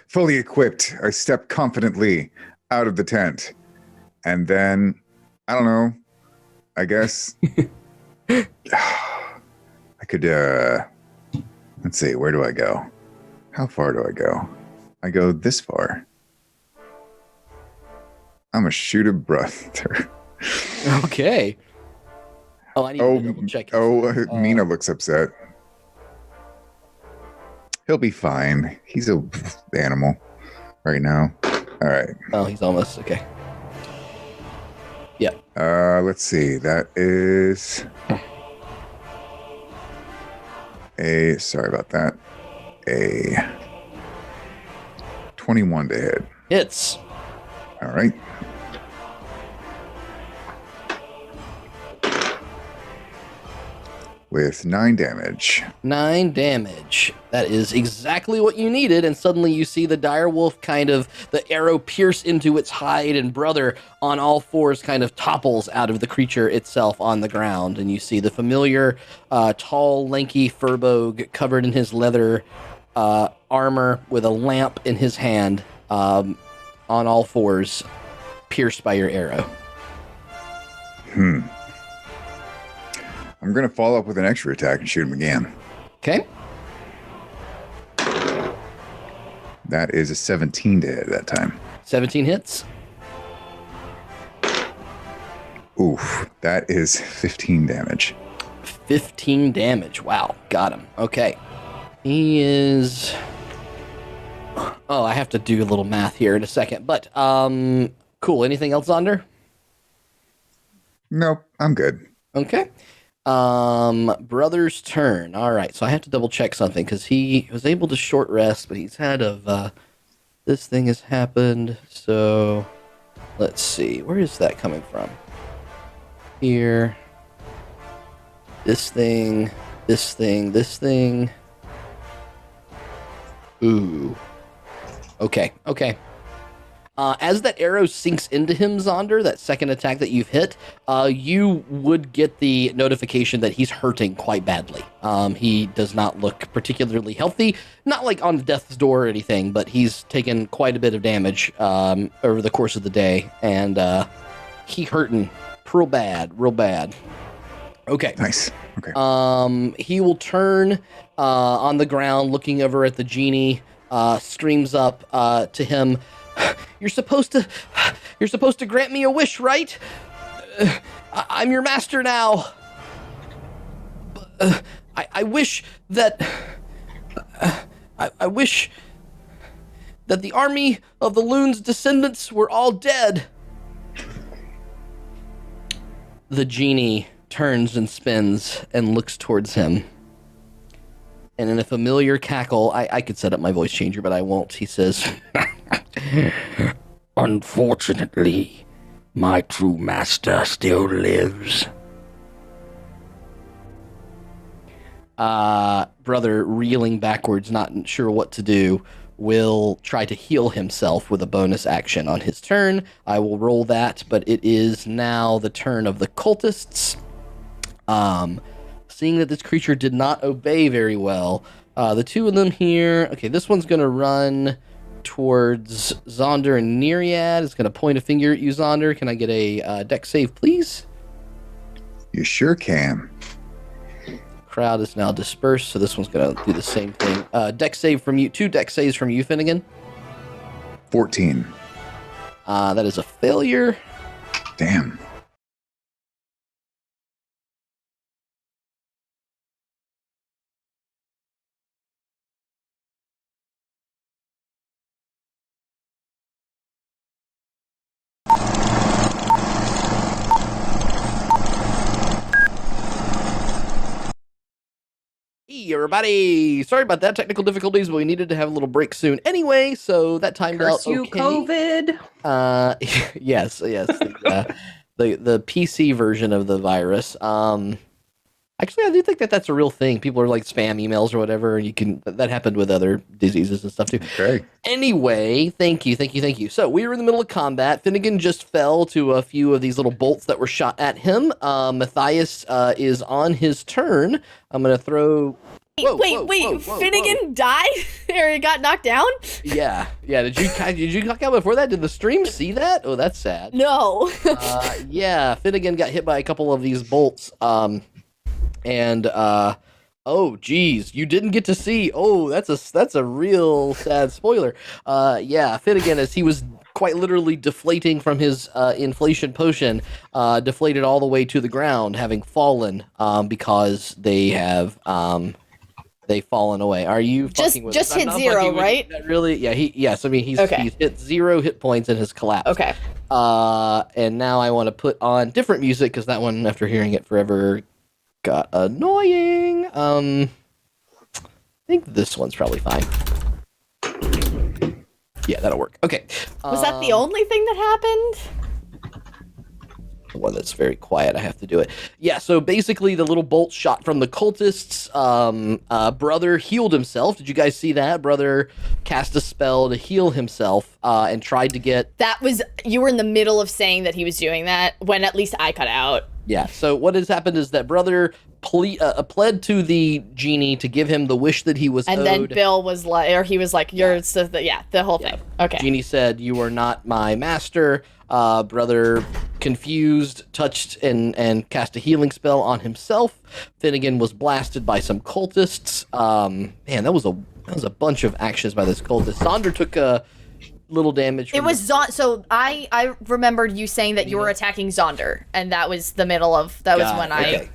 Fully equipped, I step confidently out of the tent. And then, I don't know, I guess I could, let's see, where do I go? How far do I go? I go this far. I'm a shooter brother. Okay. Oh, I need to double check. Meena looks upset. He'll be fine. He's a animal right now. All right. Oh, he's almost okay. Yeah. Let's see. That is sorry about that. A 21 to hit. Hits. All right. With 9 damage. 9 damage. That is exactly what you needed, and suddenly you see the direwolf the arrow pierce into its hide, and brother on all fours kind of topples out of the creature itself on the ground, and you see the familiar tall, lanky furbolg covered in his leather armor with a lamp in his hand on all fours, pierced by your arrow. I'm going to follow up with an extra attack and shoot him again. Okay. That is a 17 to hit that time. 17 hits. Oof, that is 15 damage. 15 damage. Wow, got him. Okay. He is... Oh, I have to do a little math here in a second, but cool. Anything else, Zaunder? Nope, I'm good. Okay. Brother's turn. All right, so I have to double check something because he was able to short rest, but he's had this thing has happened. So let's see, where is that coming from? Here. This thing. Ooh. Okay. As that arrow sinks into him, Zaunder, that second attack that you've hit, you would get the notification that he's hurting quite badly. He does not look particularly healthy, not like on death's door or anything, but he's taken quite a bit of damage over the course of the day, and he hurting real bad. Okay. Nice. Okay. He will turn on the ground, looking over at the genie, screams up to him, You're supposed to grant me a wish, right? I'm your master now. I wish that I wish that the army of the loon's descendants were all dead. The genie turns and spins and looks towards him. And in a familiar cackle, I could set up my voice changer, but I won't. He says, Unfortunately, my true master still lives. Brother, reeling backwards, not sure what to do, will try to heal himself with a bonus action on his turn. I will roll that, but it is now the turn of the cultists. Seeing that this creature did not obey very well, the two of them here, okay, this one's going to run towards Zaunder and Neriad. It's going to point a finger at you, Zaunder. Can I get a dex save, please? You sure can. Crowd is now dispersed, so this one's going to do the same thing. Dex save from you, 2 dex saves from you, Finnegan. 14. That is a failure. Damn. Hey, everybody. Sorry about that. Technical difficulties, but we needed to have a little break soon anyway, so that timed out Curse you, okay. COVID. Yes. The PC version of the virus. Actually, I do think that that's a real thing. People are like spam emails or whatever. That happened with other diseases and stuff too. Okay. Anyway, thank you. So we were in the middle of combat. Finnegan just fell to a few of these little bolts that were shot at him. Matthias is on his turn. I'm gonna throw. Wait! Finnegan died or he got knocked down? Yeah. Did you knock out before that? Did the stream see that? Oh, that's sad. No. Yeah. Finnegan got hit by a couple of these bolts. Oh geez, you didn't get to see. Oh, that's a real sad spoiler. Yeah, Finnegan, as he was quite literally deflating from his inflation potion, deflated all the way to the ground, having fallen because they have they've fallen away. Are you fucking with just us? hit 0, right? Really? Yeah. Yes. I mean, he's hit 0 hit points in his collapse. Okay. And now I want to put on different music because that one, after hearing it forever, got annoying. I think this one's probably fine. Yeah, that'll work. Okay. Was that the only thing that happened? The one that's very quiet, I have to do it. Yeah, so basically the little bolt shot from the cultists. Brother healed himself. Did you guys see that? Brother cast a spell to heal himself and tried to get... You were in the middle of saying that he was doing that when at least I cut out. Yeah, so what has happened is that Brother pled to the genie to give him the wish that he was owed. And then Bill was like, or he was like, the whole thing. Okay. Genie said, "You are not my master." Brother, confused, touched and cast a healing spell on himself. Finnegan was blasted by some cultists. Man, that was a bunch of actions by this cultist. Zaunder took a little damage. It was so I remembered you saying that you were attacking Zaunder, and that was the middle of that was when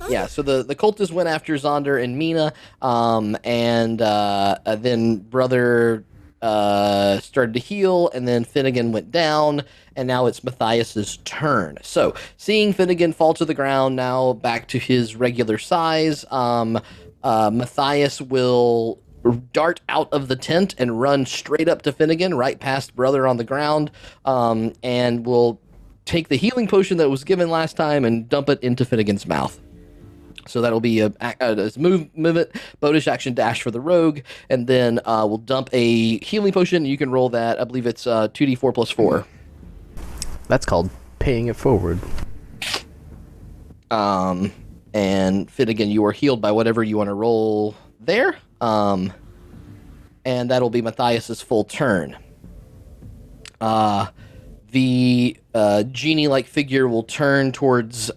yeah. So the cultists went after Zaunder and Meena, and then Brother started to heal, and then Finnegan went down, and now it's Matthias's turn. So seeing Finnegan fall to the ground, now back to his regular size, Matthias will dart out of the tent and run straight up to Finnegan, right past Brother on the ground, and will take the healing potion that was given last time and dump it into Finnegan's mouth. So that'll be a move it, bonus action dash for the rogue, and then we'll dump a healing potion. You can roll that. I believe it's 2d4 plus 4. That's called paying it forward. And Finnegan, you are healed by whatever you want to roll there. And that'll be Matthias's full turn. The genie-like figure will turn towards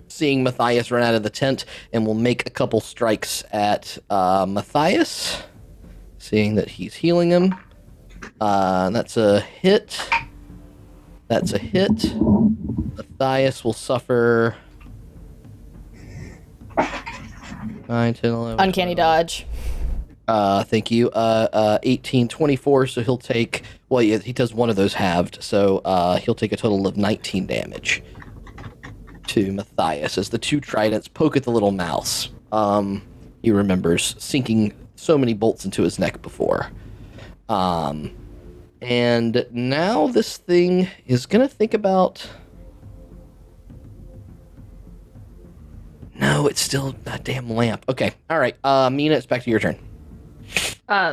seeing Matthias run out of the tent, and will make a couple strikes at Matthias, seeing that he's healing him. That's a hit. That's a hit. Matthias will suffer 9, 10, 11. Uncanny dodge. Thank you. 18, 24, so he'll take... Well, yeah, he does one of those halved, so he'll take a total of 19 damage to Matthias as the two tridents poke at the little mouse. He remembers sinking so many bolts into his neck before. And now this thing is going to think about... No, it's still a damn lamp. Okay, all right. Meena, it's back to your turn.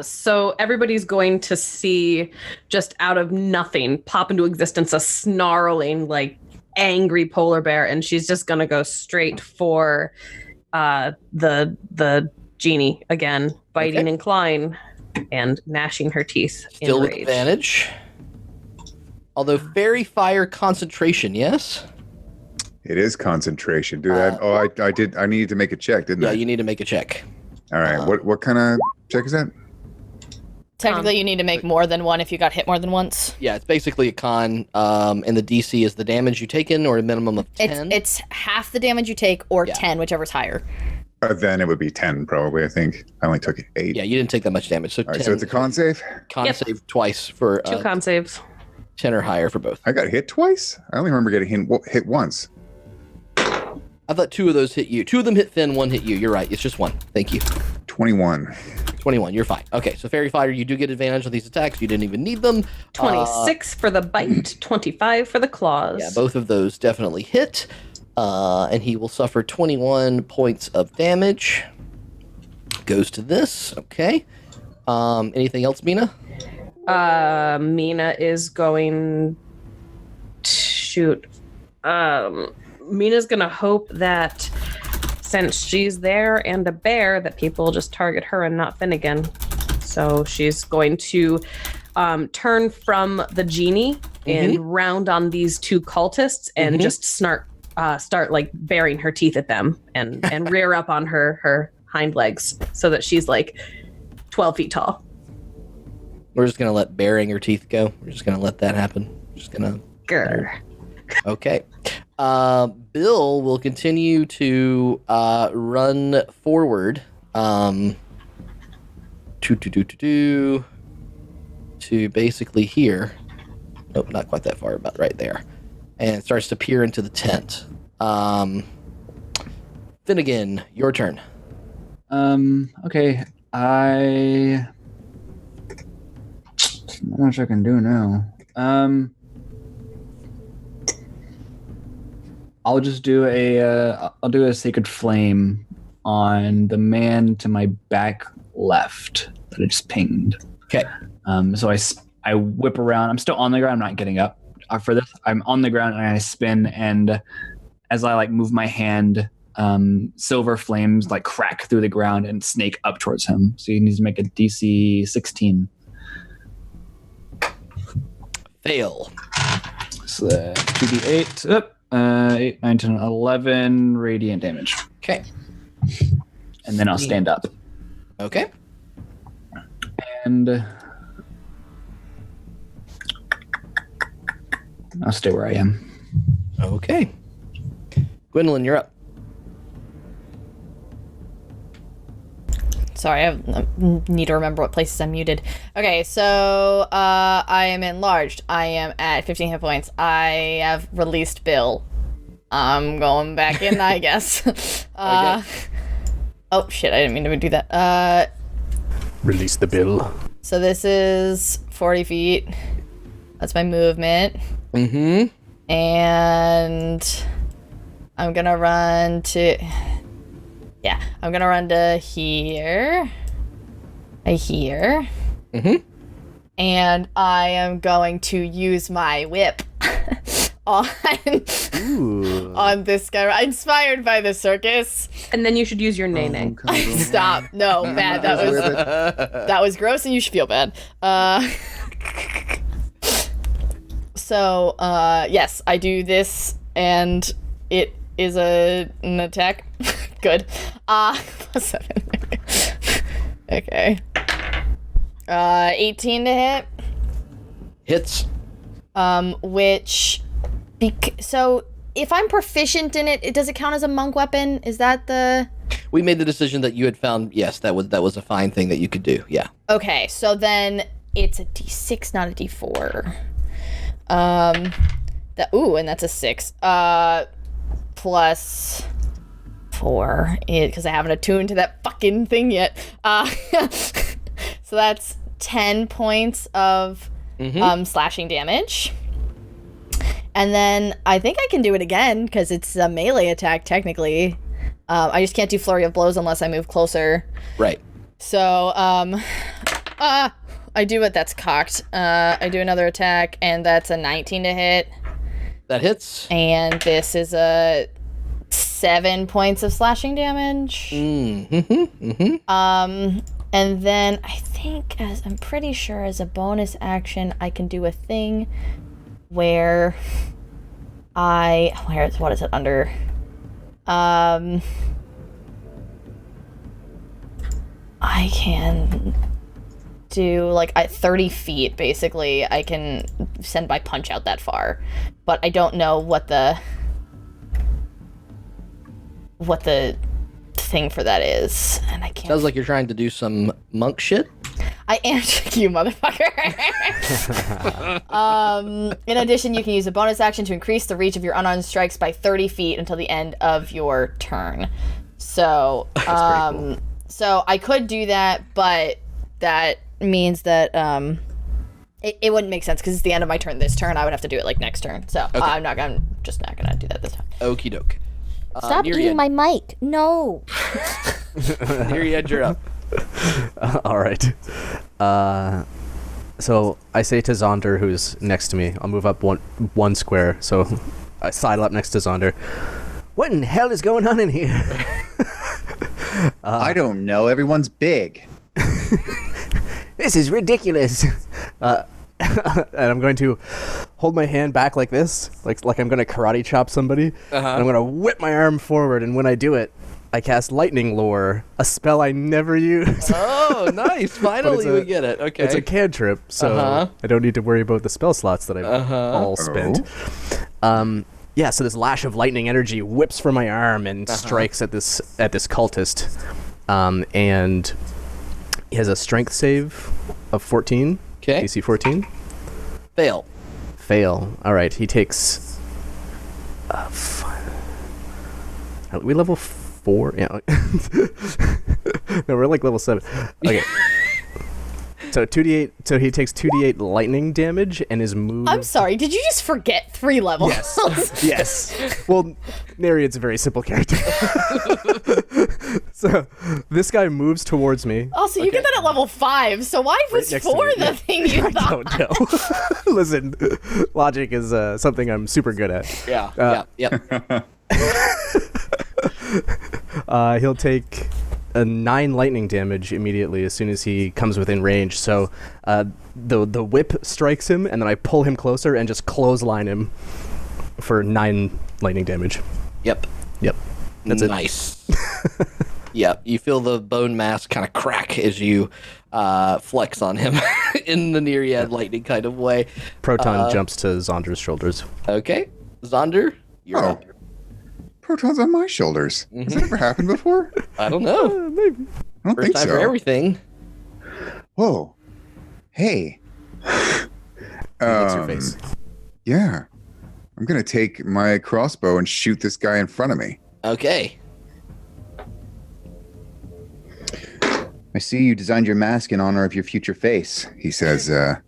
So everybody's going to see, just out of nothing, pop into existence a snarling, like, angry polar bear, and she's just going to go straight for the genie again, biting and clawing and gnashing her teeth. Still in with rage. advantage. Although fairy fire concentration, yes? It is concentration. Do that. I did. I needed to make a check, didn't I? Yeah, you need to make a check. All right. What kind of check is that? Technically, you need to make more than one if you got hit more than once. Yeah, it's basically a con, and the DC is the damage you taken, or a minimum of 10. It's half the damage you take, or 10, whichever's higher. Then it would be 10, probably, I think. I only took 8. Yeah, you didn't take that much damage. So all right, 10. so it's a con save? Con save twice for... 2 con saves. 10 or higher for both. I got hit twice? I only remember getting hit once. I thought 2 of those hit you. 2 of them hit Finn, 1 hit you. You're right. It's just 1. Thank you. 21. 21. You're fine. Okay, so Fairy Fighter, you do get advantage on these attacks. You didn't even need them. 26 for the bite, 25 for the claws. Yeah, both of those definitely hit. And he will suffer 21 points of damage. Goes to this. Okay. Anything else, Meena? Meena is going to shoot. Mina's gonna hope that since she's there and a bear, that people just target her and not Finnegan. So she's going to turn from the genie and round on these 2 cultists and just start like baring her teeth at them and rear up on her hind legs so that she's like 12 feet tall. We're just gonna let baring her teeth go. We're just gonna let that happen. Just gonna. Grr. Okay. Bill will continue to run forward to basically here. Nope, not quite that far, about right there. And starts to peer into the tent. Finnegan, your turn. Okay. I'm not much I can do now. I'll just do I'll do a sacred flame on the man to my back left that I just pinged. Okay. So I whip around. I'm still on the ground. I'm not getting up for this. I'm on the ground and I spin, and as I like move my hand, silver flames like crack through the ground and snake up towards him. So he needs to make a DC 16. Fail. So that's 2d8. 8, 9, 10, 11 radiant damage. Okay. And then I'll stand up. Okay. And I'll stay where I am. Okay. Gwendolyn, you're up. Sorry, I need to remember what places I'm muted. Okay, so I am enlarged. I am at 15 hit points. I have released Bill. I'm going back in, I guess. Okay. Oh, shit, I didn't mean to do that. Release the Bill. So this is 40 feet. That's my movement. Mm-hmm. And I'm going to run to... Yeah, I'm going to run to here. Here. Mm-hmm. And I am going to use my whip on this guy. Inspired by the circus. And then you should use your nay. Stop. No, bad. That was gross and you should feel bad. So, yes, I do this and it is an attack. Good. +7. Okay. 18 to hit. Hits. Which, so if I'm proficient in it, does it count as a monk weapon? Is that the? We made the decision that you had found. Yes, that was a fine thing that you could do. Yeah. Okay, so then it's a D6, not a D4. And that's a 6. Plus 4, because I haven't attuned to that fucking thing yet. So that's 10 points of slashing damage. And then I think I can do it again, because it's a melee attack, technically. I just can't do flurry of blows unless I move closer. Right. So, I do it. That's cocked. I do another attack, and that's a 19 to hit. That hits. And this is a 7 points of slashing damage. And then I think, I'm pretty sure as a bonus action, I can do a thing where what is it under? I can do, like, at 30 feet, basically, I can send my punch out that far. But I don't know what the thing for that is, and I can't. Sounds like you're trying to do some monk shit. I am you, motherfucker. In addition, you can use a bonus action to increase the reach of your unarmed strikes by 30 feet until the end of your turn. So, cool. So I could do that, but that means that it wouldn't make sense because it's the end of my turn this turn. I would have to do it like next turn. So okay. I'm just not gonna do that this time. Okie doke. Stop Neriad. eating my mic. No. Neriad, you're up. All right. So I say to Zaunder, who's next to me, I'll move up one square. So I sidle up next to Zaunder. What in hell is going on in here? I don't know. Everyone's big. This is ridiculous. And I'm going to hold my hand back like this, like I'm going to karate chop somebody. And I'm going to whip my arm forward, and when I do it, I cast Lightning Lure, a spell I never used. Oh, nice. Finally we get it. Okay. It's a cantrip, so I don't need to worry about the spell slots that I've all spent. Yeah, so this lash of lightning energy whips from my arm and strikes at this cultist. And he has a strength save of 14. Okay. AC 14. Fail. All right, he takes... Are we level 4? Yeah. No, we're like level 7. Okay. So 2d8. So he takes 2d8 lightning damage, and his move. I'm sorry. Did you just forget 3 levels? Yes. Yes. Well, Neriad's a very simple character. So this guy moves towards me. Oh, so you get that at level 5. So why was 4 the thing you thought? I don't know. Listen, logic is something I'm super good at. Yeah. He'll take 9 lightning damage immediately as soon as he comes within range. So the whip strikes him, and then I pull him closer and just clothesline him for 9 lightning damage. Yep. That's it. Nice. Yep. You feel the bone mass kind of crack as you flex on him in the Neriad lightning kind of way. Proton jumps to Zaunder's shoulders. Okay. Zaunder, you're up. Proton's on my shoulders. Has that ever happened before? I don't know. Maybe. I don't First think time so. for everything. Whoa. Hey. Hits your face. Yeah. I'm going to take my crossbow and shoot this guy in front of me. Okay. I see you designed your mask in honor of your future face. He says, with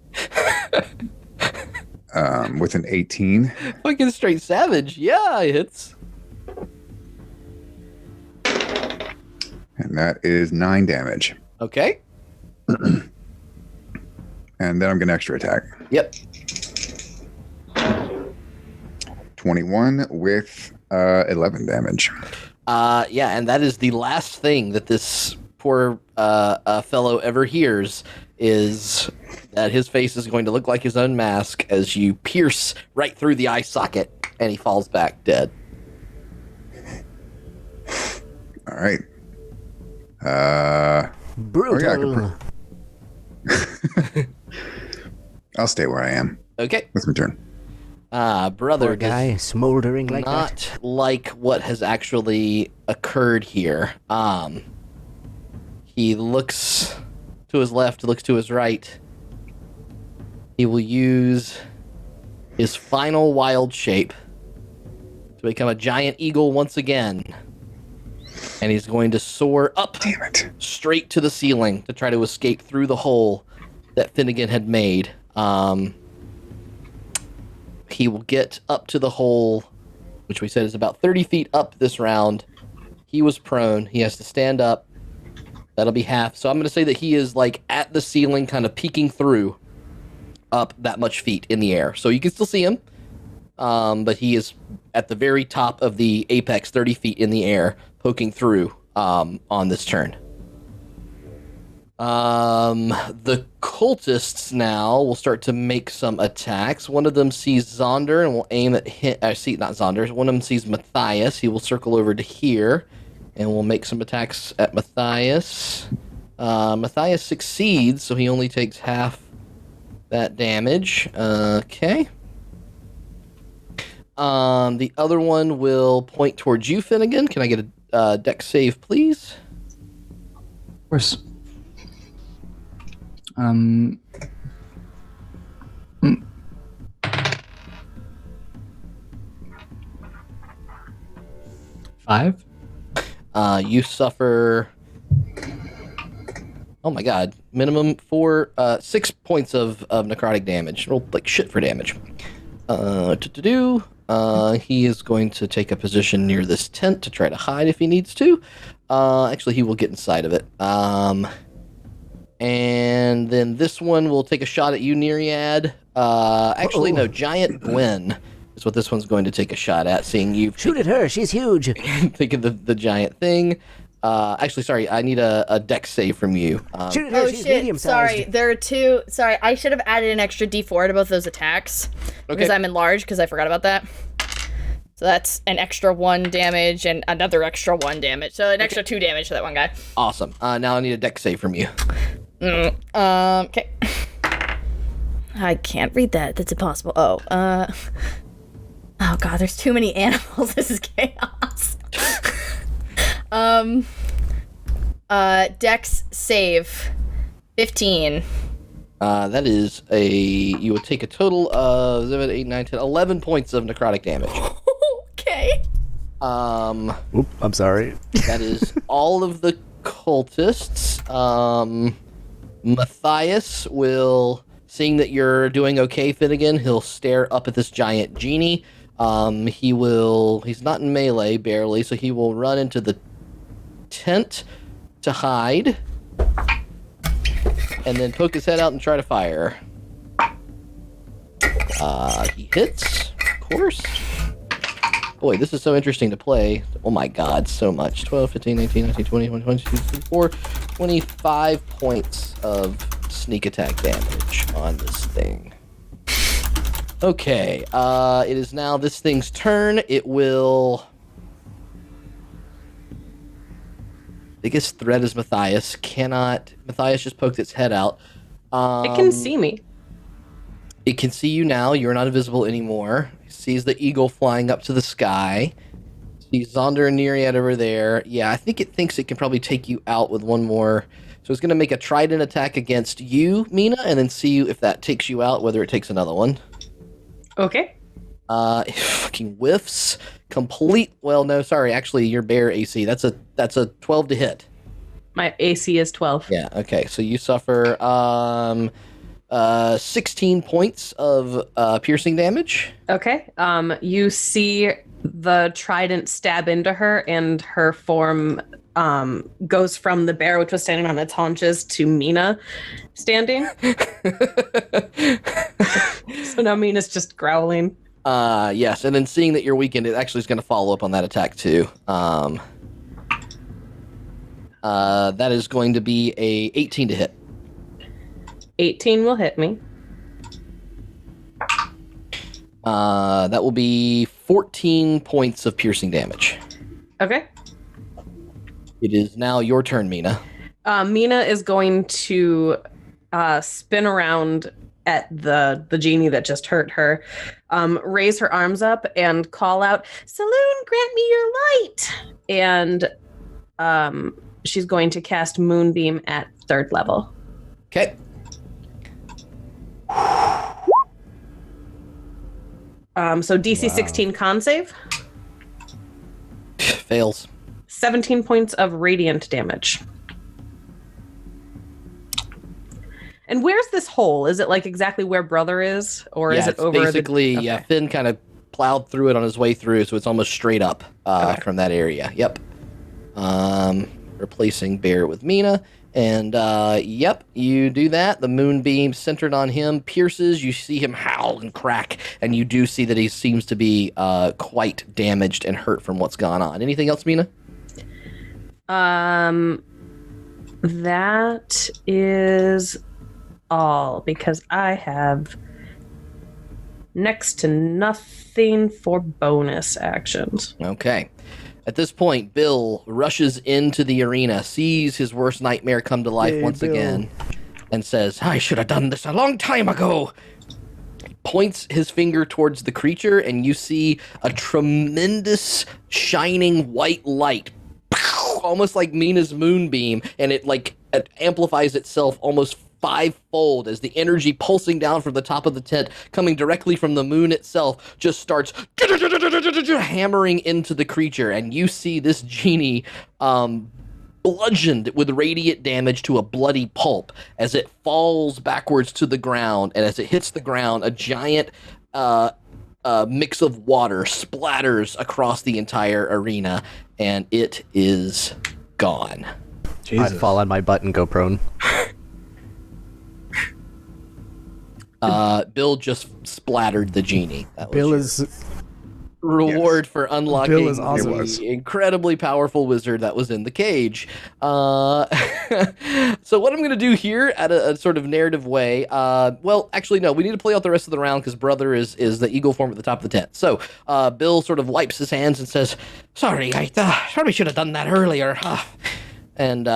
an 18. Fucking straight savage. Yeah, it hits. And that is 9 damage. Okay. And then I'm going to extra attack. Yep. 21 with 11 damage. Yeah, and that is the last thing that this poor fellow ever hears is that his face is going to look like his own mask as you pierce right through the eye socket, and he falls back dead. All right. Brutal. I'll stay where I am. Okay. That's my turn. Brother Poor guy smoldering like not that. like what has actually occurred here. He looks to his left, looks to his right. He will use his final wild shape to become a giant eagle once again. And he's going to soar up straight to the ceiling to try to escape through the hole that Finnegan had made. He will get up to the hole, which we said is about 30 feet up this round. He was prone. He has to stand up. That'll be half. So I'm going to say that he is like at the ceiling, kind of peeking through up that much feet in the air. So you can still see him. But he is at the very top of the apex, 30 feet in the air, poking through on this turn. The cultists now will start to make some attacks. One of them sees Zaunder and will aim at him. Not Zaunder. One of them sees Matthias. He will circle over to here and will make some attacks at Matthias. Matthias succeeds, so he only takes half that damage. Okay. The other one will point towards you, Finnegan. Can I get a dex save, please? Of course. Um. 5. You suffer. Oh my god! Minimum 6 points of necrotic damage. Roll like shit for damage. He is going to take a position near this tent to try to hide if he needs to. Actually, he will get inside of it. And then this one will take a shot at you, Neriad. No, Giant Gwen is what this one's going to take a shot at, seeing you. Shoot at her, she's huge. Thinking the giant thing. Sorry, I need a dex save from you. Shoot at her, she's medium-sized. Sorry, there are 2. Sorry, I should have added an extra d4 to both those attacks. Because I'm enlarged, because I forgot about that. So that's an extra 1 damage and another extra 1 damage. So an extra 2 damage to that one guy. Awesome. Now I need a dex save from you. Okay. I can't read that. That's impossible. Oh god, there's too many animals. This is chaos. Dex save 15. That is you would take a total of 7, 8, 9, 10, 11 points of necrotic damage. Okay. Oop, I'm sorry. That is all of the cultists. Matthias will, seeing that you're doing okay, Finnegan, he'll stare up at this giant genie. He's not in melee, barely, so he will run into the tent to hide. And then poke his head out and try to fire. He hits, of course. Boy, this is so interesting to play. Oh my god, so much. 12, 15, 19, 19, 20, 21, 22, 24, 25 points of sneak attack damage on this thing. Okay, it is now this thing's turn. It will... Biggest threat is Matthias. Matthias just poked its head out. It can see me. It can see you now. You're not invisible anymore. It sees the eagle flying up to the sky. Sees Zaunder and Neriad over there. Yeah, I think it thinks it can probably take you out with one more. So it's going to make a trident attack against you, Meena, and then see if that takes you out, whether it takes another one. Okay. It fucking whiffs. Well, no, sorry. Actually, your bear AC. That's a 12 to hit. My AC is 12. Yeah. Okay. So you suffer 16 points of piercing damage. Okay. You see the trident stab into her, and her form goes from the bear, which was standing on its haunches, to Meena standing. So now Meena's just growling. Yes, and then seeing that you're weakened, it actually is going to follow up on that attack too. That is going to be a 18 to hit. 18 will hit me. That will be 14 points of piercing damage. Okay. It is now your turn, Meena. Meena is going to spin around at the genie that just hurt her, raise her arms up and call out, "Saloon, grant me your light!" And she's going to cast Moonbeam at 3rd level. Okay. So DC 16 con save. Fails. 17 points of radiant damage. And where's this hole? Is it like exactly where brother is, or is it over? Basically, okay. Yeah. Finn kind of plowed through it on his way through, so it's almost straight up from that area. Yep. Replacing Bear with Meena, and yep, you do that. The moonbeam centered on him pierces. You see him howl and crack, and you do see that he seems to be quite damaged and hurt from what's gone on. Anything else, Meena? That is all, because I have next to nothing for bonus actions. Okay. At this point, Bill rushes into the arena, sees his worst nightmare come to life once again, and says, "I should have done this a long time ago." He points his finger towards the creature, and you see a tremendous shining white light, almost like Meena's moonbeam, and it amplifies itself almost fivefold as the energy pulsing down from the top of the tent, coming directly from the moon itself, just starts hammering into the creature. And you see this genie bludgeoned with radiant damage to a bloody pulp as it falls backwards to the ground. And as it hits the ground, a giant mix of water splatters across the entire arena, and it is gone. I fall on my butt and go prone. Bill just splattered the genie. Bill is reward for unlocking Bill is awesome. the incredibly powerful wizard that was in the cage. So what I'm going to do here at a sort of narrative way, well, actually, no, we need to play out the rest of the round because brother is the eagle form at the top of the tent. So Bill sort of wipes his hands and says, sorry, I probably should have done that earlier. And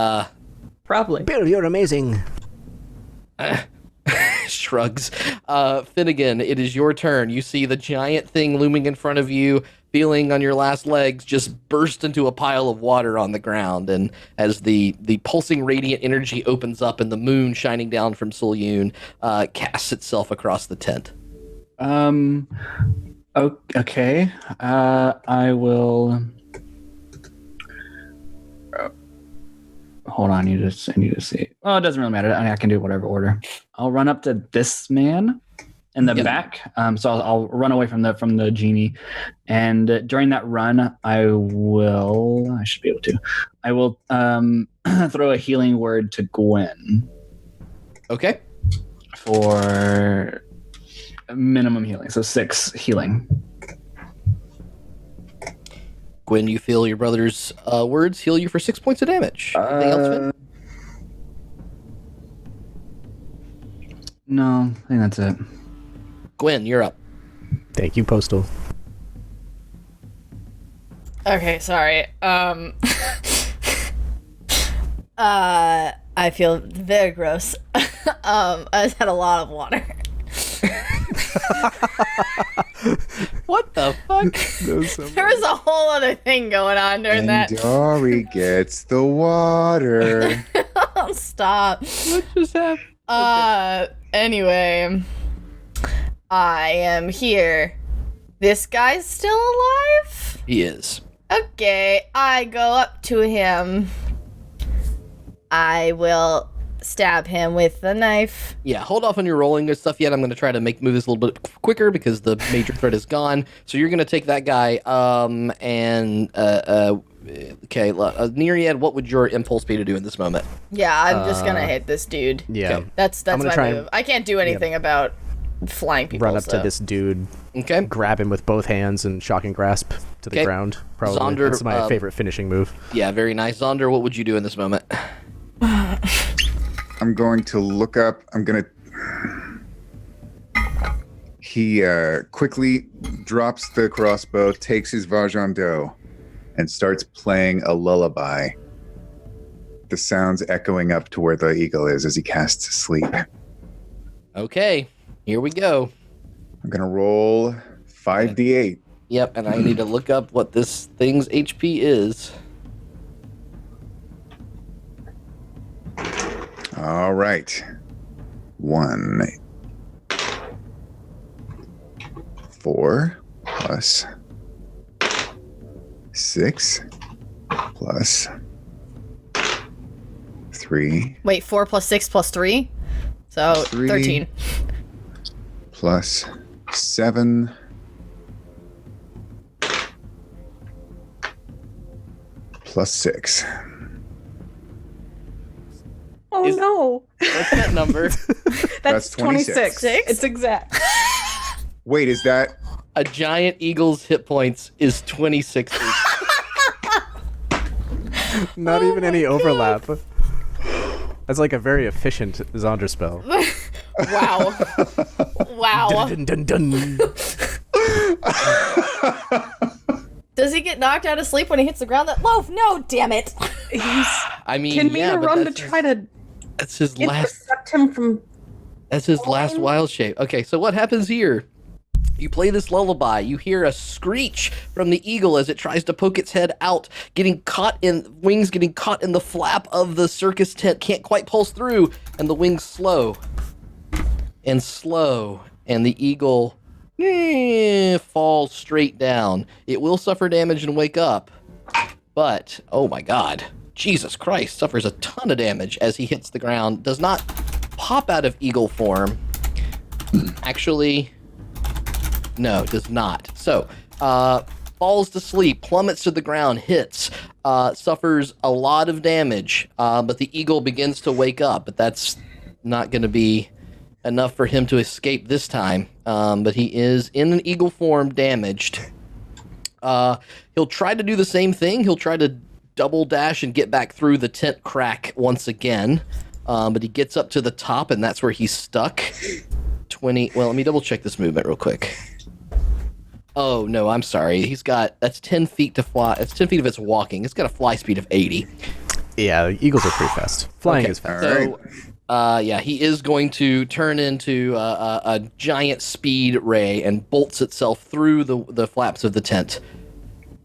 Probably. Bill, you're amazing. shrugs. Finnegan, it is your turn. You see the giant thing looming in front of you, feeling on your last legs, just burst into a pile of water on the ground. And as the pulsing radiant energy opens up and the moon shining down from Sulyun casts itself across the tent. Okay. I will. Hold on, I need to see. Oh, it doesn't really matter. I can do whatever order. I'll run up to this man in the back. So I'll run away from the genie, and during that run, I should be able to. I will throw a healing word to Gwen. Okay. For minimum healing, so 6 healing. Gwen, you feel your brother's words heal you for 6 points of damage. Anything else, Finn? No, I think that's it. Gwen, you're up. Thank you, Postal. Okay, sorry. I feel very gross. I just had a lot of water. What the fuck? There was a whole other thing going on during that. Dory gets the water. Stop. What just happened? Anyway, I am here. This guy's still alive? He is. Okay, I go up to him. I will stab him with the knife. Yeah, hold off on your rolling and stuff yet. I'm going to try to move this a little bit quicker because the major threat is gone. So you're going to take that guy. Okay, Neriad, what would your impulse be to do in this moment? Yeah, I'm just going to hit this dude. Yeah. Okay. That's my move. I can't do anything about flying people. Run up to this dude. Okay. Grab him with both hands and shocking grasp to the ground. Probably. Zaunder, that's my favorite finishing move. Yeah, very nice. Zaunder, what would you do in this moment? I'm going to look up. He quickly drops the crossbow, takes his Vajan Do, and starts playing a lullaby. The sounds echoing up to where the eagle is as he casts sleep. Okay, here we go. I'm going to roll 5d8. Yep, and I need to look up what this thing's HP is. All right. 1, 4 plus 6 plus 3. Wait, 4 plus 6 plus 3? So 3 13. Plus 7 plus 6. Oh no. What's that number? That's 26. 6? It's exact. Wait, is that... A giant eagle's hit points is 26. Not even any overlap. That's like a very efficient Zaunder spell. Wow. Wow. Dun, dun, dun, dun. Does he get knocked out of sleep when he hits the ground? Loaf, no, damn it. I mean, Can yeah, Meena but run to that's try to that's his last. intercept him from... That's his last wild shape. Okay, so what happens here? You play this lullaby. You hear a screech from the eagle as it tries to poke its head out, wings getting caught in the flap of the circus tent, can't quite pulse through, and the wings slow, and the eagle falls straight down. It will suffer damage and wake up, but, oh my god, Jesus Christ, suffers a ton of damage as he hits the ground, does not pop out of eagle form. Actually, no, does not. So, falls to sleep, plummets to the ground, hits, suffers a lot of damage, but the eagle begins to wake up, but that's not going to be enough for him to escape this time. But he is in an eagle form, damaged. He'll try to do the same thing. He'll try to double dash and get back through the tent crack once again, but he gets up to the top, and that's where he's stuck. Well, let me double check this movement real quick. Oh, no, I'm sorry. That's 10 feet to fly. It's 10 feet if it's walking. It's got a fly speed of 80. Yeah, eagles are pretty fast. Flying is fast. So, he is going to turn into a giant speed ray and bolts itself through the flaps of the tent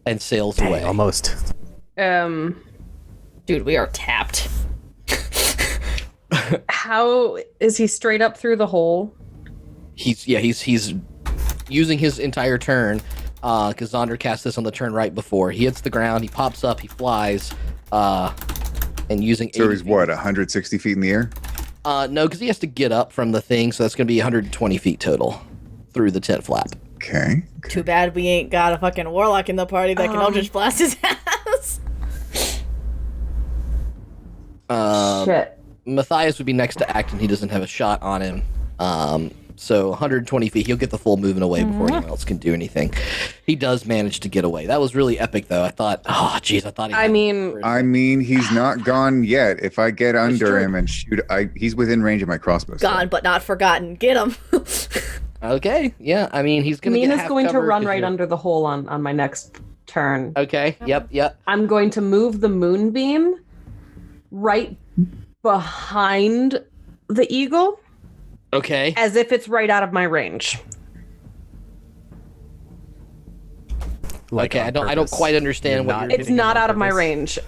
and sails away. Almost. Dude, we are tapped. How is he straight up through the hole? He's using his entire turn, because Zaunder cast this on the turn right before. He hits the ground, he pops up, he flies, and using... So he's what, 160 feet in the air? No, because he has to get up from the thing, so that's going to be 120 feet total through the tent flap. Okay. Too bad we ain't got a fucking warlock in the party that can Eldritch Blast his ass. Shit. Matthias would be next to act, and he doesn't have a shot on him. So 120 feet, he'll get the full movement away before anyone else can do anything. He does manage to get away. That was really epic, though. I thought, I mean, he's not gone yet. If I get under him and shoot, he's within range of my crossbow. Gone, but not forgotten. Get him. Okay, yeah. I mean, he's going to get Mina's half going to cover run right under the hole on my next turn. Okay, yep. I'm going to move the moonbeam right behind the eagle. Okay. As if it's right out of my range. Okay, I don't quite understand what you're It's not out of my range.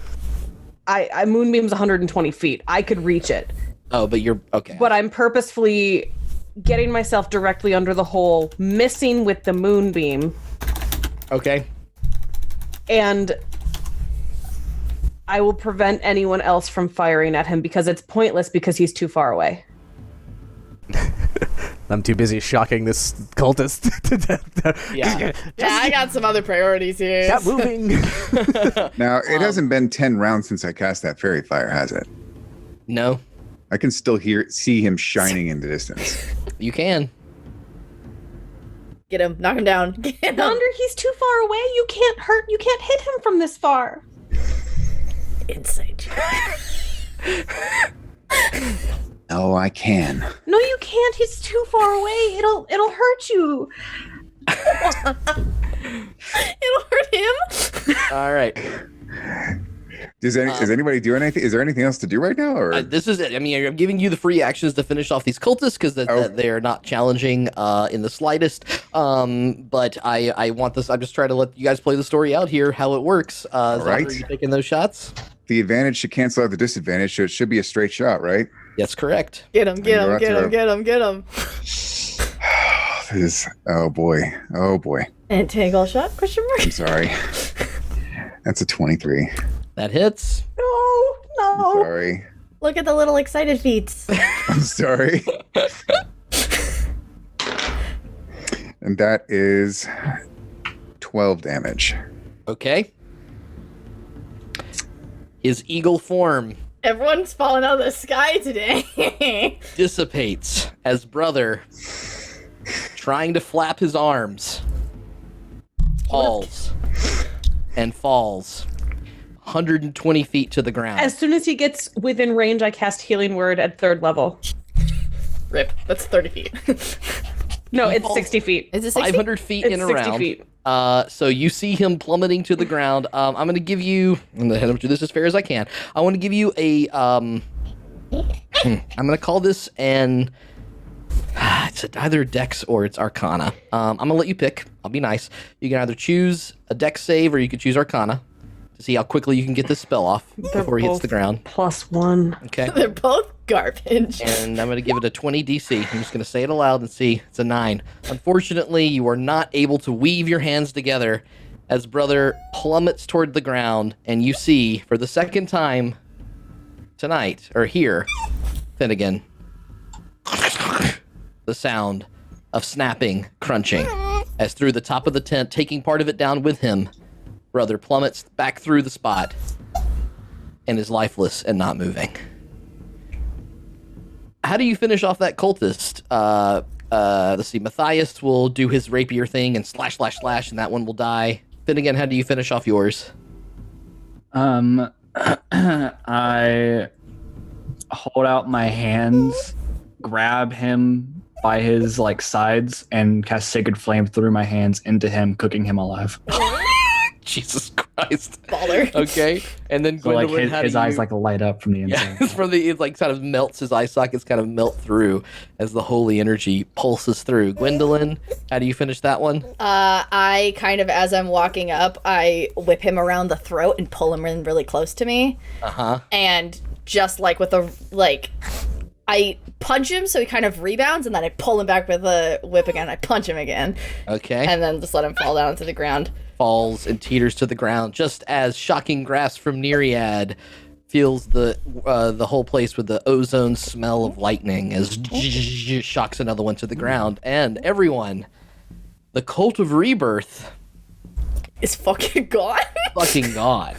I moonbeam's 120 feet. I could reach it. Oh, but you're okay. But I'm purposefully getting myself directly under the hole, missing with the moonbeam. Okay. And I will prevent anyone else from firing at him because it's pointless because he's too far away. I'm too busy shocking this cultist to death. Yeah, I got some other priorities here. Stop moving. Now, it hasn't been 10 rounds since I cast that fairy fire, has it? No. I can still see him shining in the distance. You can. Get him. Knock him down. Get him. Zaunder, he's too far away. You can't hit him from this far. Inside Oh, I can. No, you can't. He's too far away. It'll hurt you. It'll hurt him. All right. Does anybody do anything? Is there anything else to do right now? Or this is it. I mean, I'm giving you the free actions to finish off these cultists because they're not challenging in the slightest. But I want this. I'm just trying to let you guys play the story out here, how it works. All right. Are you taking those shots? The advantage should cancel out the disadvantage, so it should be a straight shot, right? That's correct. Get him. Oh boy. Entangle shot? Question mark. I'm sorry. That's a 23. That hits. No. I'm sorry. Look at the little excited feet. I'm sorry. And that is 12 damage. Okay. His eagle form Everyone's falling out of the sky today. dissipates as brother, trying to flap his arms, falls 120 feet to the ground. As soon as he gets within range, I cast Healing Word at 3rd level. Rip. That's 30 feet. No, it's 60 feet. Is it 60? 500 feet It's in 60 around. feet. So you see him plummeting to the ground. I'm going to give you... I'm going to do this as fair as I can. I want to give you a... I'm going to call this an It's either Dex or it's Arcana. I'm gonna let you pick. I'll be nice. You can either choose a Dex save or you could choose Arcana to see how quickly you can get this spell off before he hits the ground. +1. Okay. They're both garbage. And I'm gonna give it a 20 DC. I'm just gonna say it aloud and see. It's a 9. Unfortunately, you are not able to weave your hands together as brother plummets toward the ground, and you see for the second time tonight, or here, Finnegan, the sound of snapping, crunching, as through the top of the tent, taking part of it down with him, brother plummets back through the spot and is lifeless and not moving. How do you finish off that cultist? Let's see, Matthias will do his rapier thing and slash, and that one will die. Finnegan, how do you finish off yours? I hold out my hands, grab him by his sides, and cast Sacred Flame through my hands into him, cooking him alive. Jesus Christ. Baller. Okay. And then So Gwendolyn, his eyes light up from the inside. Yeah, it kind of melts, his eye sockets kind of melt through as the holy energy pulses through. Gwendolyn, how do you finish that one? I kind of, as I'm walking up, I whip him around the throat and pull him in really close to me. Uh-huh. And just I punch him so he kind of rebounds, and then I pull him back with a whip again. I punch him again. Okay. And then just let him fall down to the ground. Falls and teeters to the ground, just as shocking grasp from Neriad fills the whole place with the ozone smell of lightning as shocks another one to the ground. And everyone, the Cult of Rebirth is fucking gone. Fucking gone.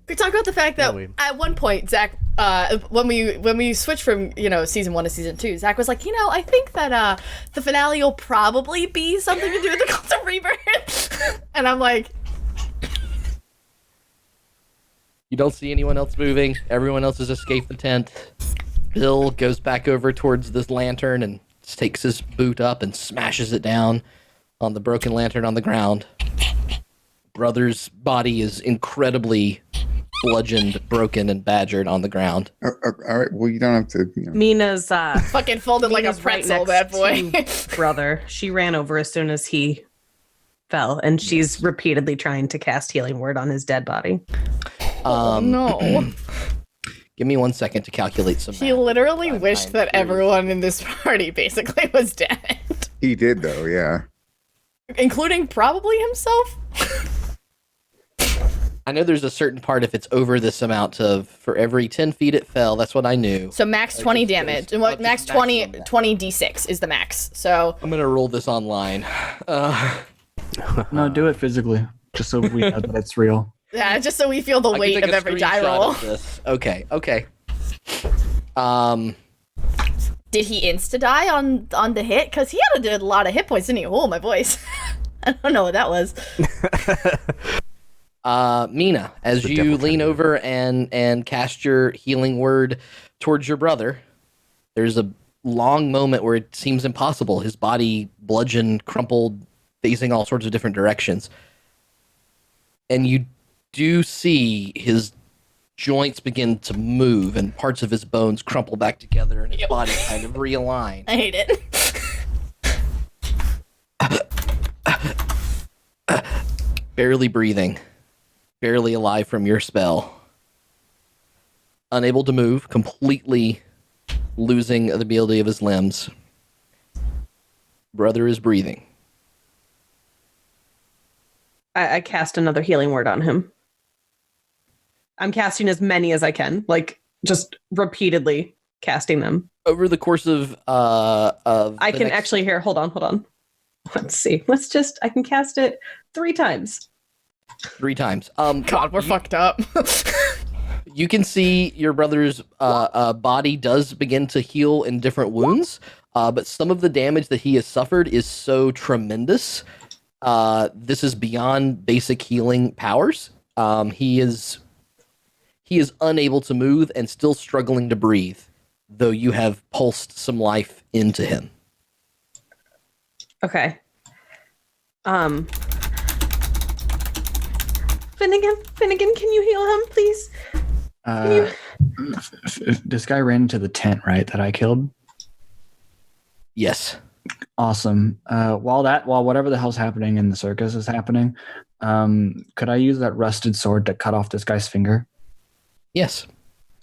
We talk about the fact that at one point, Zach, when we switched from season 1 to season 2, Zach was like, I think that the finale will probably be something to do with the Cult of Rebirth, and I'm like, you don't see anyone else moving. Everyone else has escaped the tent. Bill goes back over towards this lantern and takes his boot up and smashes it down on the broken lantern on the ground. Brother's body is incredibly bludgeoned, broken, and badgered on the ground. All right. Well, you don't have to. Mina's fucking folded like a pretzel, right that boy. next to brother. She ran over as soon as he fell, and she's repeatedly trying to cast Healing Word on his dead body. No. Give me 1 second to calculate some He math. literally wished that everyone in this party basically was dead. He did, though, yeah. Including probably himself. I know there's a certain part if it's over this amount of, for every 10 feet it fell, that's what I knew. So max 20 damage. And what max 20 d6 is the max. So I'm going to roll this online. No, do it physically, just so we know that it's real. yeah, just so we feel the I can weight take of a every die screenshot roll. of this. Okay. Did he insta die on the hit? Because he had a lot of hit points, didn't he? Oh, my voice. I don't know what that was. Meena, as you lean over and cast your healing word towards your brother, there's a long moment where it seems impossible. His body bludgeoned, crumpled, facing all sorts of different directions. And you do see his joints begin to move and parts of his bones crumple back together and his body kind of realign. I hate it. Barely breathing. Barely alive from your spell. Unable to move, completely losing the ability of his limbs. Brother is breathing. I cast another Healing Word on him. I'm casting as many as I can, just repeatedly casting them. Over the course of I can actually hear. Hold on. Let's see. I can cast it 3 times. 3 times. God, we're fucked up. You can see your brother's body does begin to heal in different wounds, but some of the damage that he has suffered is so tremendous. This is beyond basic healing powers. He is unable to move and still struggling to breathe, though you have pulsed some life into him. Okay. Finnegan, can you heal him, please? This guy ran into the tent, right? That I killed. Yes. Awesome. While whatever the hell's happening in the circus is happening, could I use that rusted sword to cut off this guy's finger? Yes.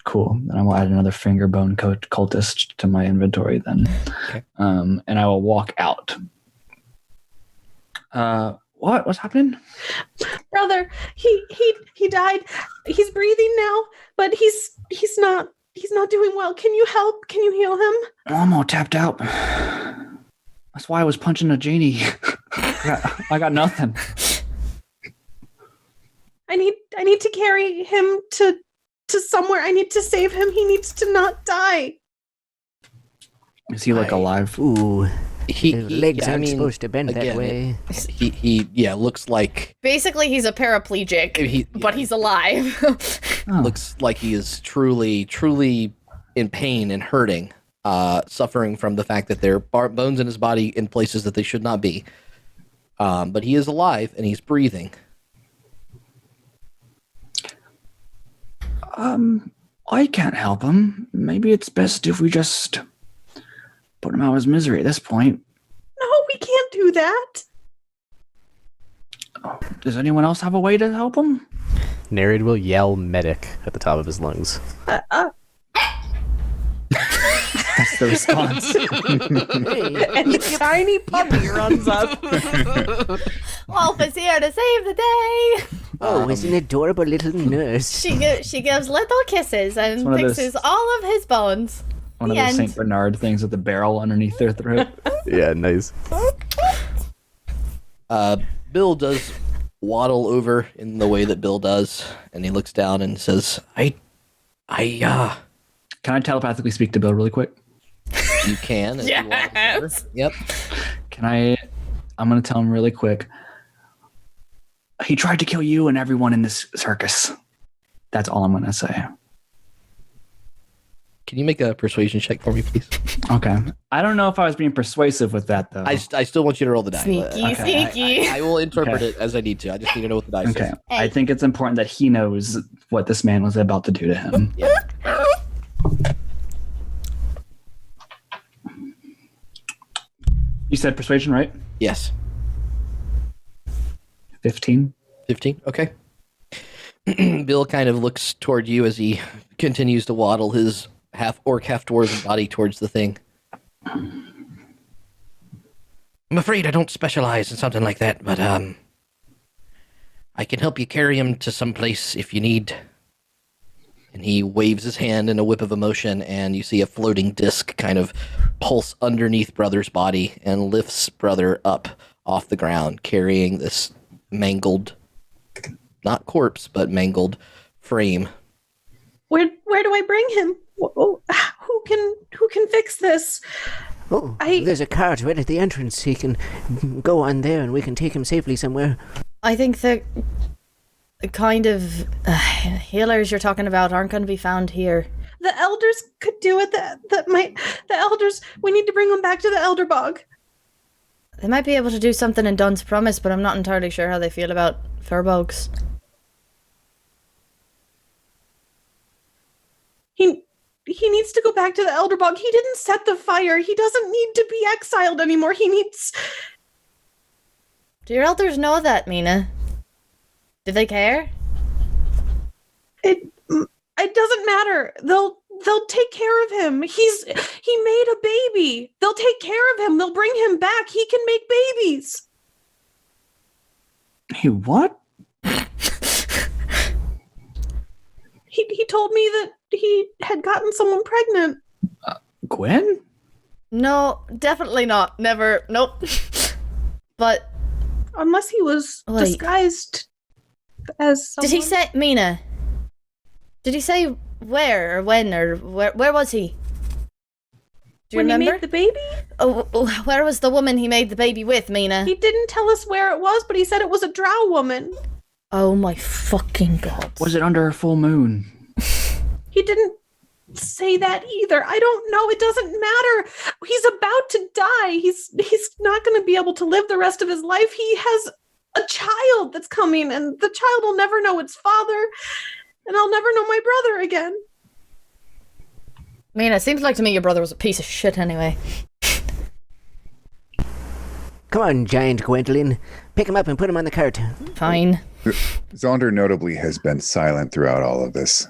Cool. Then I will add another finger bone cultist to my inventory then. Okay. And I will walk out. What's happening? Brother, he died. He's breathing now, but he's not doing well. Can you help? Can you heal him? Oh, I'm all tapped out. That's why I was punching a genie. I got nothing. I need to carry him to somewhere. I need to save him. He needs to not die. Is he alive? Ooh. His legs aren't supposed to bend that way. He looks like... Basically, he's a paraplegic, but he's alive. Looks like he is truly, truly in pain and hurting, suffering from the fact that there are bones in his body in places that they should not be. But he is alive, and he's breathing. I can't help him. Maybe it's best if we just put him out of his misery at this point. No, we can't do that. Does anyone else have a way to help him? Neriad will yell medic at the top of his lungs. That's the response. And the tiny puppy runs up. Wolf is here to save the day. Oh, it's an adorable little nurse. She gives little kisses and fixes all of his bones. One of those St. Bernard things with the barrel underneath their throat. Yeah, nice. Bill does waddle over in the way that Bill does, and he looks down and says, Can I telepathically speak to Bill really quick? You can. Yes. Yep. I'm going to tell him really quick. He tried to kill you and everyone in this circus. That's all I'm going to say. Can you make a persuasion check for me, please? Okay. I don't know if I was being persuasive with that, though. I still want you to roll the die. Sneaky. I will interpret it as I need to. I just need to know what the dice is. Okay. I think it's important that he knows what this man was about to do to him. Yeah. You said persuasion, right? Yes. 15. 15? Okay. Bill kind of looks toward you as he continues to waddle his half-orc, half-dwarven body towards the thing. I'm afraid I don't specialize in something like that, but I can help you carry him to some place if you need. And he waves his hand in a whip of emotion, and you see a floating disc kind of pulse underneath Brother's body and lifts Brother up off the ground, carrying this mangled, not corpse, but mangled frame. Where do I bring him? Who can fix this? Oh, there's a cart right at the entrance. He can go on there and we can take him safely somewhere. I think the kind of healers you're talking about aren't going to be found here. The elders could do it. The elders, we need to bring them back to the Elder Bog. They might be able to do something in Dun's Promise, but I'm not entirely sure how they feel about Furbogs. He needs to go back to the Elder Bog. He didn't set the fire. He doesn't need to be exiled anymore. He needs... Do your elders know that, Meena? Do they care? It doesn't matter. They'll take care of him. He made a baby. They'll take care of him. They'll bring him back. He can make babies. He what? He told me that he had gotten someone pregnant. Gwen? No, definitely not. Never. Nope. But unless he was disguised as someone. Did he say, Meena? Did he say where or when or where was he? Do you remember? He made the baby? Oh, where was the woman he made the baby with, Meena? He didn't tell us where it was, but he said it was a drow woman. Oh my fucking god. Was it under a full moon? He didn't say that either. I don't know. It doesn't matter. He's about to die. He's not going to be able to live the rest of his life. He has a child that's coming, and the child will never know its father, and I'll never know my brother again. Meena, it seems like to me your brother was a piece of shit anyway. Come on, giant Gwendolyn. Pick him up and put him on the cart. Fine. Zaunder notably has been silent throughout all of this.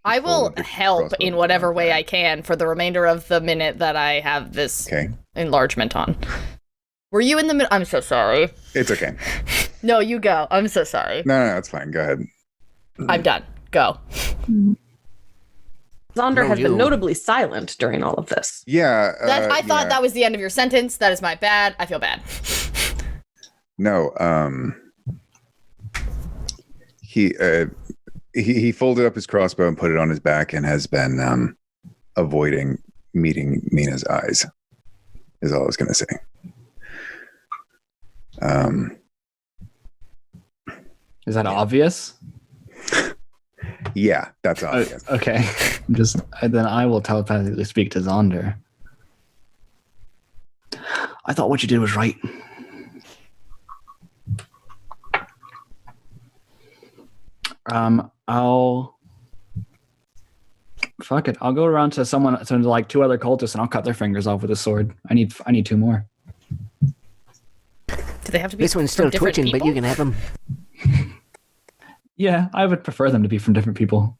I will help in whatever way I can for the remainder of the minute that I have this enlargement on. Were you in the middle? I'm so sorry. It's okay. No, you go. I'm so sorry. No, it's fine. Go ahead. I'm done. Go. Zaunder has been notably silent during all of this. Yeah. I thought that was the end of your sentence. That is my bad. I feel bad. No. He folded up his crossbow and put it on his back and has been avoiding meeting Meena's eyes. Is all I was going to say. Is that obvious? Yeah, that's obvious. Okay. Then I will telepathically speak to Zaunder. I thought what you did was right. Fuck it. I'll go around to like two other cultists and I'll cut their fingers off with a sword. I need two more. Do they have to be? This one's still twitching, people? but you can have him. Yeah, I would prefer them to be from different people.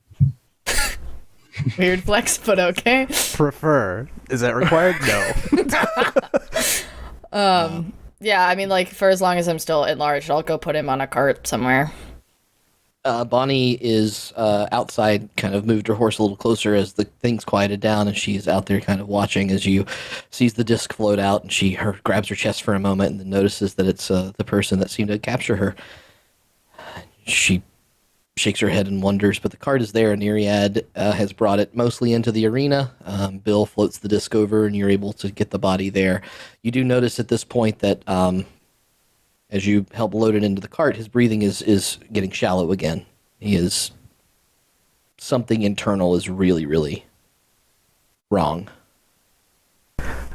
Weird flex, but okay. Prefer. Is that required? No. Yeah, I mean, like, for as long as I'm still enlarged, I'll go put him on a cart somewhere. Bonnie is outside, kind of moved her horse a little closer as the things quieted down, and she's out there kind of watching as you sees the disc float out, and she grabs her chest for a moment and then notices that it's the person that seemed to capture her. She shakes her head and wonders, but the cart is there, and Neriad has brought it mostly into the arena. Bill floats the disc over, and you're able to get the body there. You do notice at this point that as you help load it into the cart, his breathing is getting shallow again. Something internal is really, really wrong.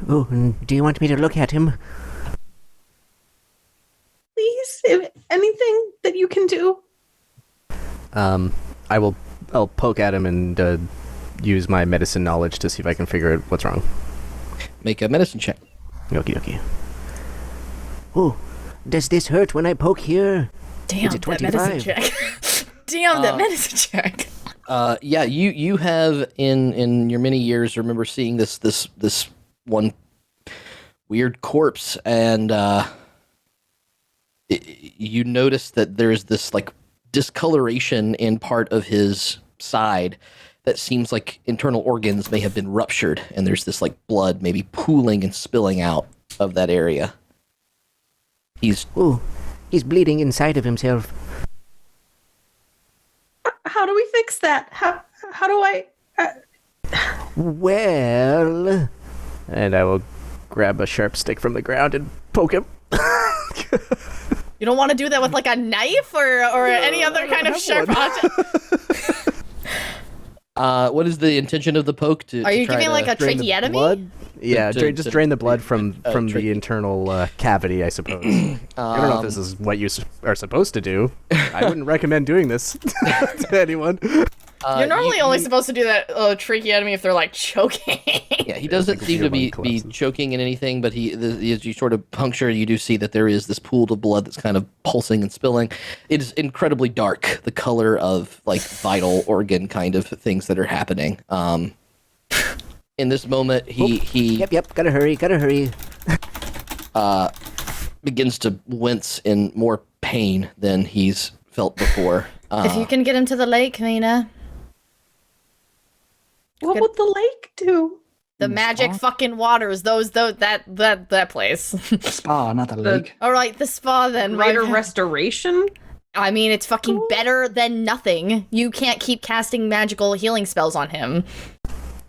Oh, do you want me to look at him? Please, if anything that you can do. I'll poke at him and use my medicine knowledge to see if I can figure out what's wrong. Make a medicine check. Okie dokie. Oh, does this hurt when I poke here? Damn, that medicine check. Damn, that medicine check. Yeah, you have in your many years remember seeing this one weird corpse, and you notice that there's this like discoloration in part of his side that seems like internal organs may have been ruptured, and there's this like blood maybe pooling and spilling out of that area. He's bleeding inside of himself. How do we fix that? How do I? Well, and I will grab a sharp stick from the ground and poke him. You don't want to do that with like a knife or any other kind of sharp object? What is the intention of the poke? Are you giving like a tracheotomy? Blood? Yeah, just drain the blood from the internal cavity, I suppose. I don't know if this is what you are supposed to do. I wouldn't recommend doing this to anyone. You're normally only supposed to do that tracheotomy if they're like choking. Yeah, he doesn't seem to be choking in anything, but as you sort of puncture, you do see that there is this pool of blood that's kind of pulsing and spilling. It is incredibly dark, the color of like vital organ kind of things that are happening. In this moment, he Yep, gotta hurry. begins to wince in more pain than he's felt before. If you can get him to the lake, Meena. What would the lake do? The magic fucking waters, that place. Spa, not the lake. All right, the spa then. Greater restoration? I mean, it's fucking better than nothing. You can't keep casting magical healing spells on him.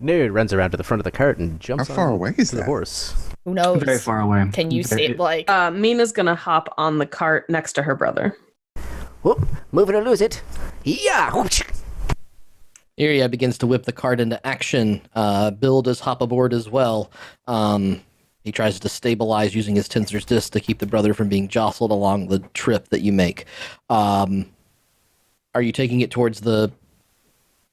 Nerd runs around to the front of the cart and jumps How far away is to that? the horse. Who knows? Very far away. Can you see, like... Meena's gonna hop on the cart next to her brother. Whoop, move it or lose it. Yeah. Neriad begins to whip the cart into action. Bill does hop aboard as well. He tries to stabilize using his tensor's disc to keep the brother from being jostled along the trip that you make. Are you taking it towards the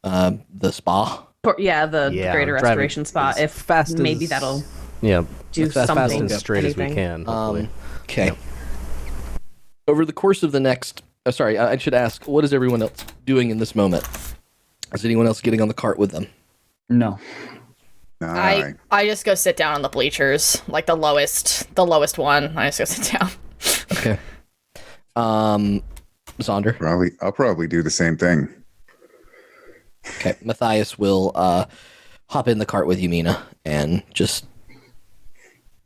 spa? The Greater Restoration Spa. If fast maybe as, that'll Yeah, do as fast something. and straight as we anything. can. Hopefully. Okay. Yep. Over the course of the next... sorry, I should ask, what is everyone else doing in this moment? Is anyone else getting on the cart with them? No. I just go sit down on the bleachers, like the lowest one. I just go sit down. Okay. Zaunder. I'll probably do the same thing. Okay. Matthias will hop in the cart with you, Meena, and just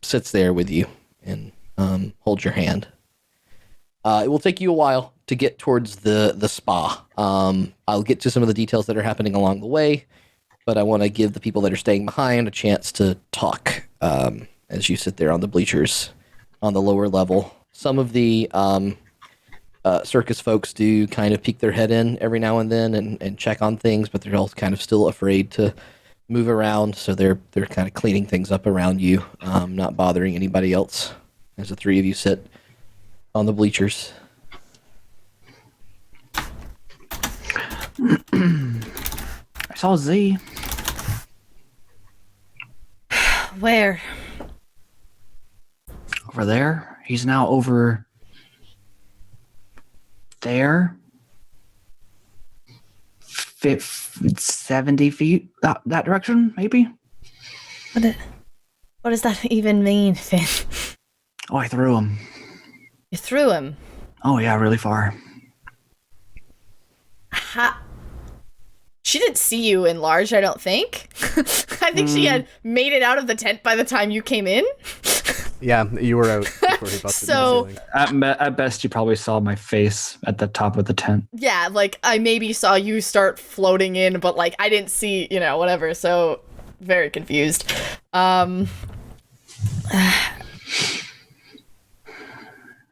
sits there with you and holds your hand. It will take you a while to get towards the spa. I'll get to some of the details that are happening along the way, but I want to give the people that are staying behind a chance to talk as you sit there on the bleachers on the lower level. Some of the circus folks do kind of peek their head in every now and then and check on things, but they're all kind of still afraid to move around, so they're kind of cleaning things up around you, not bothering anybody else as the three of you sit on the bleachers. I saw Z. Where? Over there. He's now over there. 70 feet that direction, maybe? What does that even mean, Finn? Oh, I threw him. You threw him? Oh, yeah, really far. She didn't see you enlarged, I don't think. I think she had made it out of the tent by the time you came in. Yeah, you were out before he busted So- the ceiling. At best, you probably saw my face at the top of the tent. Yeah, like, I maybe saw you start floating in, but, like, I didn't see, whatever, so very confused.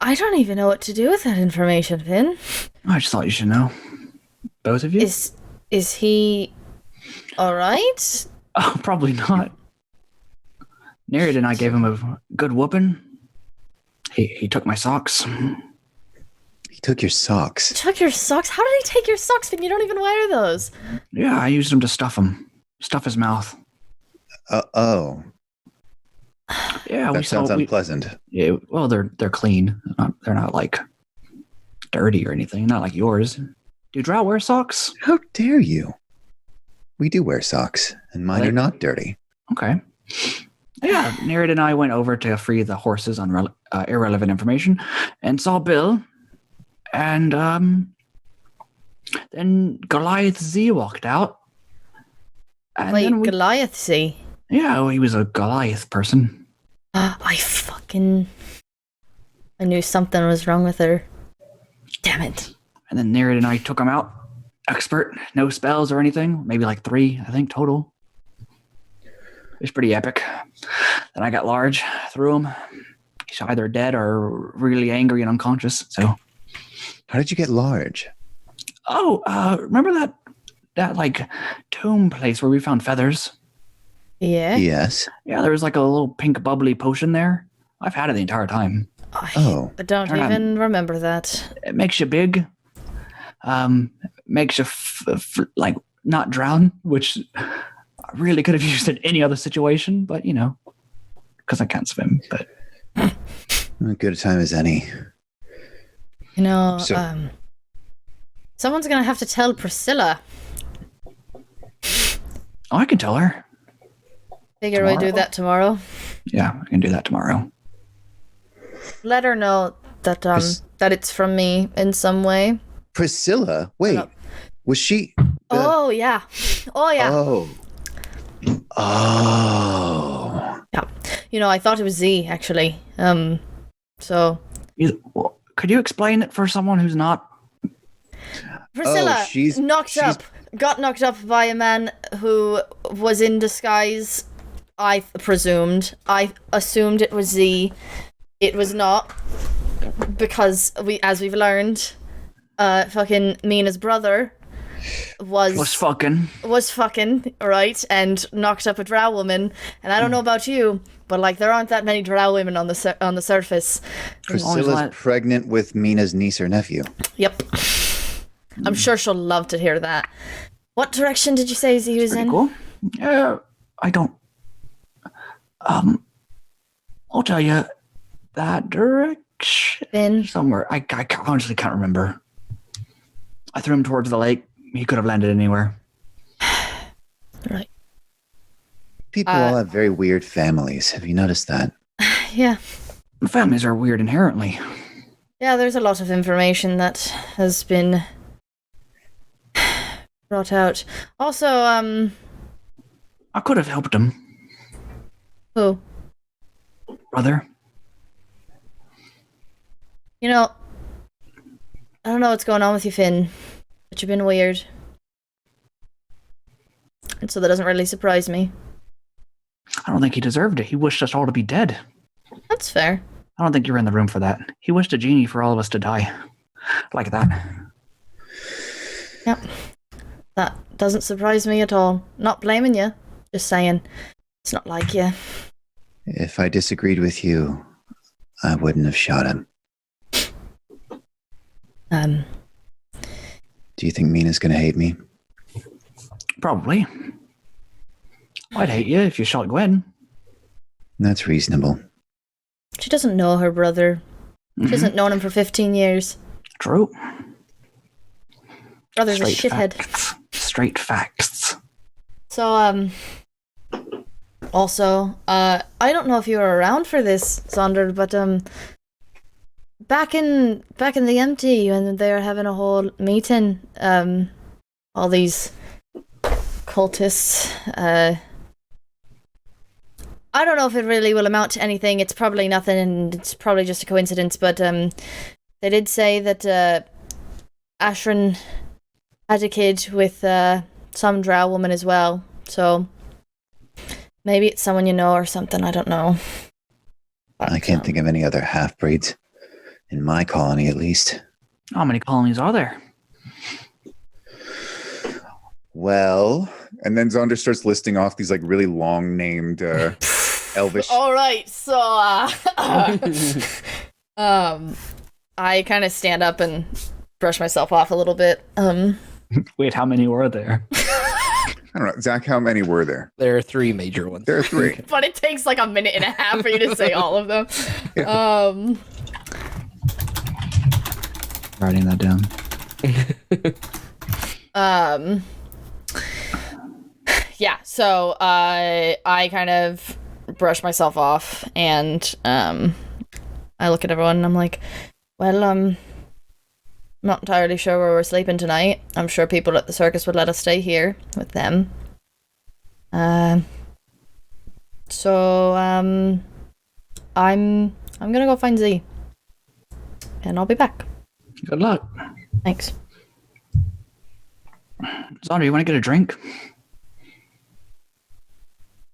I don't even know what to do with that information, Finn. I just thought you should know. Both of you? Is he alright? Oh, probably not. Neriad and I gave him a good whooping. He took my socks. He took your socks. Took your socks? How did he take your socks, Finn? You don't even wear those. Yeah, I used them to stuff him. Stuff his mouth. Oh. Yeah, That sounds unpleasant. Yeah, well, they're clean. They're not like dirty or anything. Not like yours. Do Drow wear socks? How dare you? We do wear socks, and mine are not dirty. Okay. Yeah, Neriad and I went over to free the horses on irrelevant information and saw Bill. And then Goliath Z walked out. And Wait, then Goliath, see? Yeah, well, he was a Goliath person. I knew something was wrong with her. Damn it. And then Neriad and I took him out. Expert, no spells or anything. Maybe like 3, I think, total. It was pretty epic. Then I got large, threw him. He's either dead or really angry and unconscious. So, How did you get large? oh, remember that like tomb place where we found feathers? Yeah? Yes. Yeah, there was like a little pink bubbly potion there. I've had it the entire time. Oh. I don't Turn on. even remember that. It makes you big. Makes you like not drown, which I really could have used in any other situation, but because I can't swim. But Good a time as any. So- Someone's gonna have to tell Priscilla. oh, I can tell her. Figure we'll do Tomorrow? that tomorrow. Yeah, I can do that tomorrow. Let her know that that it's from me in some way. Priscilla? Wait. No. Was she? Oh yeah. Oh yeah. Oh. Oh. Yeah. I thought it was Z actually. So Could you explain it for someone who's not? Priscilla she's got knocked up by a man who was in disguise. I assumed it was Z. It was not, because as we've learned, fucking Meena's brother was fucking right, and knocked up a drow woman. And I don't know about you, but like there aren't that many drow women on the surface. Priscilla's pregnant with Mina's niece or nephew. Yep. I'm sure she'll love to hear that. What direction did you say he was in? Cool. Yeah, I don't. I'll tell you, that direction Finn. somewhere. I honestly can't remember. I threw him towards the lake. He could have landed anywhere. Right. People all have very weird families. Have you noticed that? Yeah. Families are weird inherently. Yeah, there's a lot of information that has been brought out. Also, I could have helped him, who? brother. You know, I don't know what's going on with you, Finn, but you've been weird. And so that doesn't really surprise me. I don't think he deserved it. He wished us all to be dead. That's fair. I don't think you were in the room for that. He wished a genie for all of us to die. Like that. Yep. That doesn't surprise me at all. Not blaming you. Just saying. It's not like you. If I disagreed with you, I wouldn't have shot him. Do you think Meena's gonna hate me? Probably. I'd hate you if you shot Gwen. That's reasonable. She doesn't know her brother. She hasn't known him for 15 years. True. Brother's a shithead. Facts. Straight facts. So, also, I don't know if you were around for this, Zaunder, but, back in the empty, when they were having a whole meeting, all these cultists, I don't know if it really will amount to anything. It's probably nothing, and it's probably just a coincidence, but, they did say that, Ashran had a kid with, some drow woman as well, so maybe it's someone you know or something, I don't know. I can't think of any other half-breeds. In my colony, at least. How many colonies are there? Well, and then Zaunder starts listing off these like really long named elvish. All right, so I kind of stand up and brush myself off a little bit. Wait, how many were there? I don't know, Zach. How many were there? There are 3 major ones. There are 3. But it takes like a minute and a half for you to say all of them. Yeah. Writing that down. Yeah, so I kind of brush myself off and I look at everyone and I'm like, well, I'm not entirely sure where we're sleeping tonight. I'm sure people at the circus would let us stay here with them. So I'm gonna go find Z. And I'll be back. Good luck. Thanks. Zaunder, you want to get a drink?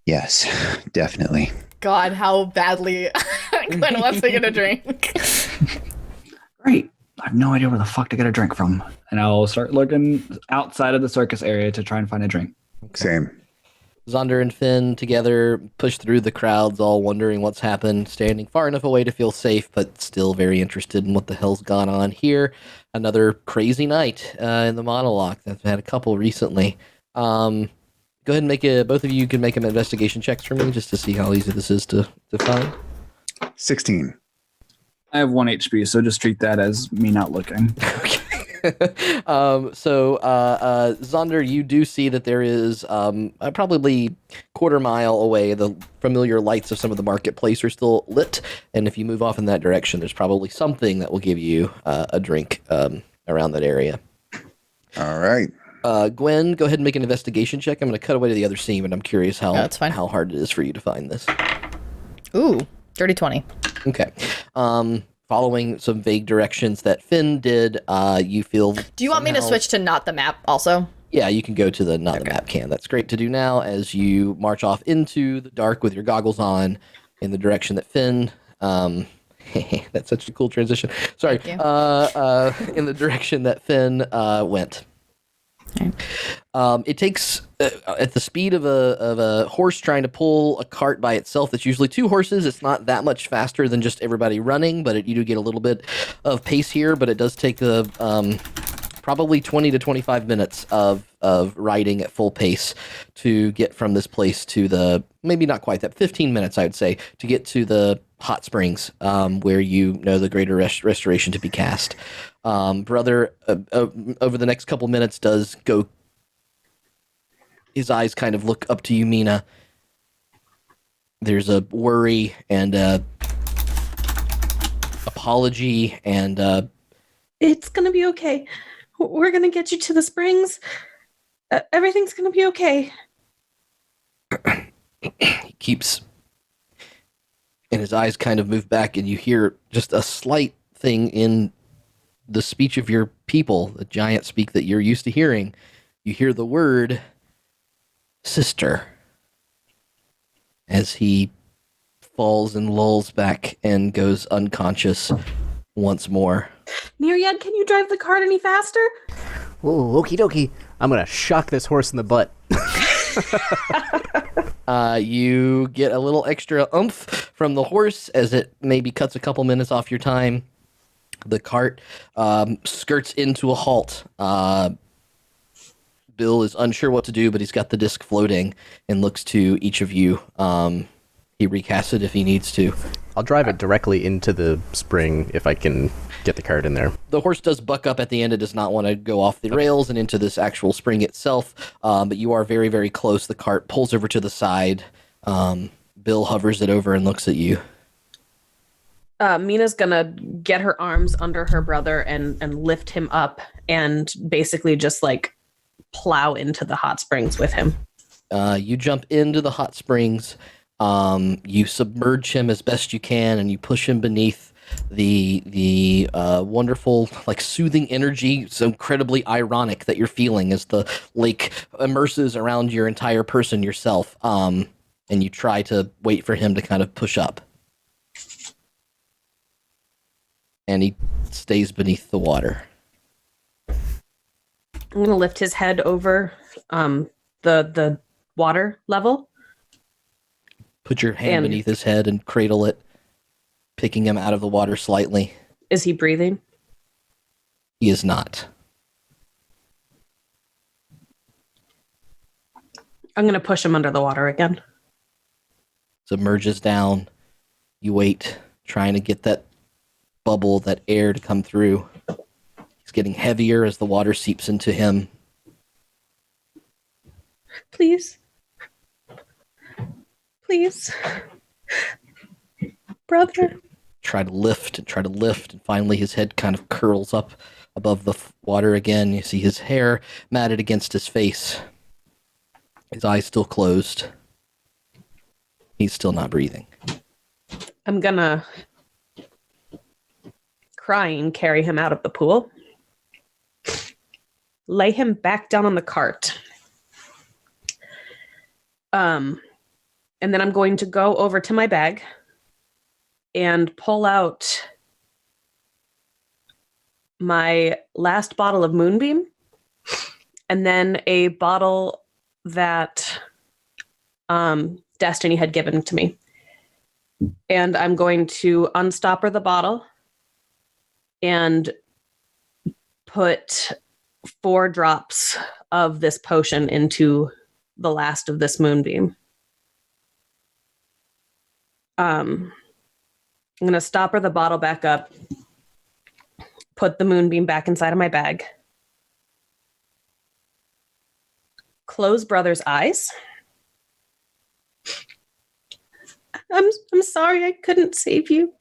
Yes, definitely. God, how badly Gwen wants to get a drink. Great. I have no idea where the fuck to get a drink from. And I'll start looking outside of the circus area to try and find a drink. Same. Zaunder and Finn together push through the crowds, all wondering what's happened, standing far enough away to feel safe, but still very interested in what the hell's gone on here. Another crazy night in the monologue. I've had a couple recently. Go ahead and both of you can make an investigation checks for me just to see how easy this is to find. 16. I have 1 HP, so just treat that as me not looking. Okay. Zaunder, you do see that there is probably quarter mile away, the familiar lights of some of the marketplace are still lit, and if you move off in that direction, there's probably something that will give you a drink around that area. All right. Gwen, go ahead and make an investigation check. I'm going to cut away to the other scene, but I'm curious how hard it is for you to find this. Ooh, dirty 20. Okay. Following some vague directions that Finn did, you feel... Do you want me to switch to not the map also? Yeah, you can go to the not the map can. That's great to do now as you march off into the dark with your goggles on in the direction that Finn... that's such a cool transition. Sorry. In the direction that Finn went. It takes at the speed of a horse trying to pull a cart by itself. That's usually 2 horses. It's not that much faster than just everybody running, but you do get a little bit of pace here. But it does take probably 20 to 25 minutes of riding at full pace to get from this place to maybe not quite that, 15 minutes I would say, to get to the hot springs, where you know the greater restoration to be cast. Brother, over the next couple minutes, does go. His eyes kind of look up to you, Meena. There's a worry and apology and. It's gonna be okay. We're gonna get you to the springs. Everything's gonna be okay. He keeps, and his eyes kind of move back, and you hear just a slight thing in the speech of your people, the giant speak that you're used to hearing. You hear the word sister as he falls and lulls back and goes unconscious once more. Neriad, can you drive the cart any faster? Oh, okie dokie. I'm gonna shock this horse in the butt. You get a little extra oomph from the horse as it maybe cuts a couple minutes off your time. The cart skirts into a halt. Bill is unsure what to do, but he's got the disc floating and looks to each of you. He recasts it if he needs to. I'll drive it directly into the spring if I can get the cart in there. The horse does buck up at the end. It does not want to go off the rails and into this actual spring itself, but you are very, very close. The cart pulls over to the side. Bill hovers it over and looks at you. Meena's gonna get her arms under her brother and lift him up and basically just like plow into the hot springs with him. You jump into the hot springs. You submerge him as best you can, and you push him beneath the wonderful, like, soothing energy. So incredibly ironic that you're feeling as the lake immerses around your entire person yourself. And you try to wait for him to kind of push up. And he stays beneath the water. I'm gonna lift his head over the water level. Put your hand beneath his head and cradle it, picking him out of the water slightly. Is he breathing? He is not. I'm going to push him under the water again. Submerges down. You wait, trying to get that bubble, that air to come through. He's getting heavier as the water seeps into him. Please. Please. Brother. Try to lift, and finally his head kind of curls up above the water again. You see his hair matted against his face. His eyes still closed. He's still not breathing. I'm gonna crying carry him out of the pool. Lay him back down on the cart. And then I'm going to go over to my bag and pull out my last bottle of Moonbeam and then a bottle that Destiny had given to me. And I'm going to unstopper the bottle and put 4 drops of this potion into the last of this Moonbeam. I'm going to stopper the bottle back up, put the Moonbeam back inside of my bag, close Brother's eyes. I'm sorry I couldn't save you.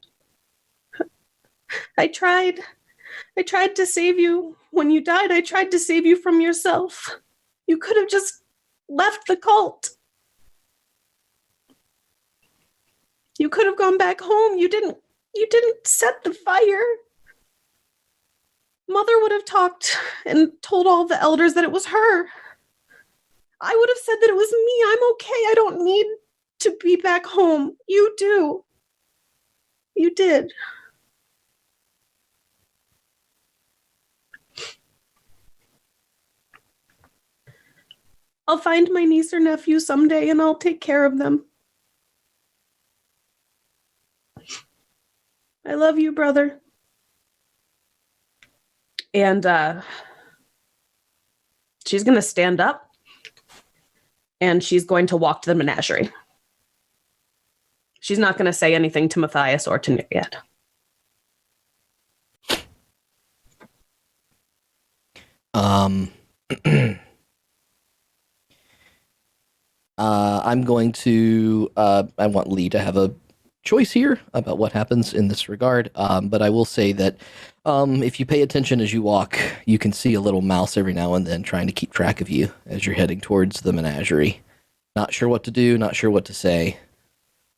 I tried to save you when you died. I tried to save you from yourself. You could have just left the cult. You could have gone back home. You didn't set the fire. Mother would have talked and told all the elders that it was her. I would have said that it was me. I'm okay. I don't need to be back home. You do. You did. I'll find my niece or nephew someday and I'll take care of them. I love you, brother. And she's going to stand up and she's going to walk to the menagerie. She's not going to say anything to Matthias or to Neriad. I'm going to. I want Lee to have a choice here about what happens in this regard. But I will say that if you pay attention as you walk, you can see a little mouse every now and then trying to keep track of you as you're heading towards the menagerie. Not sure what to do, not sure what to say,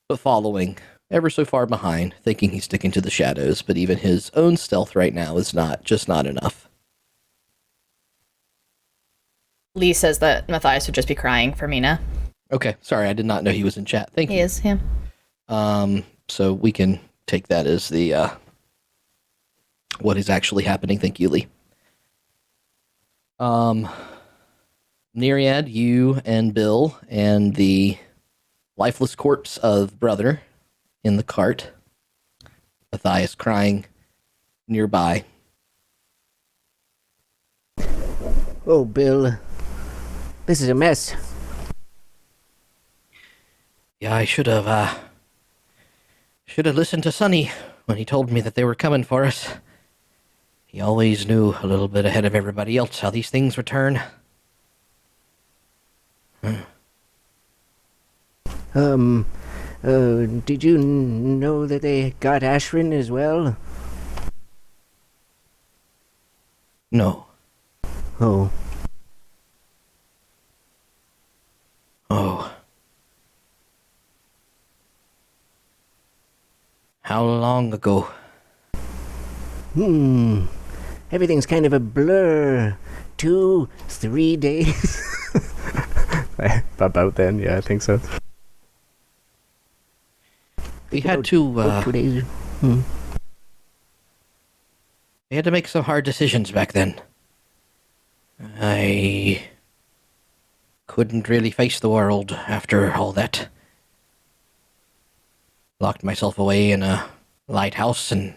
but following ever so far behind, thinking he's sticking to the shadows. But even his own stealth right now is not enough. Lee says that Matthias would just be crying for Meena. Okay, sorry, I did not know he was in chat. Thank you. He is, yeah. So we can take that as the what is actually happening. Thank you, Lee. Neriad, you and Bill and the lifeless corpse of brother in the cart. Matthias crying nearby. Oh, Bill. This is a mess. Yeah, I should have listened to Sonny when he told me that they were coming for us. He always knew a little bit ahead of everybody else how these things would turn. Did you know that they got Ashrin as well? No. Oh. Oh. How long ago? Everything's kind of a blur. 2, 3 days. About then, yeah, I think so. We had to, 2 days. we had to make some hard decisions back then. I couldn't really face the world after all that. Locked myself away in a lighthouse, and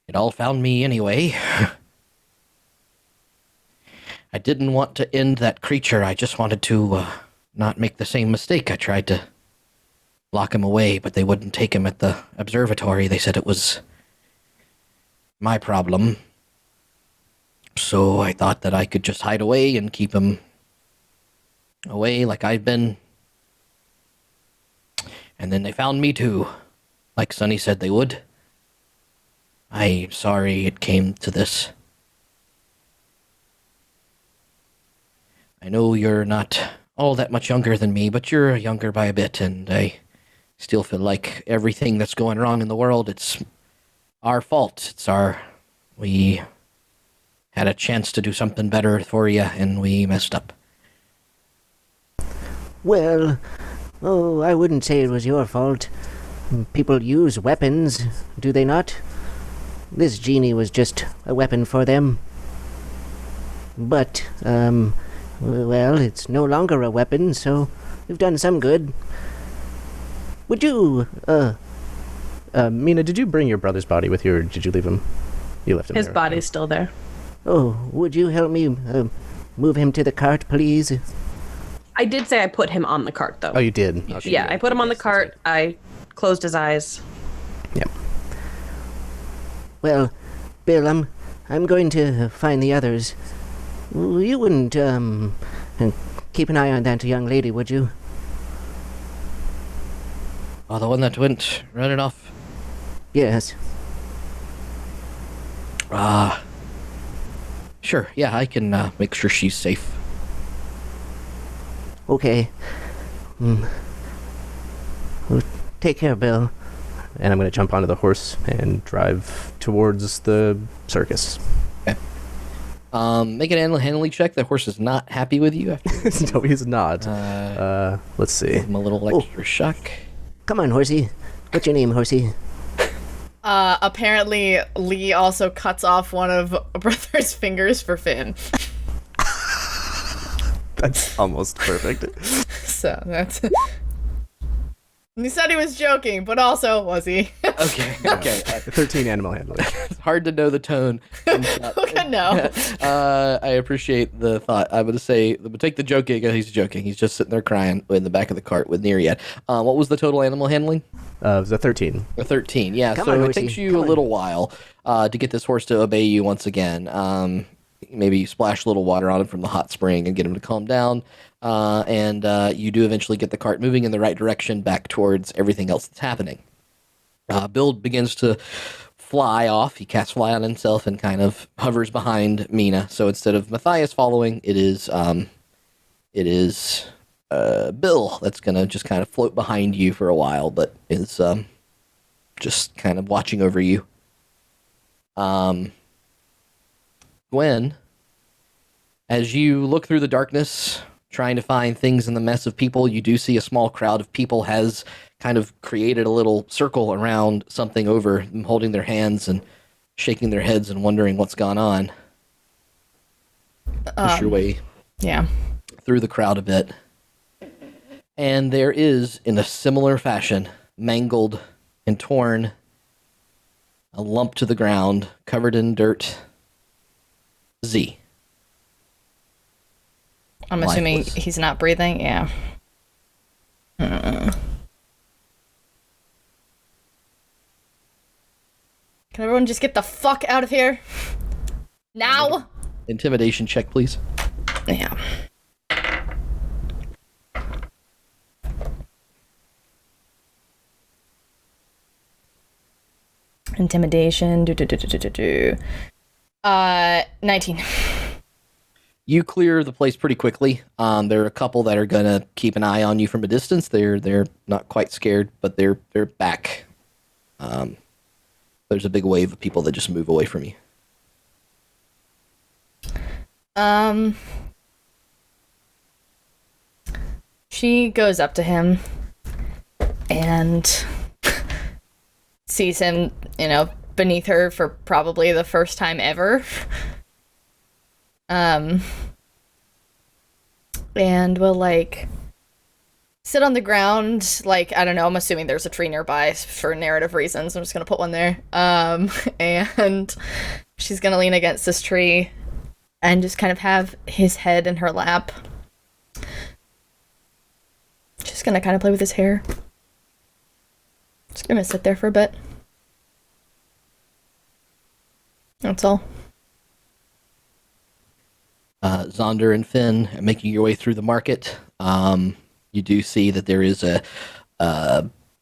it all found me anyway. I didn't want to end that creature. I just wanted to not make the same mistake. I tried to lock him away, but they wouldn't take him at the observatory. They said it was my problem. So I thought that I could just hide away and keep him away like I've been. And then they found me too, like Sonny said they would. I'm sorry it came to this. I know you're not all that much younger than me, but you're younger by a bit, and I still feel like everything that's going wrong in the world, it's our fault. We had a chance to do something better for you, and we messed up. Well, I wouldn't say it was your fault. People use weapons, do they not? This genie was just a weapon for them. But, well, it's no longer a weapon, so you've done some good. Would you, Meena, did you bring your brother's body with you, or did you leave him? You left him His there. body's still there. Oh, would you help me, move him to the cart, please? I did say I put him on the cart, though. Oh, you did? Okay, Yeah, I put him on the cart. I closed his eyes. Yep. Well, Bill, I'm going to find the others. You wouldn't, keep an eye on that young lady, would you? Oh, the one that went running off? Yes. Sure, yeah, I can make sure she's safe. Okay. Well, take care, Bill. And I'm going to jump onto the horse and drive towards the circus. Okay. Make an animal handling check. The horse is not happy with you. No, he's not. Let's see. Give him a little extra shock. Come on, horsey. What's your name, horsey? Apparently, Lee also cuts off one of Brother's fingers for Finn. That's almost perfect. So that's... He said he was joking, but also, was he? Okay. 13 animal handling. It's hard to know the tone. No. I appreciate the thought. I'm going to say, take the joking. He's joking. He's just sitting there crying in the back of the cart with Neriad. What was the total animal handling? It was a 13. A 13, yeah. Come So on, it Lucy. takes you Come a on. little while to get this horse to obey you once again. Maybe you splash a little water on him from the hot spring and get him to calm down. And you do eventually get the cart moving in the right direction back towards everything else that's happening. Bill begins to fly off. He casts fly on himself and kind of hovers behind Meena. So instead of Matthias following, it is Bill that's gonna just kind of float behind you for a while, but is just kind of watching over you. Gwen, as you look through the darkness, trying to find things in the mess of people, you do see a small crowd of people has kind of created a little circle around something over them, holding their hands and shaking their heads and wondering what's gone on. Push your way through the crowd a bit. And there is, in a similar fashion, mangled and torn, a lump to the ground, covered in dirt, Z. I'm assuming Lifeless. he's not breathing. Yeah. Can everyone just get the fuck out of here? Now? Intimidation check, please. Yeah. Intimidation. 19. You clear the place pretty quickly. There are a couple that are gonna keep an eye on you from a distance. They're not quite scared, but they're back. There's a big wave of people that just move away from you. She goes up to him and sees him, beneath her for probably the first time ever. And will, sit on the ground, I don't know, I'm assuming there's a tree nearby for narrative reasons. I'm just gonna put one there. And she's gonna lean against this tree and just kind of have his head in her lap. Just gonna kind of play with his hair. Just gonna sit there for a bit. That's all. Zaunder and Finn are making your way through the market. You do see that there is a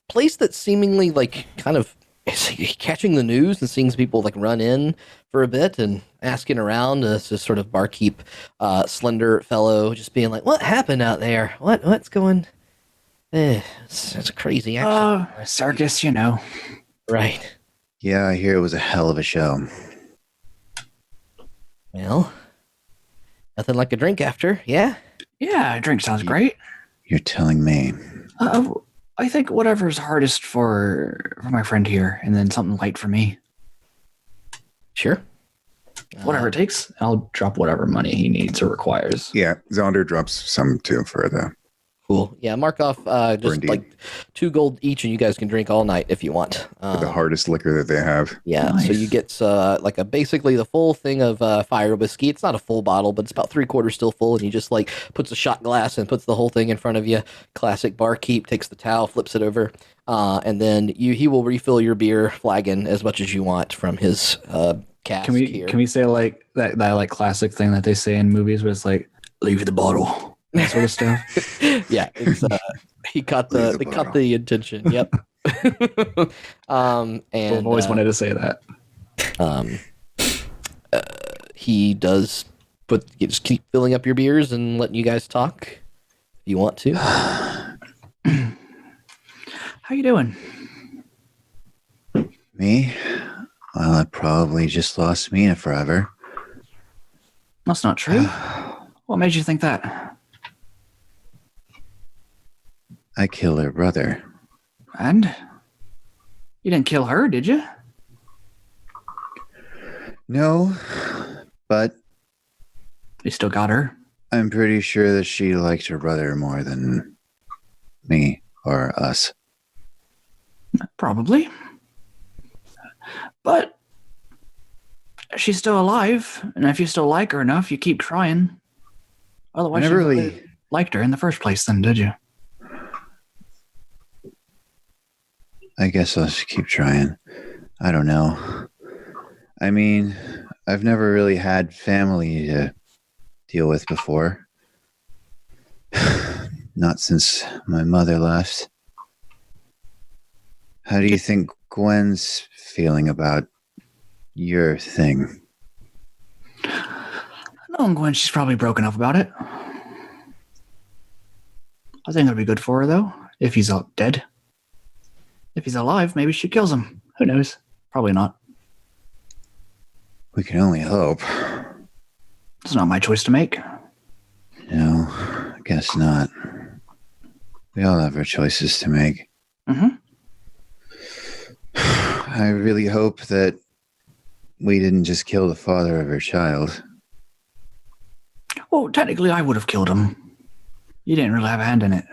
place that's seemingly kind of catching the news and seeing people run in for a bit and asking around. This sort of barkeep, slender fellow, just being like, "What happened out there? What's going?" It's crazy. Actually. Circus, Right. Yeah, I hear it was a hell of a show. Well, nothing like a drink after, yeah? Yeah, a drink sounds great. You're telling me. I think whatever's hardest for my friend here, and then something light for me. Sure. Whatever it takes, I'll drop whatever money he needs or requires. Yeah, Zaunder drops some too for the. Cool. Yeah, mark off just Grendy. 2 gold each, and you guys can drink all night if you want. For the hardest liquor that they have. Yeah, Nice. so you get basically the full thing of fire whiskey. It's not a full bottle, but it's about 3/4 still full, and you just puts a shot glass and puts the whole thing in front of you. Classic barkeep, takes the towel, flips it over, and then he will refill your beer flagon as much as you want from his cask Can we here. can we say that classic thing that they say in movies where it's leave the bottle, that sort of stuff? Yeah, it's he caught Leave the they caught bottle. the intention. Yep. And I've always wanted to say that. he does just keep filling up your beers and letting you guys talk if you want to. How you doing? Me? Well, I probably just lost Meena forever. That's not true. What made you think that? I killed her brother. And you didn't kill her, did you? No, but You still got her. I'm pretty sure that she liked her brother more than me or us. Probably. But she's still alive, and if you still like her enough, you keep trying. Otherwise, I you never really liked her in the first place, then, did you? I guess I'll just keep trying. I don't know. I mean, I've never really had family to deal with before. Not since my mother left. How do you think Gwen's feeling about your thing? Knowing Gwen, she's probably broken up about it. I think it'd be good for her, though, if he's dead. If he's alive, maybe she kills him. Who knows? Probably not. We can only hope. It's not my choice to make. No, I guess not. We all have our choices to make. Mm-hmm. I really hope that we didn't just kill the father of her child. Well, technically, I would have killed him. You didn't really have a hand in it.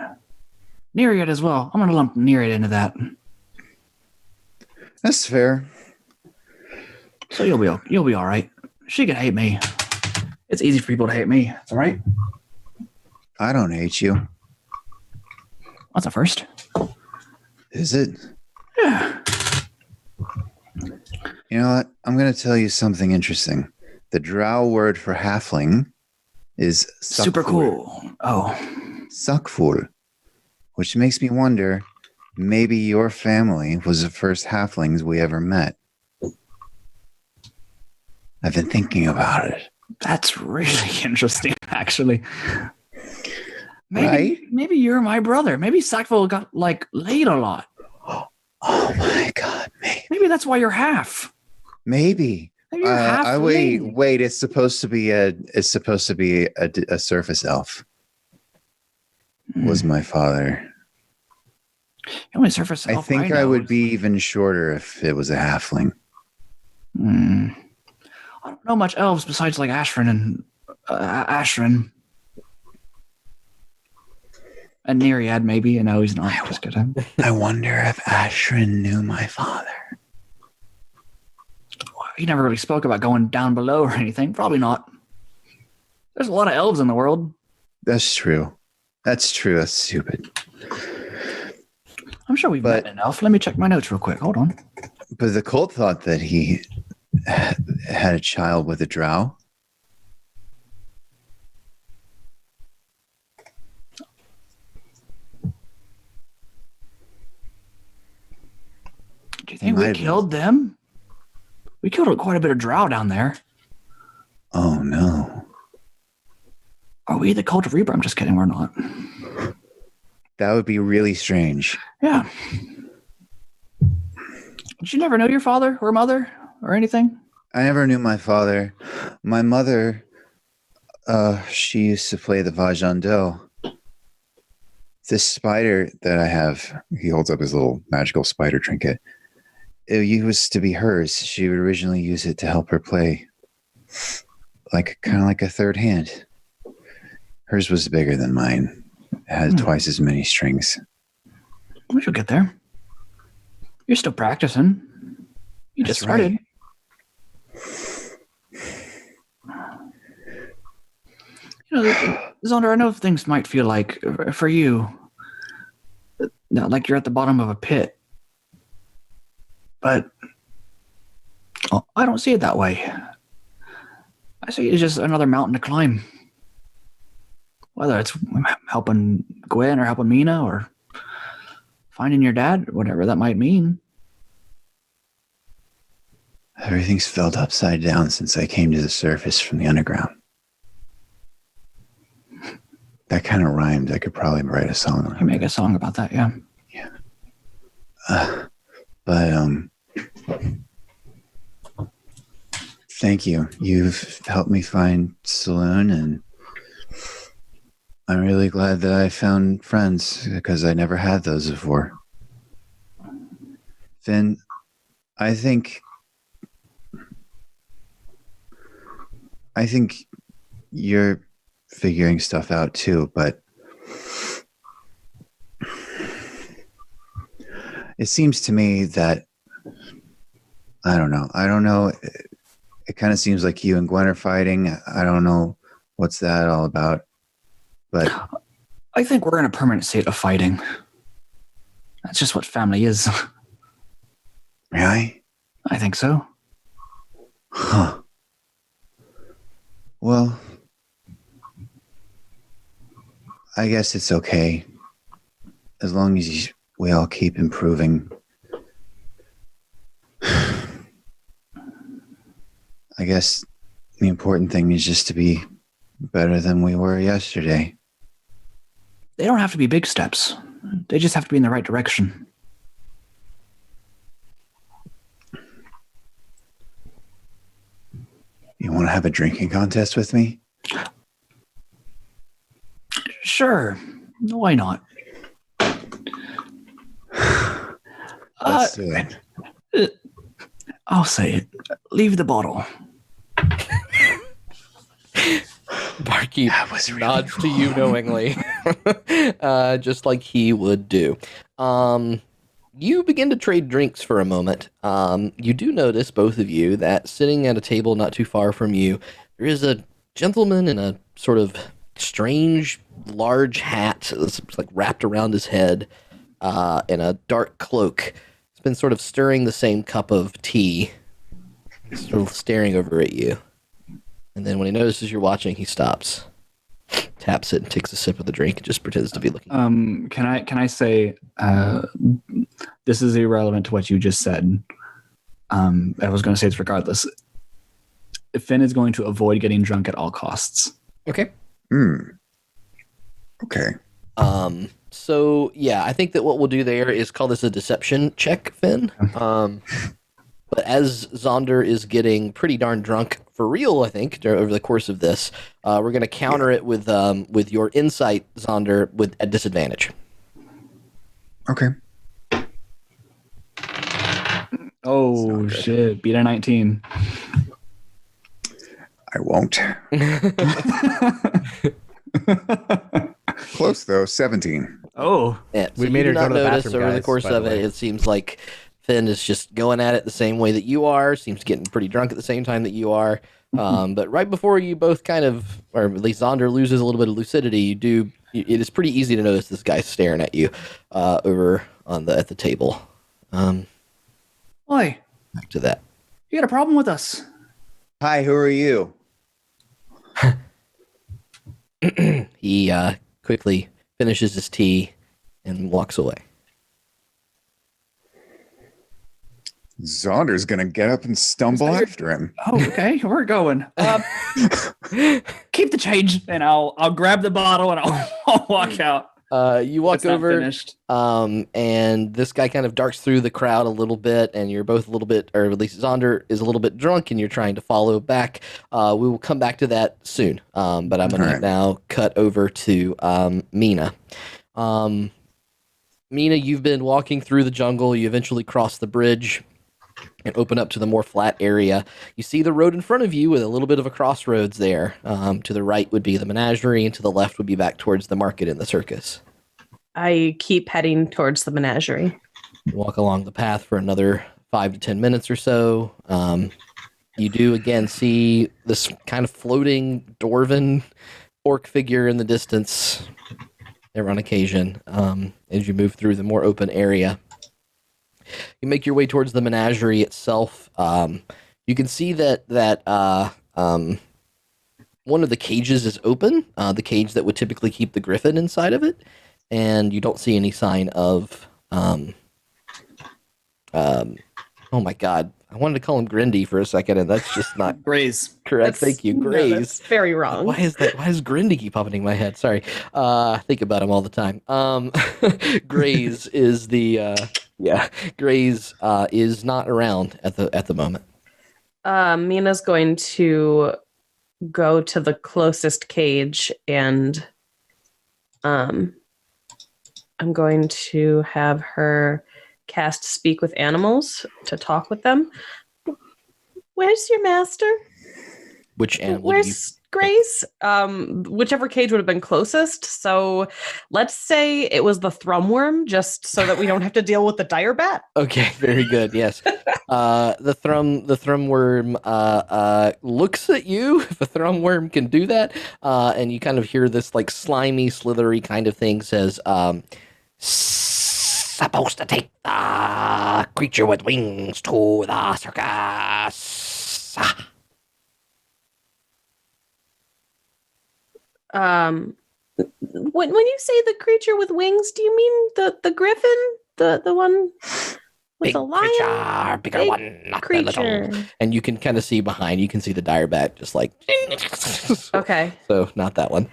Neriad as well. I'm going to lump Neriad into that. That's fair. So you'll be all right. She can hate me. It's easy for people to hate me. It's all right. I don't hate you. That's a first. Is it? Yeah. You know what? I'm going to tell you something interesting. The drow word for halfling is super cool. Oh. Suckful. Which makes me wonder, maybe your family was the first halflings we ever met. I've been thinking about it. That's really interesting, actually. Right? Maybe you're my brother. Maybe Sackville got, laid a lot. Oh my God, Maybe that's why you're half. Maybe. Maybe you're half wait, it's supposed to be a surface elf. Was my father. The only surface elf I think I would be even shorter if it was a halfling. I don't know much elves besides Ashrin and Ashrin. And Neriad, maybe. No, he's not. Just kidding. I wonder if Ashrin knew my father. He never really spoke about going down below or anything. Probably not. There's a lot of elves in the world. That's true. That's stupid. I'm sure we've met an elf. Let me check my notes real quick. Hold on. But the cult thought that he had a child with a drow. Do you think we killed them? We killed quite a bit of drow down there. Oh, no. Are we the Cult of Rebirth? I'm just kidding. We're not. That would be really strange. Yeah. Did you never know your father or mother or anything? I never knew my father. My mother, she used to play the Vajando. This spider that I have, he holds up his little magical spider trinket. It used to be hers. She would originally use it to help her play, kind of like a third hand. Hers was bigger than mine. It had twice as many strings. We should get there. You're still practicing. You just started. Right. Zaunder, I know things might feel like, for you, like you're at the bottom of a pit. But I don't see it that way. I see it as just another mountain to climb. Whether it's helping Gwen or helping Meena or finding your dad, whatever that might mean. Everything's felt upside down since I came to the surface from the underground. That kind of rhymed. I could probably write a song. I can make a song about that, yeah. Yeah. Thank you. You've helped me find Saloon, and I'm really glad that I found friends because I never had those before. Finn, I think you're figuring stuff out too, but it seems to me that I don't know. It kind of seems like you and Gwen are fighting. I don't know what's that all about. But I think we're in a permanent state of fighting. That's just what family is. Really? I think so. Huh. Well, I guess it's okay. As long as we all keep improving. I guess the important thing is just to be better than we were yesterday. They don't have to be big steps. They just have to be in the right direction. You want to have a drinking contest with me? Sure. Why not? Let's do it. I'll say it. Leave the bottle. Barkeep Really nods cool. to you knowingly, just like he would do. You begin to trade drinks for a moment. You do notice, both of you, that sitting at a table not too far from you, there is a gentleman in a sort of strange, large hat that's like wrapped around his head, and a dark cloak. He's been sort of stirring the same cup of tea, sort of staring over at you. And then when he notices you're watching, he stops, taps it, and takes a sip of the drink, and just pretends to be looking. Can I say this is irrelevant to what you just said? I was going to say this regardless. Finn is going to avoid getting drunk at all costs. Okay. Okay. So yeah, I think that what we'll do there is call this a deception check, Finn. But as Zaunder is getting pretty darn drunk for real, I think over the course of this, we're going to counter it with your insight, Zaunder, with a disadvantage. Okay. Oh shit! Beat a 19. I won't. Close though. 17. Oh, Yeah, We so made you her do go not to the notice bathroom, over the guys, course by the of it. way. It seems like Finn is just going at it the same way that you are. Seems getting pretty drunk at the same time that you are. But right before you both kind of, or at least Zaunder loses a little bit of lucidity, it is pretty easy to notice this guy staring at you over at the table. Oi, Back to that. you got a problem with us? Hi, who are you? He quickly finishes his tea and walks away. Zonder's gonna get up and stumble after him. Oh, okay, we're going. Keep the change, and I'll grab the bottle and I'll walk out. You walk It's not over, finished. and this guy kind of darts through the crowd a little bit, and you're both a little bit, or at least Zaunder is a little bit drunk, and you're trying to follow back. We will come back to that soon, but I'm going All to right. now cut over to Meena. Meena, you've been walking through the jungle. You eventually cross the bridge and open up to the more flat area. You see the road in front of you with a little bit of a crossroads there. To the right would be the menagerie, and to the left would be back towards the market and the circus. I keep heading towards the menagerie. You walk along the path for another 5 to 10 minutes or so. You do again see this kind of floating dwarven orc figure in the distance there on occasion as you move through the more open area. You make your way towards the menagerie itself. You can see that one of the cages is open, the cage that would typically keep the griffin inside of it, and you don't see any sign of oh my god, I wanted to call him Grendy for a second, and that's just not Graze. correct. Thank you, Graze. No, that's very wrong. Why is that? Why does Grendy keep popping in my head? Sorry, I think about him all the time. Graze is the Graze is not around at the moment. Mina's going to go to the closest cage and I'm going to have her cast Speak with Animals to talk with them. Where's your master? Which animal? Where's Grace? Whichever cage would have been closest. So let's say it was the thrumworm, just so that we don't have to deal with the dire bat. Okay, very good. Yes. The thrum worm looks at you. If a thrum worm can do that, and you kind of hear this like slimy, slithery kind of thing says, "Supposed to take the creature with wings to the circus." When you say the creature with wings, do you mean the griffin, the one with Big the lion? creature, bigger Big one, not the creature. little. And you can kind of see behind. You can see the dire bat just like. Okay. So not that one.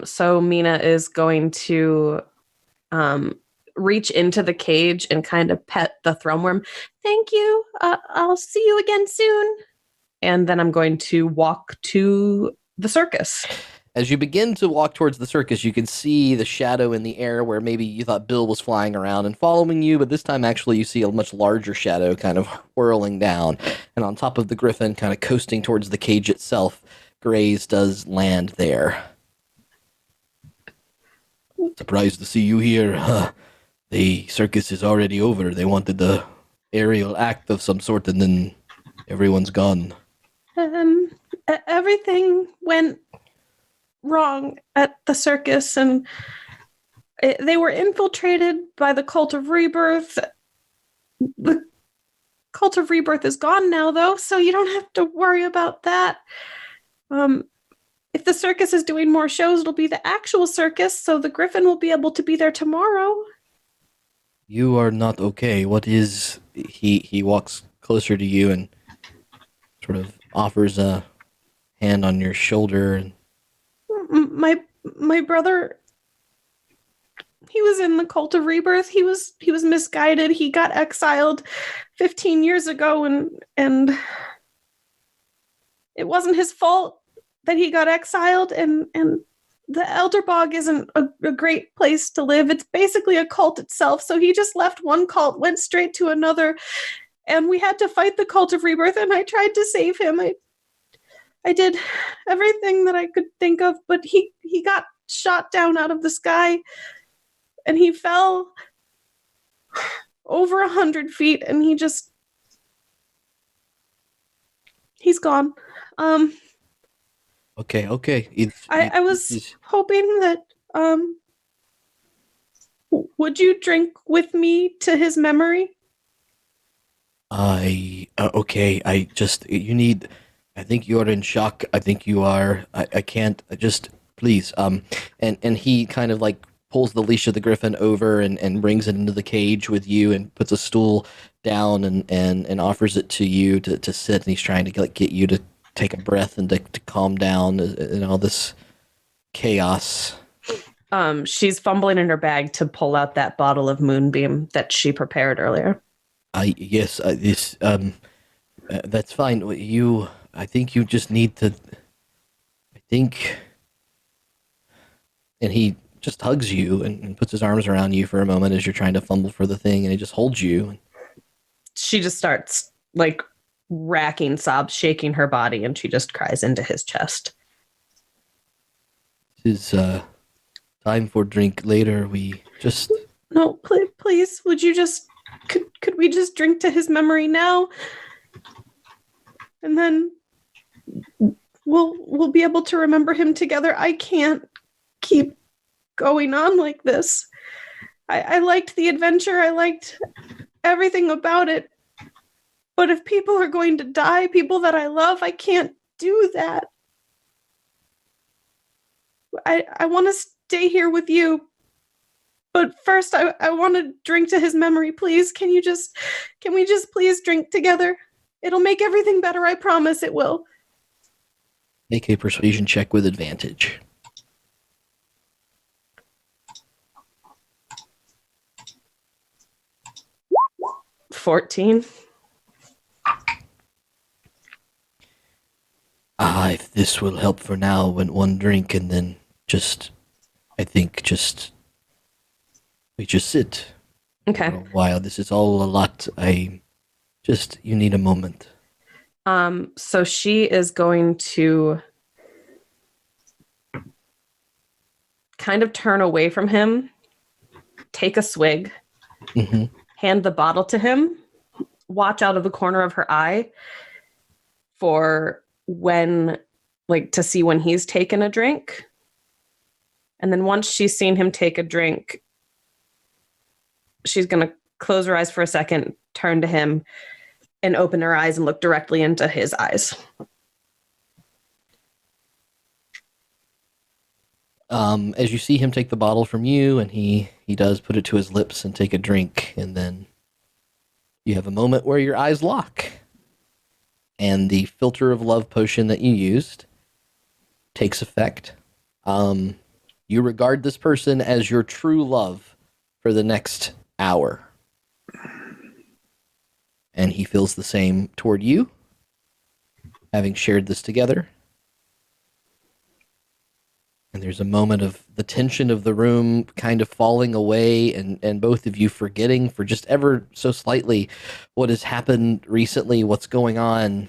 So Meena is going to reach into the cage and kind of pet the thrum worm. Thank you. I'll see you again soon. And then I'm going to walk to the circus. As you begin to walk towards the circus, you can see the shadow in the air where maybe you thought Bill was flying around and following you, but this time actually you see a much larger shadow kind of whirling down. And on top of the griffin, kind of coasting towards the cage itself, Graze does land there. Surprised to see you here. The circus is already over. They wanted the aerial act of some sort, and then everyone's gone. Everything went wrong at the circus, and they were infiltrated by the Cult of Rebirth. The Cult of Rebirth is gone now, though, so you don't have to worry about that. If the circus is doing more shows, it'll be the actual circus, so the griffin will be able to be there tomorrow. You are not okay. What is... He walks closer to you and sort of offers a hand on your shoulder. And my brother, he was in the Cult of Rebirth. He was misguided. He got exiled 15 years ago, and it wasn't his fault that he got exiled, and the Elderbog isn't a great place to live. It's basically a cult itself, so he just left one cult, went straight to another, and we had to fight the Cult of Rebirth, and I tried to save him. I did everything that I could think of, but he got shot down out of the sky, and he fell over 100 feet, and he's gone. Okay. I was hoping that, would you drink with me to his memory? Okay. I think you're in shock. I think you are. I can't. Please. And he kind of like pulls the leash of the griffin over and brings it into the cage with you and puts a stool down and offers it to you to sit. And he's trying to get you to take a breath and to calm down in all this chaos. She's fumbling in her bag to pull out that bottle of Moonbeam that she prepared earlier. Yes. That's fine. I think you just need to. And he just hugs you and puts his arms around you for a moment as you're trying to fumble for the thing, and he just holds you. She just starts like racking sobs, shaking her body, and she just cries into his chest. This is time for drink later. We just... No, please, would you just... Could we just drink to his memory now? And then we'll be able to remember him together. I can't keep going on like this. I liked the adventure. I liked everything about it. But if people are going to die, people that I love, I can't do that. I want to stay here with you. But first, I want to drink to his memory, please. Can we just please drink together? It'll make everything better, I promise it will. Make a persuasion check with advantage. $14. If this will help for now, one drink, and then we just sit. Okay. For a while. This is all a lot. You need a moment. So she is going to kind of turn away from him, take a swig, hand the bottle to him, watch out of the corner of her eye for when, like, to see when he's taken a drink. And then once she's seen him take a drink, she's going to close her eyes for a second, turn to him, and open her eyes and look directly into his eyes. As you see him take the bottle from you, and he does put it to his lips and take a drink, and then you have a moment where your eyes lock. And the filter of love potion that you used takes effect. You regard this person as your true love for the next hour. And he feels the same toward you, having shared this together. And there's a moment of the tension of the room kind of falling away, and both of you forgetting for just ever so slightly what has happened recently, what's going on,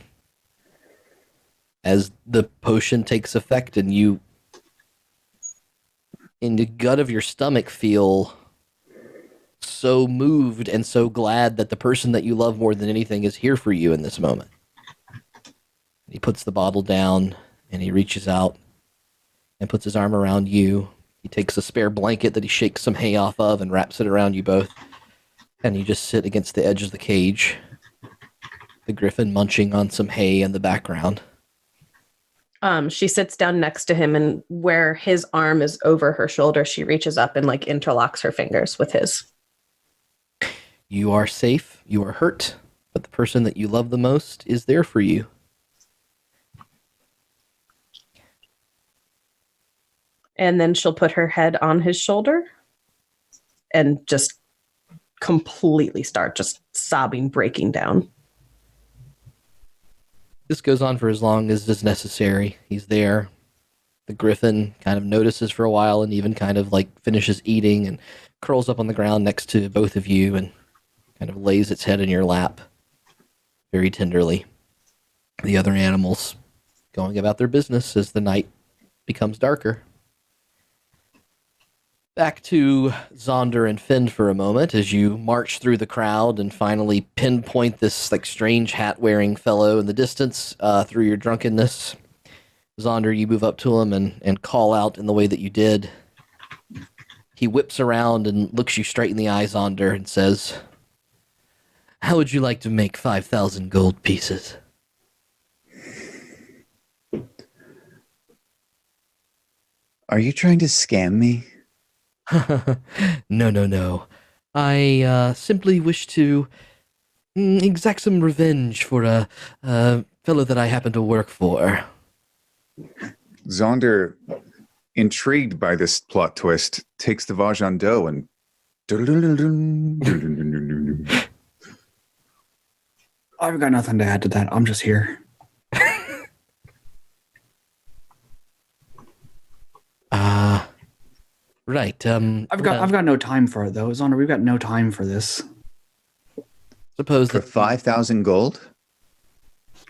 as the potion takes effect, and you, in the gut of your stomach, feel so moved and so glad that the person that you love more than anything is here for you in this moment. He puts the bottle down, and he reaches out and puts his arm around you. He takes a spare blanket that he shakes some hay off of and wraps it around you both. And you just sit against the edge of the cage, the griffin munching on some hay in the background. She sits down next to him, and where his arm is over her shoulder, she reaches up and like interlocks her fingers with his. You are safe, you are hurt, but the person that you love the most is there for you. And then she'll put her head on his shoulder and just completely start just sobbing, breaking down. This goes on for as long as is necessary. He's there. The griffin kind of notices for a while and even kind of like finishes eating and curls up on the ground next to both of you and kind of lays its head in your lap very tenderly. The other animals going about their business as the night becomes darker. Back to Zaunder and Finn for a moment as you march through the crowd and finally pinpoint this like strange hat-wearing fellow in the distance through your drunkenness. Zaunder, you move up to him and call out in the way that you did. He whips around and looks you straight in the eye, Zaunder, and says, "How would you like to make 5,000 gold pieces?" Are you trying to scam me? No. I simply wish to exact some revenge for a fellow that I happen to work for. Zaunder, intrigued by this plot twist, takes the Vajando and... I've got nothing to add to that. I'm just here. Right. I've got no time for it though. Zaunder, we've got no time for this. Suppose For that 5,000 gold?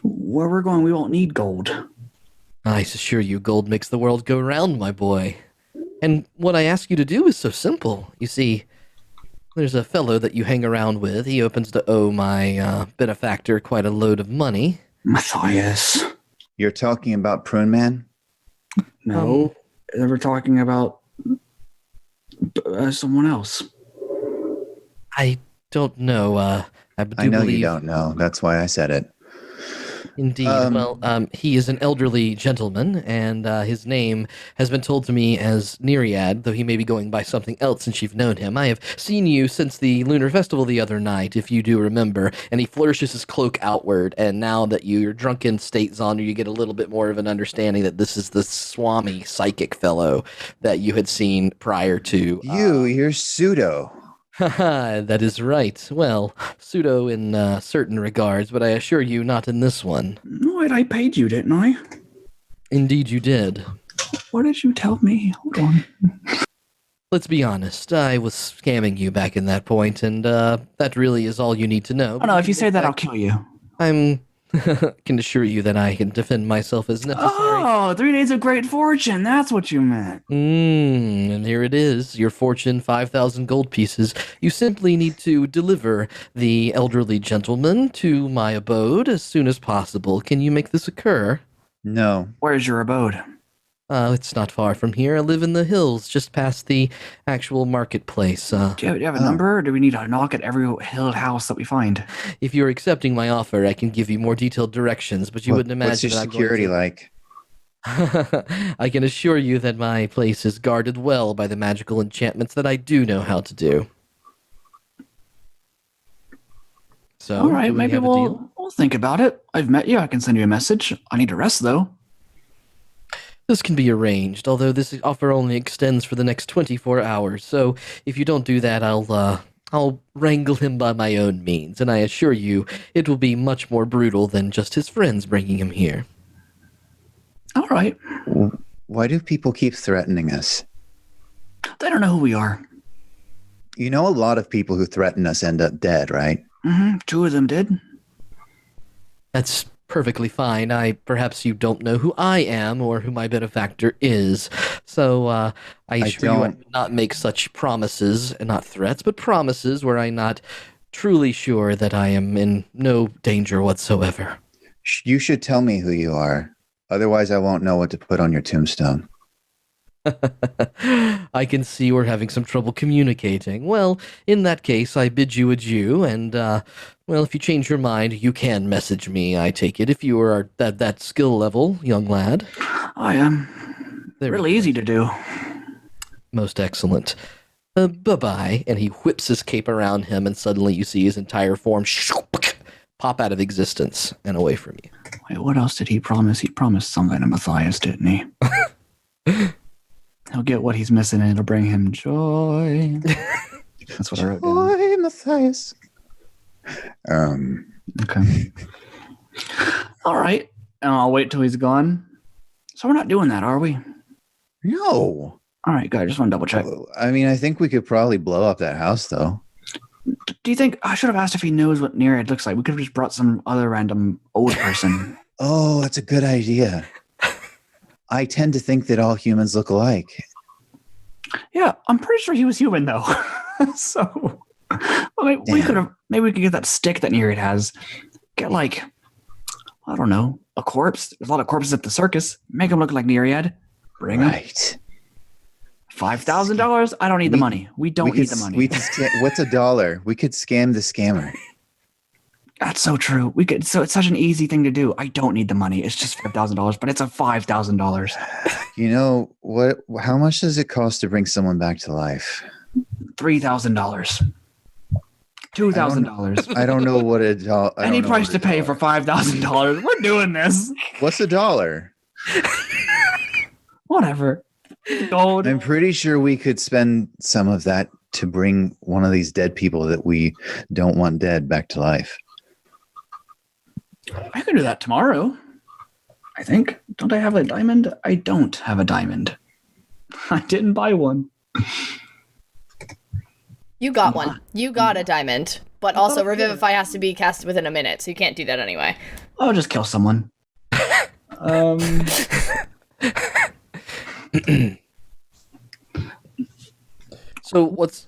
Where we're going, we won't need gold. I assure you, gold makes the world go round, my boy. And what I ask you to do is so simple. You see, there's a fellow that you hang around with. He opens to owe my benefactor quite a load of money. Matthias. You're talking about Prune Man? No, they were talking about someone else. I don't know. I know you don't know. That's why I said it. Indeed. He is an elderly gentleman, and his name has been told to me as Neriad, though he may be going by something else since you've known him. I have seen you since the Lunar Festival the other night, if you do remember. And he flourishes his cloak outward, and now that your drunken state, Zaunder, you get a little bit more of an understanding that this is the Swami psychic fellow that you had seen prior to... You're pseudo. Haha, that is right. Well, pseudo in certain regards, but I assure you not in this one. No, I paid you, didn't I? Indeed you did. What did you tell me? Hold on. Let's be honest, I was scamming you back in that point, and that really is all you need to know. Oh no, if you say that, I'll kill you. I'm Can assure you that I can defend myself as necessary. Oh, 3 days of great fortune. That's what you meant. And here it is, your fortune, 5,000 gold pieces. You simply need to deliver the elderly gentleman to my abode as soon as possible. Can you make this occur? No. Where's your abode? It's not far from here. I live in the hills, just past the actual marketplace. Do you have a number, or do we need to knock at every hill house that we find? If you're accepting my offer, I can give you more detailed directions, but you wouldn't imagine What's your that I'm security going like? to... I can assure you that my place is guarded well by the magical enchantments that I do know how to do. So, All right, do we maybe have a deal? we'll think about it. I've met you. I can send you a message. I need to rest, though. This can be arranged, although this offer only extends for the next 24 hours. So if you don't do that, I'll wrangle him by my own means, and I assure you it will be much more brutal than just his friends bringing him here. All right. Why do people keep threatening us? They don't know who we are. You know, a lot of people who threaten us end up dead, right? Mm-hmm. 2 of them did. That's perfectly fine. Perhaps you don't know who I am or who my benefactor is. So I assure you I don't. would not make such promises, and not threats, but promises where I'm not truly sure that I am in no danger whatsoever. You should tell me who you are. Otherwise, I won't know what to put on your tombstone. I can see we're having some trouble communicating. Well, in that case, I bid you adieu, and, well, if you change your mind, you can message me, I take it, if you are at that skill level, young lad. I am. There we Really go. easy to do. Most excellent. Bye-bye. And he whips his cape around him, and suddenly you see his entire form pop out of existence and away from you. Wait, what else did he promise? He promised something to Matthias, didn't he? He'll get what he's missing, and it'll bring him joy. That's what I wrote down. Boy, Matthias. Okay. All right. And I'll wait till he's gone. So we're not doing that, are we? No. All right, good. I just want to double check. I mean, I think we could probably blow up that house, though. Do you think I should have asked if he knows what Neriad looks like? We could have just brought some other random old person. Oh, that's a good idea. I tend to think that all humans look alike. Yeah, I'm pretty sure he was human though. So, well, we could have. Maybe we could get that stick that Neriad has. Get like, I don't know, a corpse. There's a lot of corpses at the circus. Make him look like Neriad. Bring him. Right. $5,000. I don't need the money. We don't need the money. What's $1? We could scam the scammer. That's so true. We could. So it's such an easy thing to do. I don't need the money. It's just $5,000, but it's a $5,000. You know what? How much does it cost to bring someone back to life? $3,000. $2,000. I don't know what a dollar. Any price to pay for $5,000. We're doing this. What's $1? Whatever. Gold. I'm pretty sure we could spend some of that to bring one of these dead people that we don't want dead back to life. I can do that tomorrow. I think. Don't I have a diamond? I don't have a diamond. I didn't buy one. You got one. You got a diamond. But also, Revivify has to be cast within a minute, so you can't do that anyway. I'll just kill someone. So what's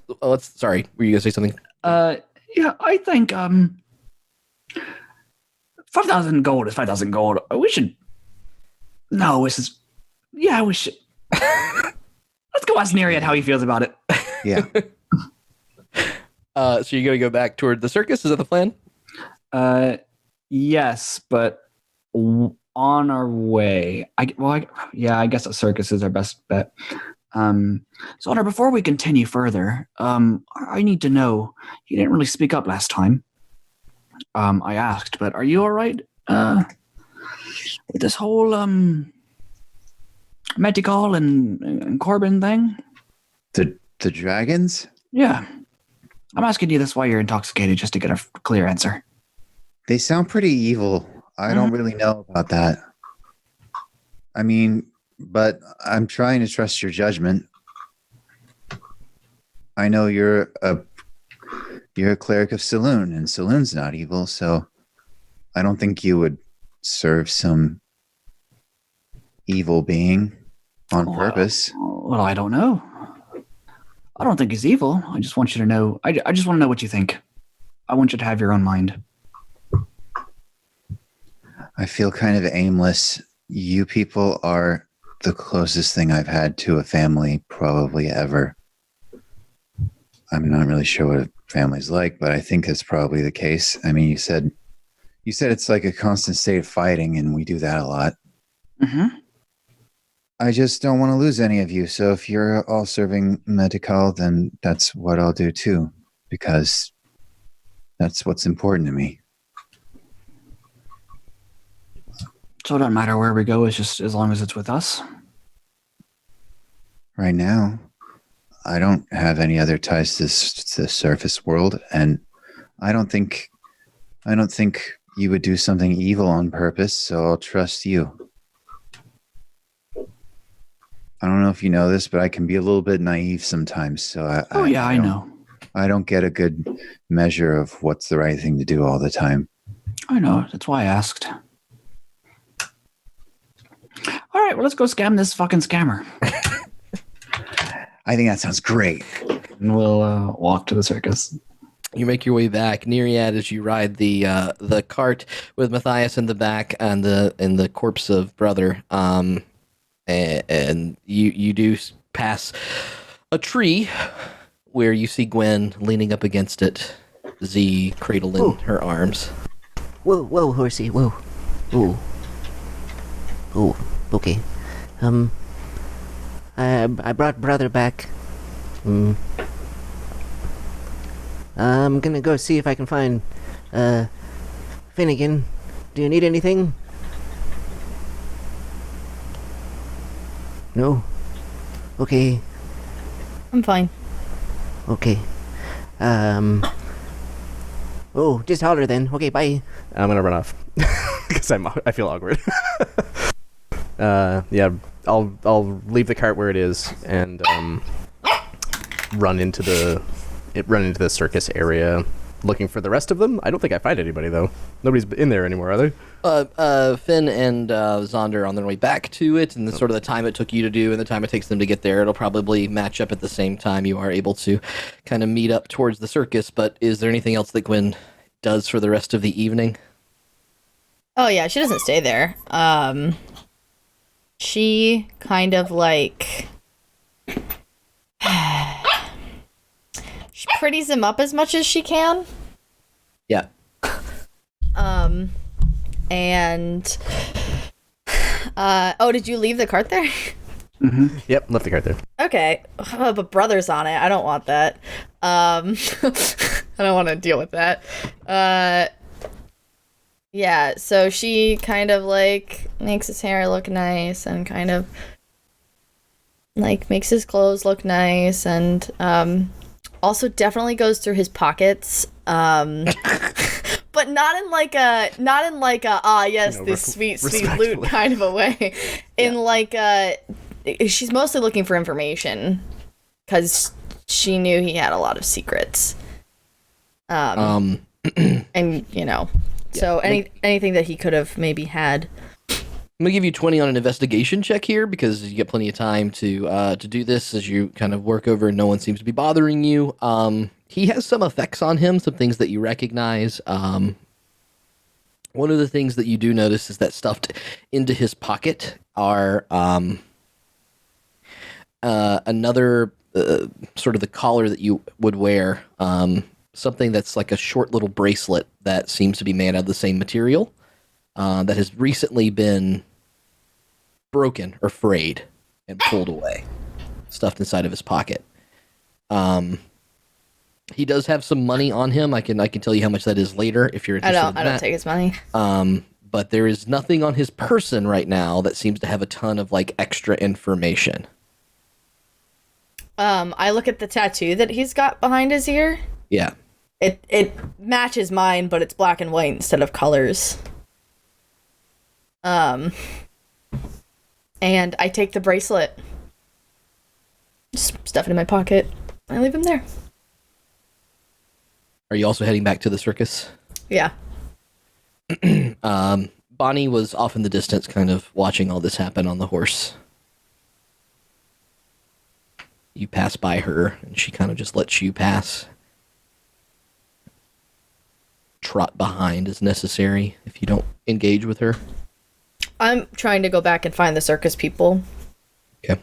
sorry, were you gonna say something? Yeah, I think 5,000 gold is 5,000 gold. We should. No, this is. Yeah, we should. Let's go ask Neriad how he feels about it. Yeah. So you're gonna go back toward the circus? Is that the plan? Yes, but on our way. I guess a circus is our best bet. Zaunder, before we continue further, I need to know. You didn't really speak up last time. I asked, but are you all right? With this whole Metikal and Corbin thing? The dragons? Yeah. I'm asking you this while you're intoxicated, just to get a clear answer. They sound pretty evil. I don't really know about that. I mean, but I'm trying to trust your judgment. I know you're a cleric of Saloon, and Saloon's not evil, so I don't think you would serve some evil being on purpose. Well, I don't know. I don't think he's evil. I just want you to know. I just want to know what you think. I want you to have your own mind. I feel kind of aimless. You people are the closest thing I've had to a family probably ever. I'm not really sure what a family's like, but I think that's probably the case. I mean, you said it's like a constant state of fighting, and we do that a lot. Mm-hmm. I just don't want to lose any of you. So if you're all serving medical, then that's what I'll do too, because that's what's important to me. So it doesn't matter where we go. It's just as long as it's with us. Right now, I don't have any other ties to the surface world, and I don't think you would do something evil on purpose, so I'll trust you. I don't know if you know this, but I can be a little bit naive sometimes, so I know. I don't get a good measure of what's the right thing to do all the time. I know. That's why I asked. All right, well, let's go scam this fucking scammer. I think that sounds great. And we'll walk to the circus. You make your way back, Neriad, as you ride the cart with Matthias in the back and the corpse of brother. And you do pass a tree where you see Gwen leaning up against it, Z cradled in her arms. Whoa, horsey, whoa. Oh, okay. I brought brother back. I'm gonna go see if I can find, Finnegan. Do you need anything? No? Okay. I'm fine. Okay. Oh, just holler then. Okay, bye. I'm gonna run off because I feel awkward. Yeah, I'll leave the cart where it is and run into the circus area, looking for the rest of them. I don't think I find anybody though. Nobody's in there anymore, are they? Finn and Zaunder on their way back to it, and the sort of the time it took you to do and the time it takes them to get there, it'll probably match up at the same time. You are able to kind of meet up towards the circus. But is there anything else that Gwen does for the rest of the evening? Oh yeah, she doesn't stay there. She kind of like she pretties him up as much as she can. Yeah. And did you leave the cart there? Mm-hmm. Yep, left the cart there. Okay. But brother's on it. I don't want that. I don't want to deal with that. Yeah, so she kind of like makes his hair look nice and kind of like makes his clothes look nice, and also definitely goes through his pockets. But not in like a yes, this sweet loot kind of a way. In like she's mostly looking for information because she knew he had a lot of secrets. And you know, so anything that he could have maybe had. I'm gonna give you 20 on an investigation check here because you get plenty of time to do this as you kind of work over and no one seems to be bothering you. He has some effects on him, some things that you recognize. One of the things that you do notice is that stuffed into his pocket are another sort of the collar that you would wear, something that's like a short little bracelet that seems to be made out of the same material, that has recently been broken or frayed and pulled away, stuffed inside of his pocket. He does have some money on him. I can tell you how much that is later if you're interested in that. I don't take his money. But there is nothing on his person right now that seems to have a ton of like extra information. I look at the tattoo that he's got behind his ear. Yeah. It matches mine, but it's black and white instead of colors. And I take the bracelet, just stuff it in my pocket. I leave him there. Are you also heading back to the circus? Yeah. Bonnie was off in the distance, kind of watching all this happen on the horse. You pass by her, and she kind of just lets you pass. Trot behind as necessary if you don't engage with her. I'm trying to go back and find the circus people. Okay.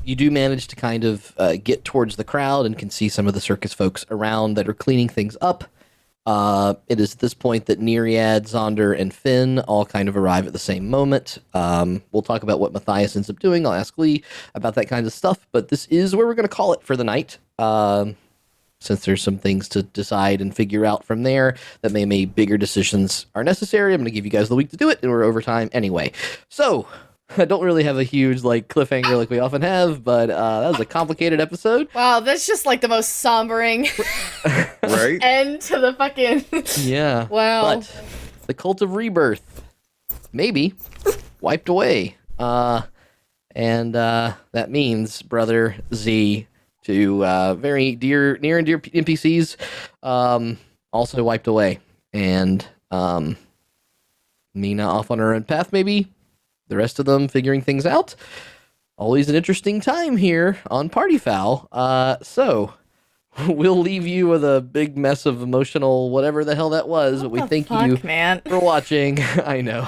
You do manage to kind of get towards the crowd and can see some of the circus folks around that are cleaning things up. It is at this point that Neriad, Zaunder, and Finn all kind of arrive at the same moment. We'll talk about what Matthias ends up doing. I'll ask Lee about that kind of stuff, but this is where we're going to call it for the night. Since there's some things to decide and figure out from there that may bigger decisions are necessary. I'm going to give you guys the week to do it, and we're over time anyway. So, I don't really have a huge cliffhanger like we often have, but that was a complicated episode. Wow, that's just the most sombering Right? end to the fucking... Yeah. Wow. But the Cult of Rebirth, maybe, wiped away. And that means Brother Z to very near and dear NPCs also wiped away. And Meena off on her own path, maybe. The rest of them figuring things out. Always an interesting time here on Party Foul. So, we'll leave you with a big mess of emotional whatever the hell that was. But we thank you man? for watching. I know.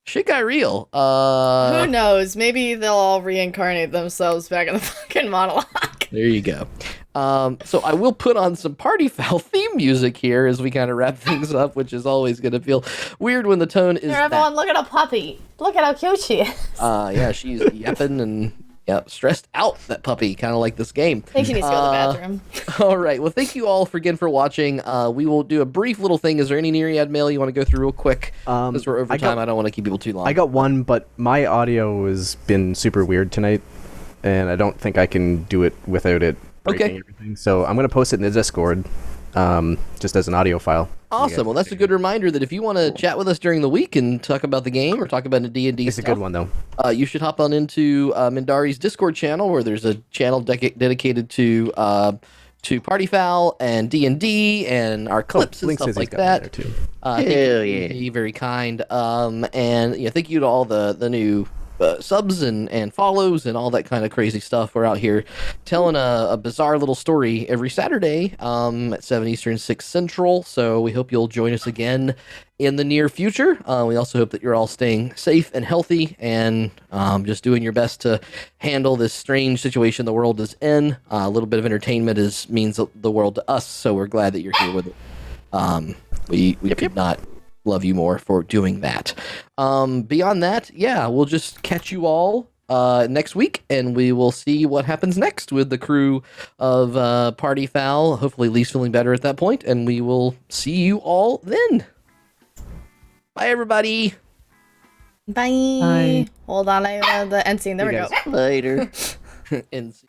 Shit got real. Who knows? Maybe they'll all reincarnate themselves back in the fucking monologue. There you go. So I will put on some Party Foul theme music here as we kind of wrap things up, which is always going to feel weird when the tone is Here, everyone, look at a puppy. Look at how cute she is. Yeah, she's yapping and stressed out, that puppy, kind of like this game. I think she needs to go to the bathroom. All right. Well, thank you all again for watching. We will do a brief little thing. Is there any Neriad mail you want to go through real quick? Because we're over time. I don't want to keep people too long. I got one, but my audio has been super weird tonight, and I don't think I can do it without it breaking everything. So I'm going to post it in the Discord, just as an audio file. Awesome. Well, that's a good reminder that if you want to chat with us during the week and talk about the game or talk about a D&D It's stuff, a good one, though. You should hop on into Mindari's Discord channel, where there's a channel dedicated to Party Foul and D&D and our clips and stuff like that. Too. Hell yeah. Very kind. And thank you to all the new subs and follows and all that kind of crazy stuff. We're out here telling a bizarre little story every Saturday at 7 Eastern, 6 Central. So we hope you'll join us again in the near future. We also hope that you're all staying safe and healthy and just doing your best to handle this strange situation the world is in. A little bit of entertainment means the world to us, so we're glad that you're here with it. We could not love you more for doing that. Beyond that, we'll just catch you all next week, and we will see what happens next with the crew of Party Foul. Hopefully Lee's feeling better at that point, and we will see you all then. Bye, everybody. Bye. Hold on, the end scene. There we go. Later. End scene.